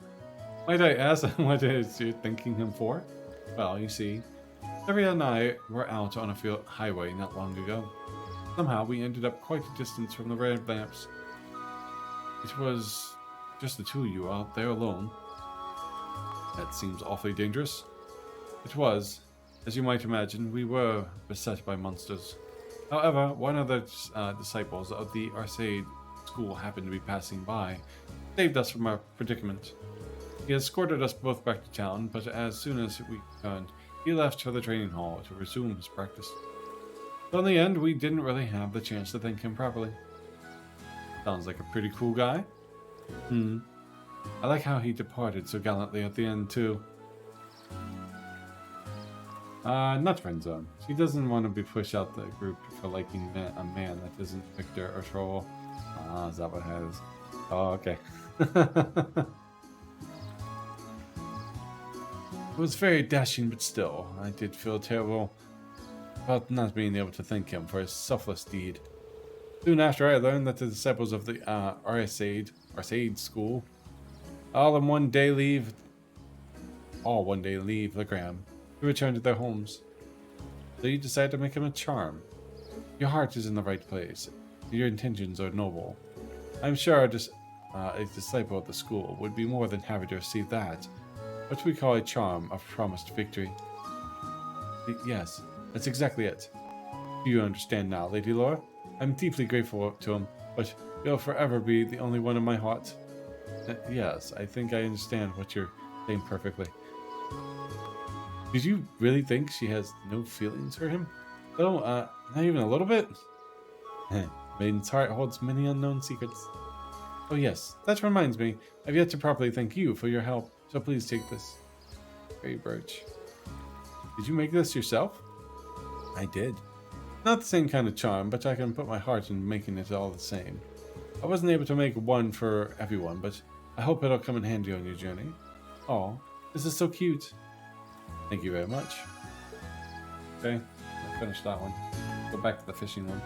Might I ask what it is you're thanking him for? Well, you see, Sylvia and I were out on a field highway not long ago. Somehow we ended up quite a distance from the red lamps. It was just the two of you out there alone. That seems awfully dangerous. It was. As you might imagine, we were beset by monsters. However, one of the disciples of the Arcade school happened to be passing by, saved us from our predicament. He escorted us both back to town, but as soon as we returned, he left for the training hall to resume his practice. So in the end, we didn't really have the chance to thank him properly. Sounds like a pretty cool guy. I like how he departed so gallantly at the end, too. Not friend zone. She doesn't want to be pushed out the group for liking a man that isn't Victor or Troll. Is that what it is? Oh, okay. It was very dashing, but still, I did feel terrible about not being able to thank him for his selfless deed. Soon after, I learned that the disciples of the Arcade school all one day leave Legram to return to their homes. So you decide to make him a charm. Your heart is in the right place. Your intentions are noble. I'm sure a disciple of the school would be more than happy to receive that, what we call a charm of promised victory. Yes, that's exactly it. Do you understand now, Lady Laura? I'm deeply grateful to him, but he'll forever be the only one in my heart. Yes, I think I understand what you're saying perfectly. Did you really think she has no feelings for him? No, not even a little bit? Maiden's heart holds many unknown secrets. Oh yes, that reminds me. I've yet to properly thank you for your help, so please take this. Fairy brooch. Did you make this yourself? I did. Not the same kind of charm, but I can put my heart in making it all the same. I wasn't able to make one for everyone, but I hope it'll come in handy on your journey. Aw, this is so cute. Thank you very much. Okay, I'll finish that one. Go back to the fishing one.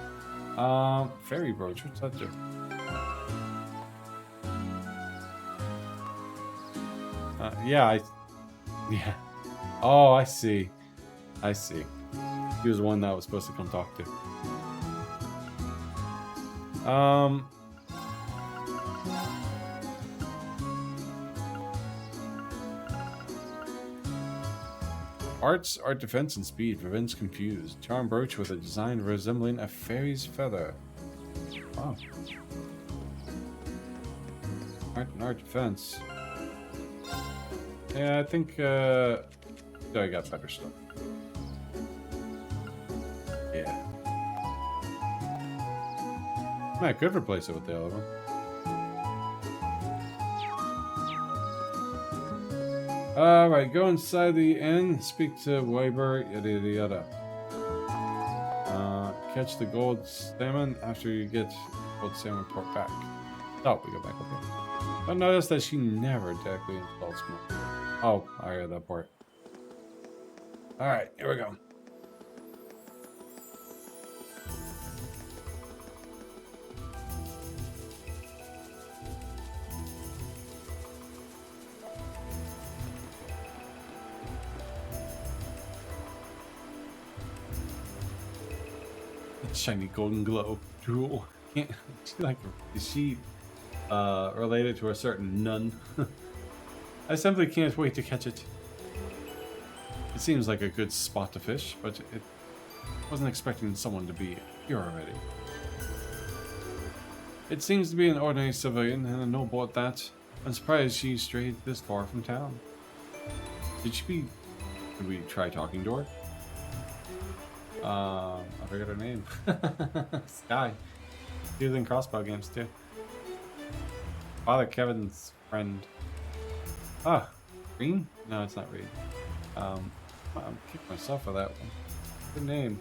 Fairy brooch, what's that do? Yeah. Oh, I see. He was the one that I was supposed to come talk to. Art defense and speed prevents confused. Charm brooch with a design resembling a fairy's feather. Wow. Art defense. Yeah, I think I got better stuff. Yeah. I could replace it with the other one. Alright, go inside the inn, speak to Weber, yada yada yada. Catch the gold salmon after you get gold salmon report back. Oh, we go back up here. But notice that she never directly insults me. Oh, I read that part. Alright, here we go. Shiny golden glow. Drool. Can't is she related to a certain nun? I simply can't wait to catch it. It seems like a good spot to fish, but it wasn't expecting someone to be here already. It seems to be an ordinary civilian and a noble at that. I'm surprised she strayed this far from town. Did we try talking to her? I forgot her name. Sky. She was in crossbow games too. Father Kevin's friend. Ah, Green? No, it's not Reed. I'm kicking myself for that one. Good name.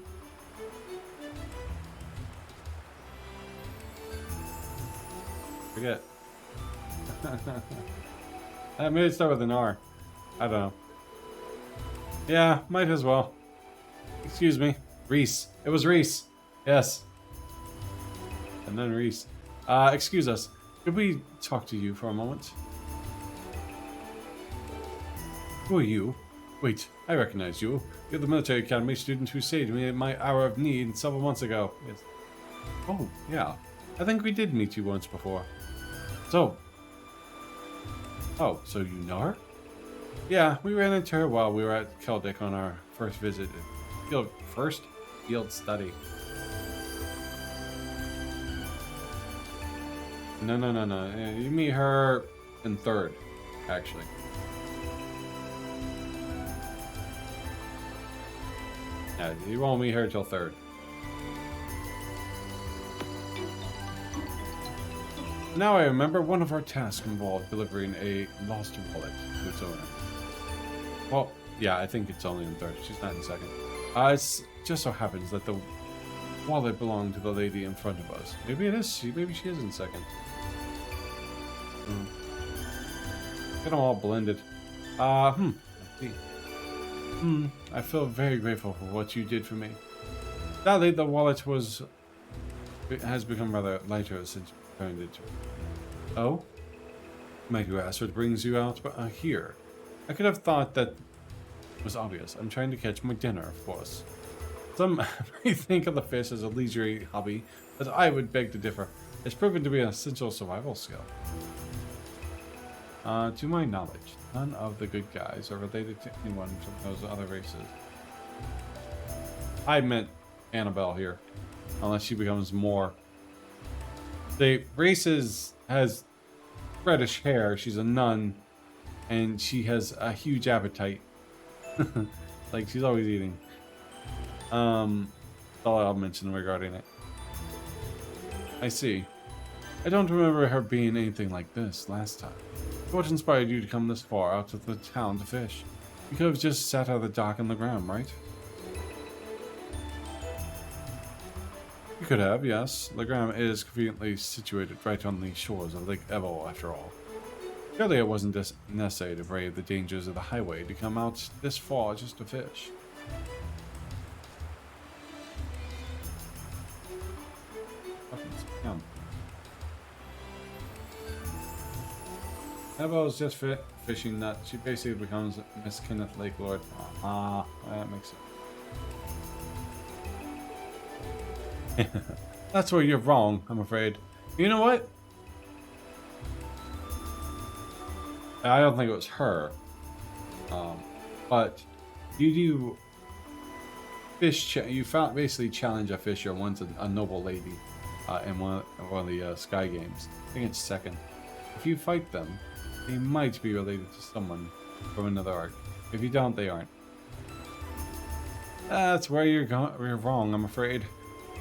Forget. Maybe it start with an R. I don't know. Yeah, might as well. Excuse me. Reese. It was Reese. Yes. And then Reese. Excuse us. Could we talk to you for a moment? Who are you? Wait, I recognize you. You're the military academy student who saved me at my hour of need several months ago. Yes. Oh, yeah. I think we did meet you once before. So. Oh, so you know her? Yeah, we ran into her while we were at Keldic on our first visit. Field study. No. You meet her in third, actually. Yeah, you won't meet her till third. Now I remember one of our tasks involved delivering a lost wallet to its owner. Well, yeah, I think it's only in third. She's not in second. It just so happens that the wallet belonged to the lady in front of us. Maybe it is. Maybe she is in second. Get them all blended. I see. I feel very grateful for what you did for me. Sadly, the wallet has become rather lighter since you turned it. Oh? Might you ask what brings you out here? I could have thought that was obvious. I'm trying to catch my dinner, of course. Some may think of the fish as a leisurely hobby, but I would beg to differ. It's proven to be an essential survival skill. To my knowledge, none of the good guys are related to anyone from those other races. I meant Annabelle here, unless she becomes more. The races has reddish hair. She's a nun, and she has a huge appetite. Like she's always eating. That's all I'll mention regarding it. I see. I don't remember her being anything like this last time. What inspired you to come this far out of the town to fish? You could have just sat at the dock on the ground, right? You could have, yes. Legram is conveniently situated right on the shores of Lake Evo, after all. Surely it wasn't necessary to brave the dangers of the highway to come out this far just to fish. Evo's just fishing nut. She basically becomes Miss Kenneth Lake Lord. That makes sense. That's where you're wrong, I'm afraid. You know what? I don't think it was her. But you do fish. You basically challenge a fisher once, a noble lady, in one of the Sky games. I think it's second. If you fight them, they might be related to someone from another arc. If you don't, they aren't. That's where you're wrong, I'm afraid.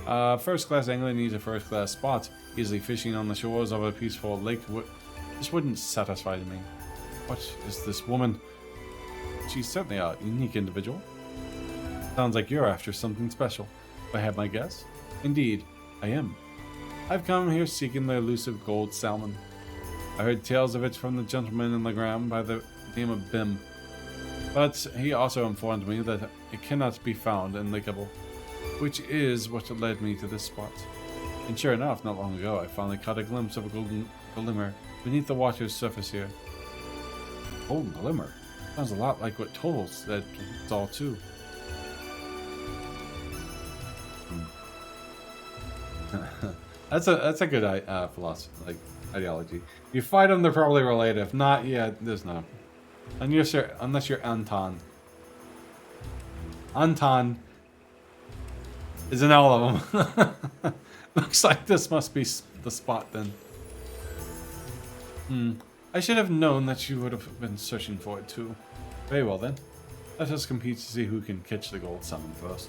First-class angler needs a first-class spot. Easily fishing on the shores of a peaceful lake just wouldn't satisfy me. What is this woman? She's certainly a unique individual. Sounds like you're after something special. If I have my guess? Indeed, I am. I've come here seeking the elusive gold salmon. I heard tales of it from the gentleman in the ground by the name of Bim. But he also informed me that it cannot be found in Lake Ebel, which is what led me to this spot. And sure enough, not long ago, I finally caught a glimpse of a golden glimmer beneath the water's surface here. Golden glimmer? Sounds a lot like what Total said saw too. That's a good philosophy, like ideology. You fight them, they're probably related. If not, yeah, there's no. Unless you're Anton. Anton is in all of them. Looks like this must be the spot then. I should have known that you would have been searching for it too. Very well then. Let us compete to see who can catch the gold salmon first.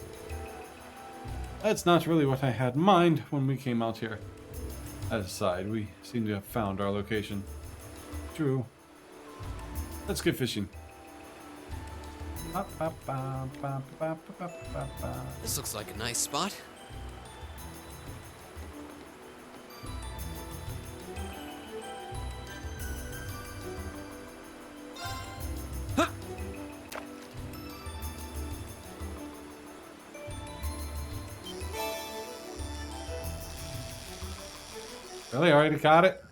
That's not really what I had in mind when we came out here. That aside, we seem to have found our location. True. Let's get fishing. This looks like a nice spot. Really? Already caught it?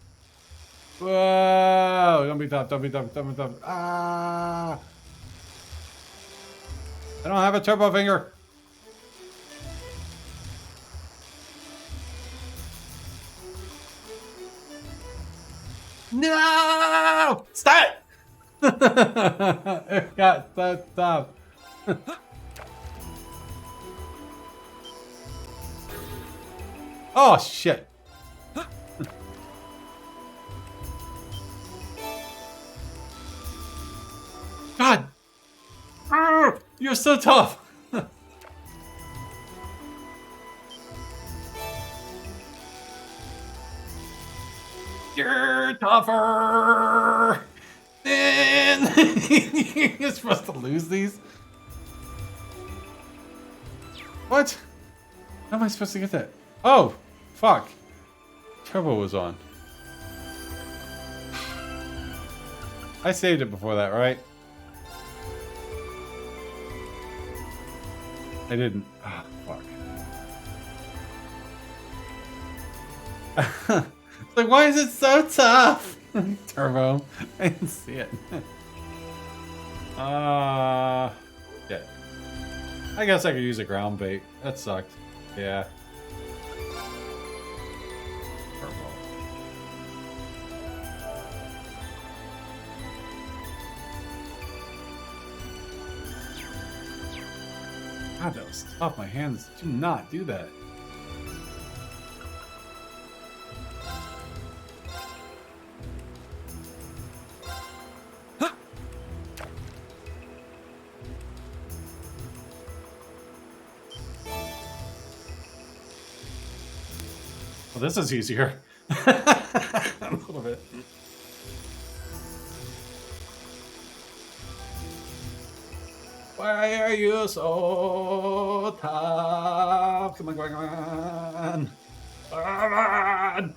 Whoa! Don't be tough, don't be tough, don't be tough. Ah! I don't have a turbo finger. No! Stop! It got so tough. Oh, shit. God! You're so tough! You're tougher! Man! You're supposed to lose these? What? How am I supposed to get that? Oh! Fuck. Turbo was on. I saved it before that, right? I didn't. Ah, fuck. It's like, why is it so tough? Turbo. I didn't see it. Yeah. I guess I could use a ground bait. That sucked. Yeah. Turbo. God, that was tough. My hands do not do that. Well, this is easier. A little bit. Why are you so tough? Come on, come on, come on.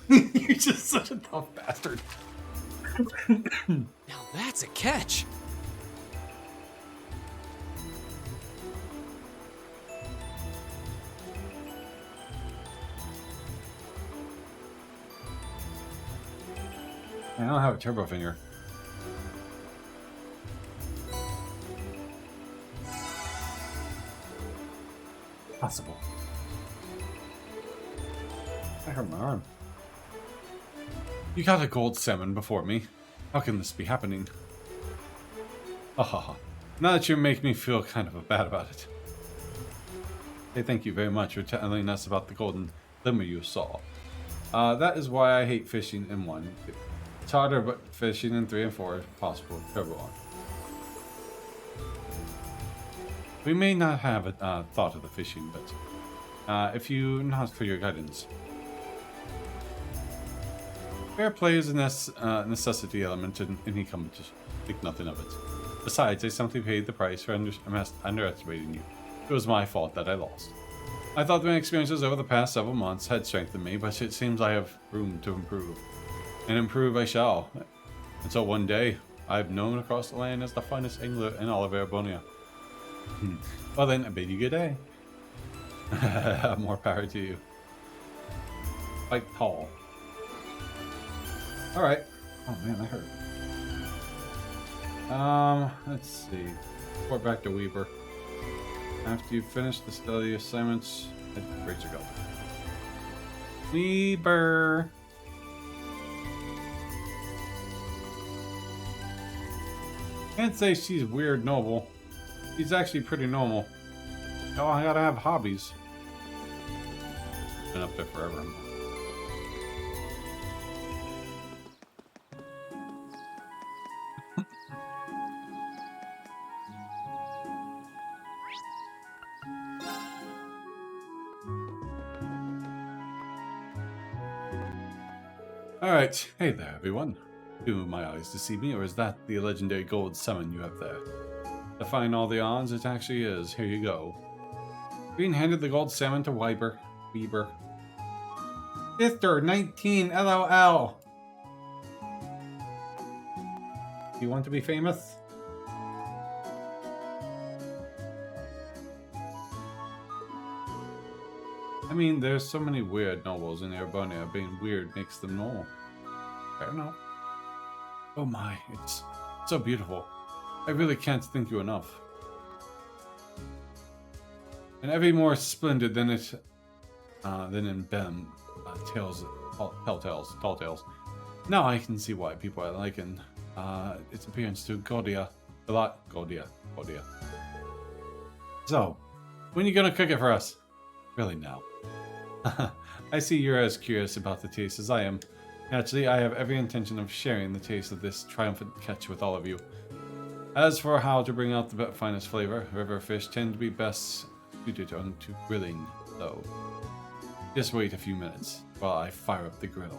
You're just such a tough bastard. Now that's a catch. I don't have a turbo finger. Possible. I hurt my arm. You got a gold salmon before me. How can this be happening? Now that you make me feel kind of bad about it. Hey, thank you very much for telling us about the golden glimmer you saw. That is why I hate fishing in 1 and 2. It's harder, but fishing in 3 and 4 is possible. Turbo on. We may not have thought of the fishing, but if you not for your guidance. Fair play is a necessity element in any competition. Think nothing of it. Besides, I simply paid the price for underestimating you. It was my fault that I lost. I thought my experiences over the past several months had strengthened me, but it seems I have room to improve. And improve I shall. Until one day, I've known across the land as the finest angler in all of Erebonia. Well then, I bid you good day. More power to you. Fight tall. Alright. Oh man, that hurt. Let's see. Report back to Weber. After you finish the study assignments, head to Razor Guild. Weber! Can't say she's weird noble. She's actually pretty normal. Oh, I gotta have hobbies. Been up there forever. Alright, hey there everyone. Do my eyes deceive me, or is that the legendary gold summon you have there? Defying all the odds, it actually is. Here you go. Being handed the gold salmon to Weber. Sister 19 LOL. You want to be famous? I mean, there's so many weird nobles in Erebonia. Being weird makes them normal. Fair enough. Oh my, it's so beautiful. I really can't thank you enough. And every more splendid than it, than in Ben, tall tales. Now I can see why people are liking its appearance to Gaudia a lot. Gaudia. So, when are you gonna cook it for us? Really now? I see you're as curious about the taste as I am. Naturally, I have every intention of sharing the taste of this triumphant catch with all of you. As for how to bring out the finest flavor, river fish tend to be best suited to grilling, though. Just wait a few minutes while I fire up the grill.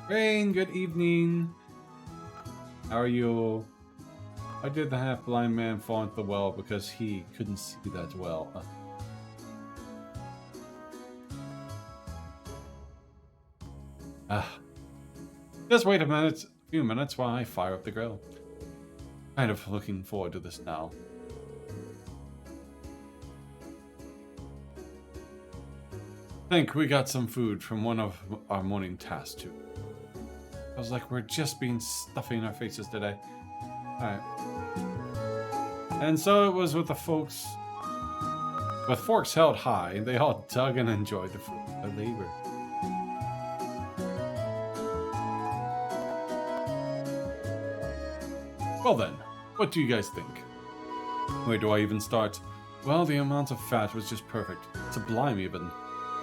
Rain, good evening. How are you? Why did the half-blind man fall into the well? Because he couldn't see that well. Just wait a few minutes while I fire up the grill. Kind of looking forward to this now. Think we got some food from one of our morning tasks too. Feels like we're just been stuffing our faces today. Alright. And so it was with the folks. With forks held high, they all dug and enjoyed the fruit of their labor. Well then, what do you guys think? Where do I even start? Well, the amount of fat was just perfect. Sublime even.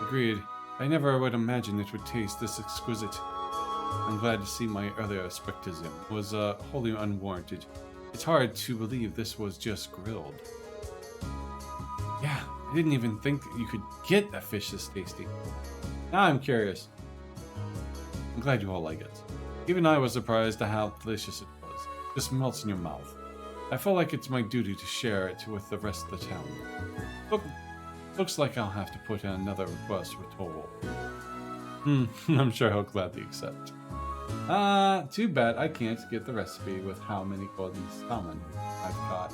Agreed. I never would imagine it would taste this exquisite. I'm glad to see my earlier skepticism was wholly unwarranted. It's hard to believe this was just grilled. Yeah, I didn't even think that you could get a fish this tasty. Now I'm curious. I'm glad you all like it. Even I was surprised at how delicious it was. Just melts in your mouth. I feel like it's my duty to share it with the rest of the town. Looks like I'll have to put in another request with Toll. I'm sure he'll gladly accept. Too bad I can't get the recipe with how many golden salmon I've caught.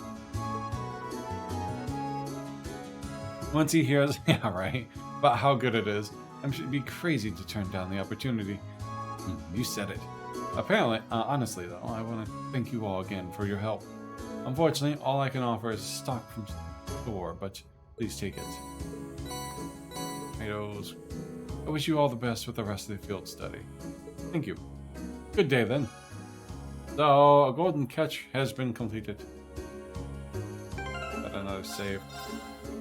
Once he hears, yeah right, about how good it is, I'd be crazy to turn down the opportunity. You said it. Apparently, honestly though, I want to thank you all again for your help. Unfortunately, all I can offer is stock from the store, but please take it. Tomatoes. I wish you all the best with the rest of the field study. Thank you. Good day then. So, a golden catch has been completed. Got another save.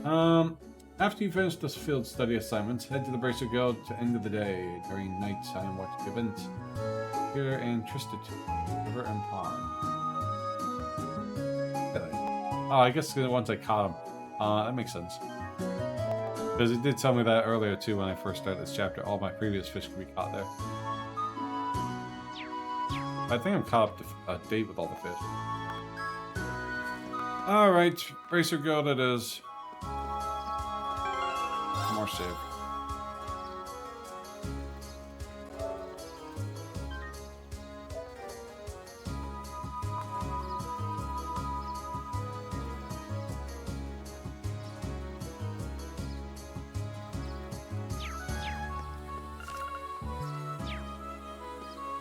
After you finish this field study assignment, head to the Bracer Guild to end of the day. During night time, watch the event. Here and Tristed, River and Pond. Oh, I guess once I caught him. That makes sense. Because it did tell me that earlier too when I first started this chapter. All my previous fish could be caught there. I think I'm caught up to date with all the fish. Alright, Racer Guild it is. More save.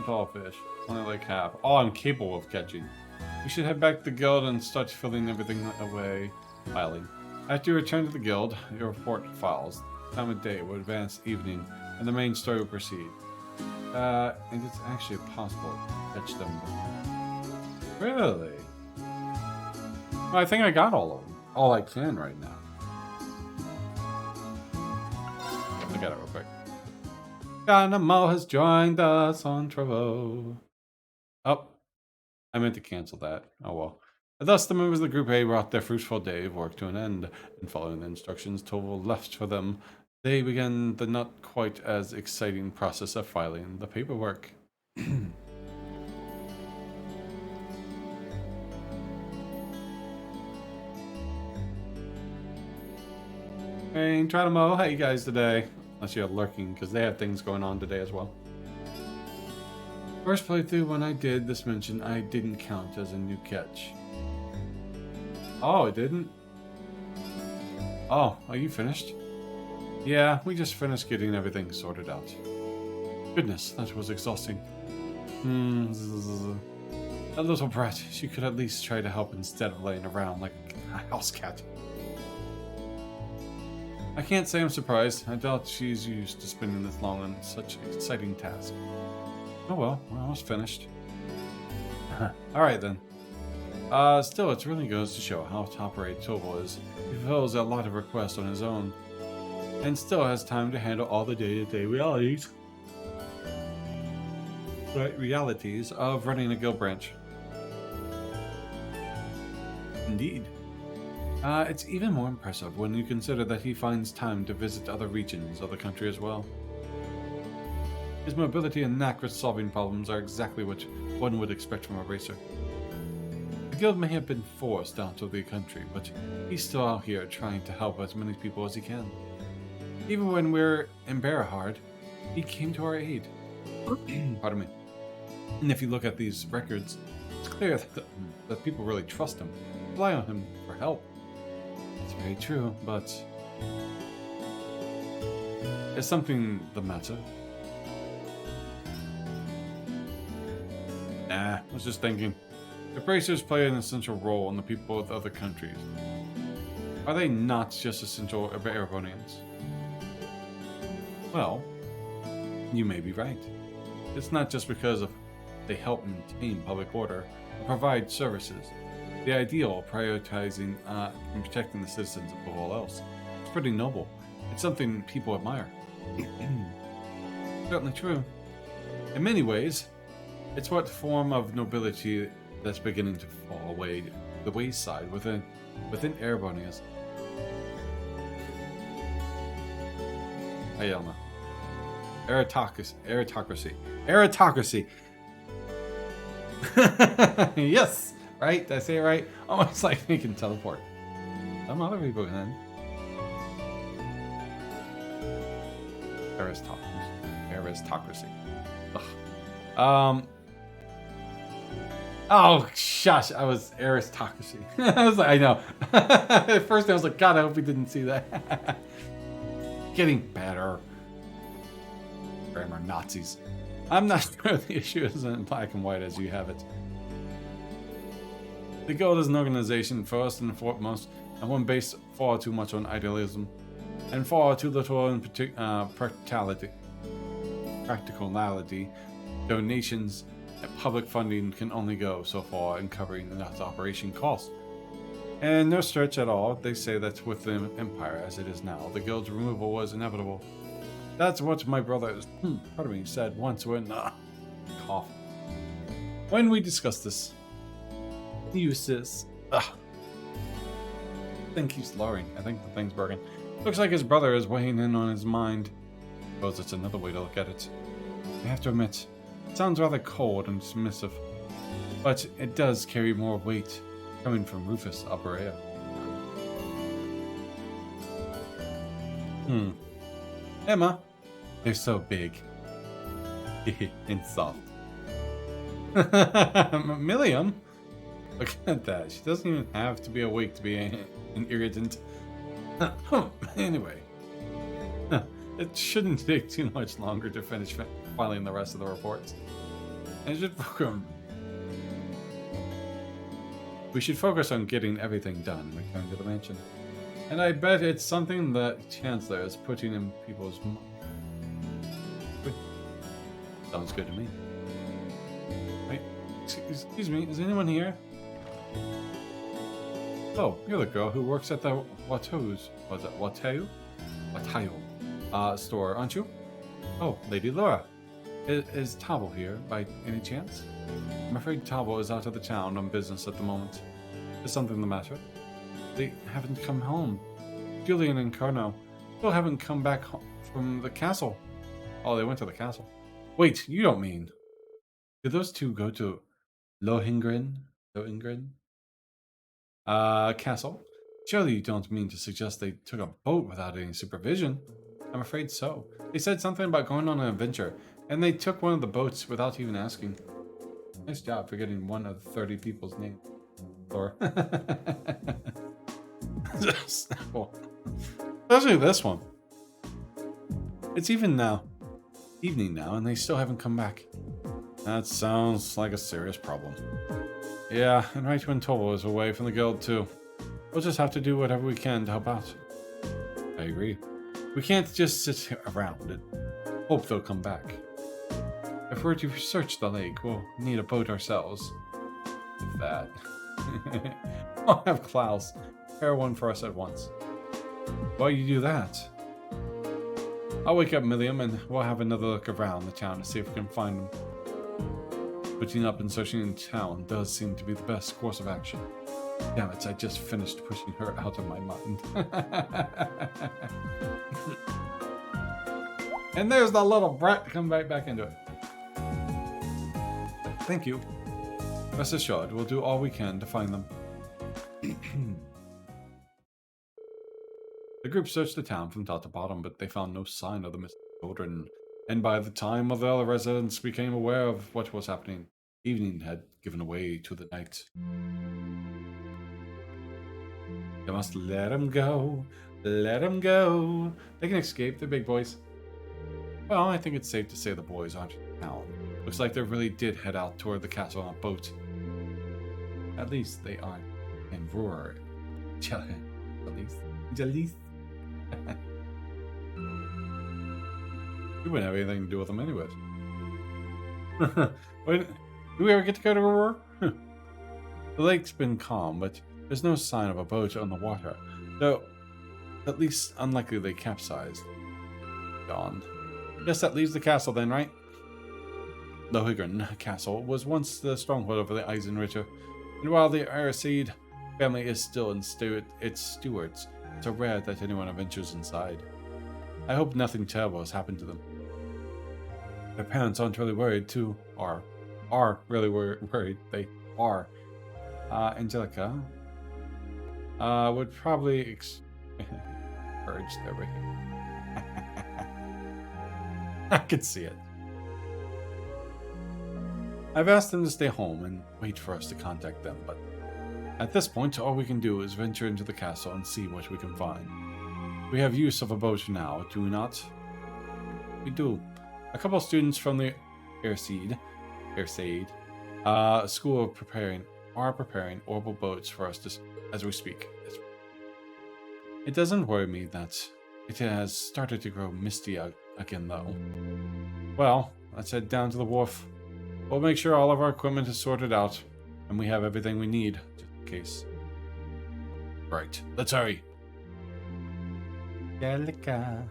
Tall fish. Only like half. All I'm capable of catching. We should head back to the guild and start filling everything away. Filing. After you return to the guild, your report files. Time of day will advance evening, and the main story will proceed. And it's actually possible to catch them. Really? Well, I think I got all of them. All I can right now. I got it real quick. Ganamo has joined us on Trevo. Oh, I meant to cancel that. Oh well. Thus, the members of the Group A brought their fruitful day of work to an end, and following the instructions Toval left for them, they began the not quite as exciting process of filing the paperwork. Hey, Tranamo, how you guys today? Unless you're lurking, because they have things going on today as well. First playthrough, when I did this mention, I didn't count as a new catch. Oh, it didn't? Oh, are you finished? Yeah, we just finished getting everything sorted out. Goodness, that was exhausting. That little brat, she could at least try to help instead of laying around like a house cat. I can't say I'm surprised. I doubt she's used to spending this long on such an exciting task. Oh well, we're almost finished. Alright then. Still, it really goes to show how top-rate Toval is. He fulfills a lot of requests on his own, and still has time to handle all the day-to-day realities of running a guild branch. Indeed. It's even more impressive when you consider that he finds time to visit other regions of the country as well. His mobility and knack for solving problems are exactly what one would expect from a racer. The guild may have been forced out of the country, but he's still out here trying to help as many people as he can. Even when we're in Barahard, he came to our aid. Pardon me. And if you look at these records, it's clear that people really trust him, rely on him for help. It's very true, but is something the matter? Nah, I was just thinking. If racers play an essential role in the people of other countries, are they not just essential Erebonians? Well, you may be right. It's not just because they help maintain public order and provide services. The ideal of prioritizing and protecting the citizens above all else. It's pretty noble. It's something people admire. Certainly true. In many ways, it's what form of nobility that's beginning to fall away the wayside within Erebonians. I don't know. Aristocracy. Yes! Right? Did I say it right? Almost like they can teleport. Some other people can. Aristocracy. Ugh. Oh, shush. I was aristocracy. I was like, I know. At first I was like, God, I hope we didn't see that. Getting better. Grammar Nazis. I'm not sure the issue isn't in black and white as you have it. The Guild is an organization first and foremost, and one based far too much on idealism, and far too little on practicality. Donations and public funding can only go so far in covering the operation costs. And no stretch at all, they say that with the Empire as it is now, the Guild's removal was inevitable. That's what my brother, said once when, cough. When we discussed this. Eustace. thing keeps lowering. I think the thing's broken. Looks like his brother is weighing in on his mind. Suppose it's another way to look at it. I have to admit, it sounds rather cold and dismissive, but it does carry more weight coming from Rufus Aperea. Emma, they're so big. And soft. Milliam? Look at that. She doesn't even have to be awake to be an irritant. Anyway. It shouldn't take too much longer to finish filing the rest of the reports. And we should focus on getting everything done and return to the mansion. And I bet it's something that Chancellor is putting in people's minds. Sounds good to me. Wait, excuse me, is anyone here? Oh, you're the girl who works at the Watayu store, aren't you? Oh, Lady Laura. Is Tabo here, by any chance? I'm afraid Tabo is out of the town on business at the moment. Is something the matter? They haven't come home. Julian and Carno still haven't come back from the castle. Oh, they went to the castle. Wait, you don't mean... Did those two go to Lohengrin? Castle? Surely you don't mean to suggest they took a boat without any supervision? I'm afraid so. They said something about going on an adventure, and they took one of the boats without even asking. Nice job for getting one of 30 people's names. Or... Snapple. Especially this one. It's evening now, and they still haven't come back. That sounds like a serious problem. Yeah, and right when Tovo is away from the guild too. We'll just have to do whatever we can to help out. I agree. We can't just sit around and hope they'll come back. If we're to search the lake, we'll need a boat ourselves. If that. I'll have Klaus prepare one for us at once. While you do that, I'll wake up Milliam and we'll have another look around the town to see if we can find them. Putting up and searching in town does seem to be the best course of action. Damn it, I just finished pushing her out of my mind. And there's the little brat come right back into it. Thank you. Rest assured, we'll do all we can to find them. The group searched the town from top to bottom, but they found no sign of the missing children. And by the time of the other residents became aware of what was happening, evening had given way to the night. You must let them go. Let them go. They can escape. They're big boys. Well, I think it's safe to say the boys aren't in town. Looks like they really did head out toward the castle on a boat. At least they aren't in Roar. Jalise. We wouldn't have anything to do with them anyways. Wait, do we ever get to go to Roar? The lake's been calm, but there's no sign of a boat on the water. Though, at least unlikely they capsized. Gone. Guess that leaves the castle then, right? Lohengrin Castle was once the stronghold over the Eisenritter, and while the Ariseed family is still its stewards, it's rare that anyone ventures inside. I hope nothing terrible has happened to them. Their parents aren't really worried too, are really worried. They are. Angelica would probably encourage their behavior. I could see it. I've asked them to stay home and wait for us to contact them, but at this point, all we can do is venture into the castle and see what we can find. We have use of a boat now, do we not? We do. A couple of students from the Ariseed school are preparing orbital boats for us as we speak. It doesn't worry me that it has started to grow misty again, though. Well, let's head down to the wharf. We'll make sure all of our equipment is sorted out, and we have everything we need, just in case. Right, let's hurry. Angelica.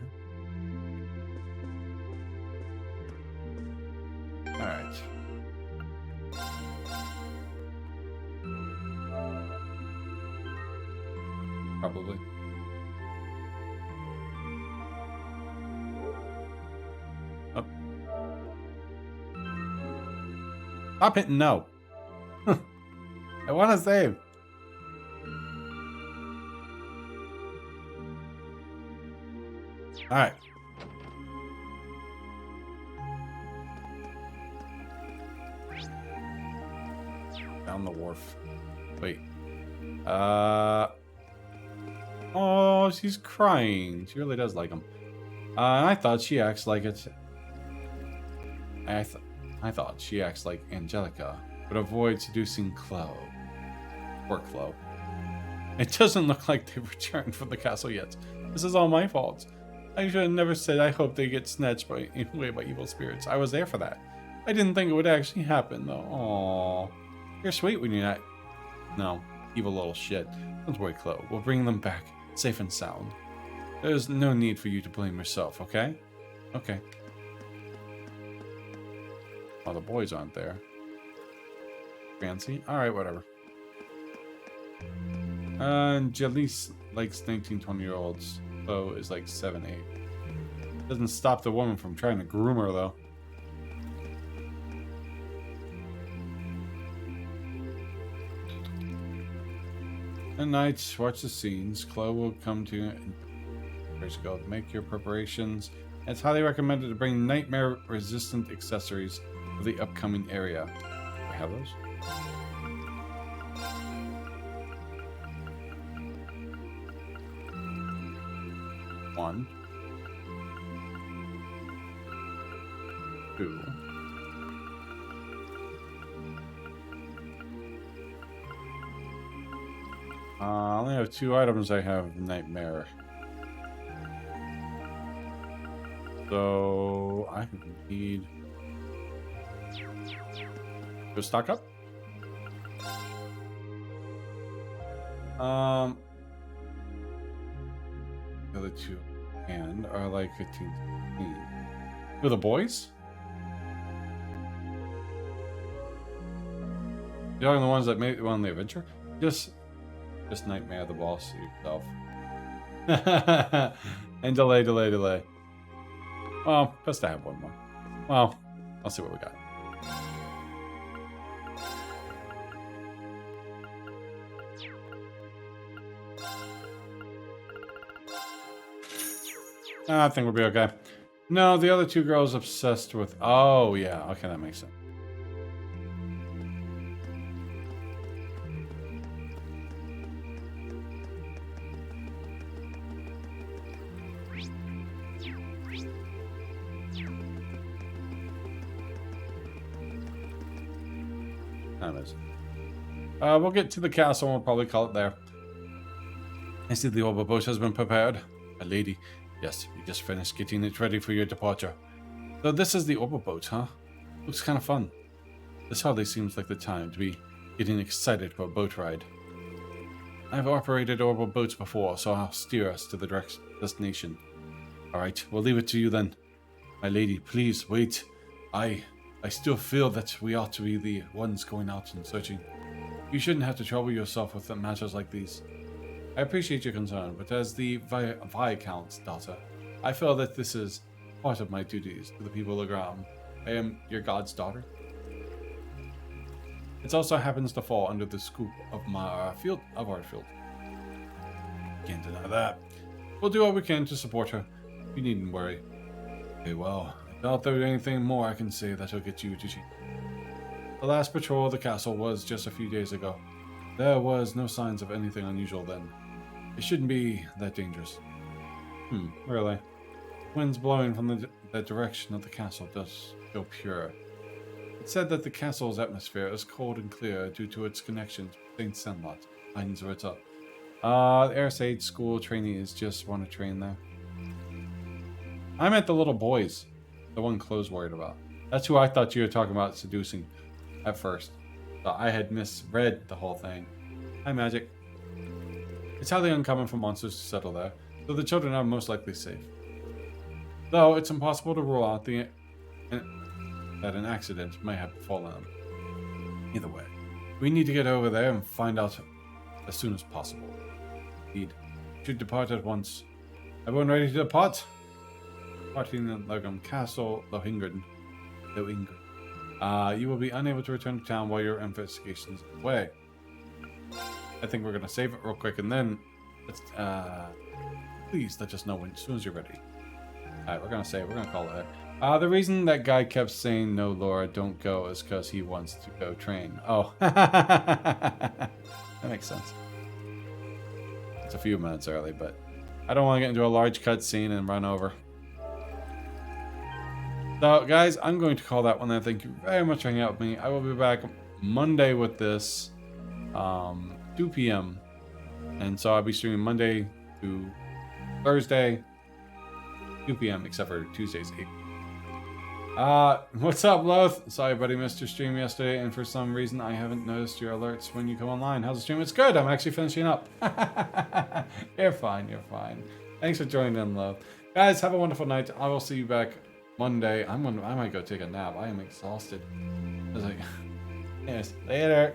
Alright. Probably. Oh. Stop hitting no. I want to save. All right. Down the wharf. Wait. Oh, she's crying. She really does like him. I thought she acts like it. I thought she acts like Angelica, but avoid seducing Chloe. Poor Chloe. It doesn't look like they've returned from the castle yet. This is all my fault. I should have never said I hope they get snatched away by evil spirits. I was there for that. I didn't think it would actually happen, though. Aww. You're sweet when you're not... No, evil little shit. Don't worry, Chloe. We'll bring them back, safe and sound. There's no need for you to blame yourself, okay? Okay. Oh, the boys aren't there. Fancy? Alright, whatever. Jaleese likes 19, 20-year-olds. So is like 7, 8. Doesn't stop the woman from trying to groom her, though. At night, watch the scenes. Chloe will come to you. First go, make your preparations. It's highly recommended to bring nightmare-resistant accessories for the upcoming area. Do I have those? One. 2. I only have 2 items. I have Nightmare. So I need to stock up. The other 2 and are like 15. For the boys? You're the ones that made won the adventure? Just Nightmare the boss yourself. And delay. Well, best to have one more. Well, I'll see what we got. I think we'll be okay. No, the other 2 girls obsessed with... Oh, yeah. Okay, that makes sense. We'll get to the castle and we'll probably call it there. I see the orbital boat has been prepared. A lady. Yes, we just finished getting it ready for your departure. So this is the orbital boat, huh? Looks kind of fun. This hardly seems like the time to be getting excited for a boat ride. I've operated orbital boats before, so I'll steer us to the direct destination. Alright, we'll leave it to you then. My lady, please wait. I still feel that we ought to be the ones going out and searching. You shouldn't have to trouble yourself with matters like these. I appreciate your concern, but as the Viscount's daughter, I feel that this is part of my duties to the people of Gram. I am your god's daughter. It also happens to fall under the scoop of my field of our field. Can't deny that. We'll do what we can to support her. You needn't worry. Okay, well, I doubt there's anything more I can say that'll get you to change. The last patrol of the castle was just a few days ago. There was no signs of anything unusual then. It shouldn't be that dangerous. Really? Winds blowing from the direction of the castle does feel pure. It's said that the castle's atmosphere is cold and clear due to its connection to St. Senlot, Heinz Ritter. The Air Sage school trainees just want to train there. I meant the little boys. The one Chloe's worried about. That's who I thought you were talking about seducing at first. So I had misread the whole thing. Hi, Magic. It's highly uncommon for monsters to settle there, so the children are most likely safe. Though it's impossible to rule out that an accident may have befallen them. Either way, we need to get over there and find out as soon as possible. Indeed. should depart at once. Everyone ready to depart? Departing the Lagum Castle, Lohengrin. You will be unable to return to town while your investigation is away. I think we're gonna save it real quick and then let's please let us know as soon as you're ready. Alright, we're gonna call it. The reason that guy kept saying no, Laura, don't go is because he wants to go train. Oh, that makes sense. It's a few minutes early, but I don't want to get into a large cutscene and run over. So, guys, I'm going to call that one there. Thank you very much for hanging out with me. I will be back Monday with this, 2 p.m. And so I'll be streaming Monday to Thursday, 2 p.m. except for Tuesdays, 8 p.m. What's up, LoH? Sorry, buddy, missed your stream yesterday, and for some reason I haven't noticed your alerts when you come online. How's the stream? It's good. I'm actually finishing up. You're fine. You're fine. Thanks for joining in, LoH. Guys, have a wonderful night. I will see you back Monday. I might go take a nap. I am exhausted. I was like, yes, later.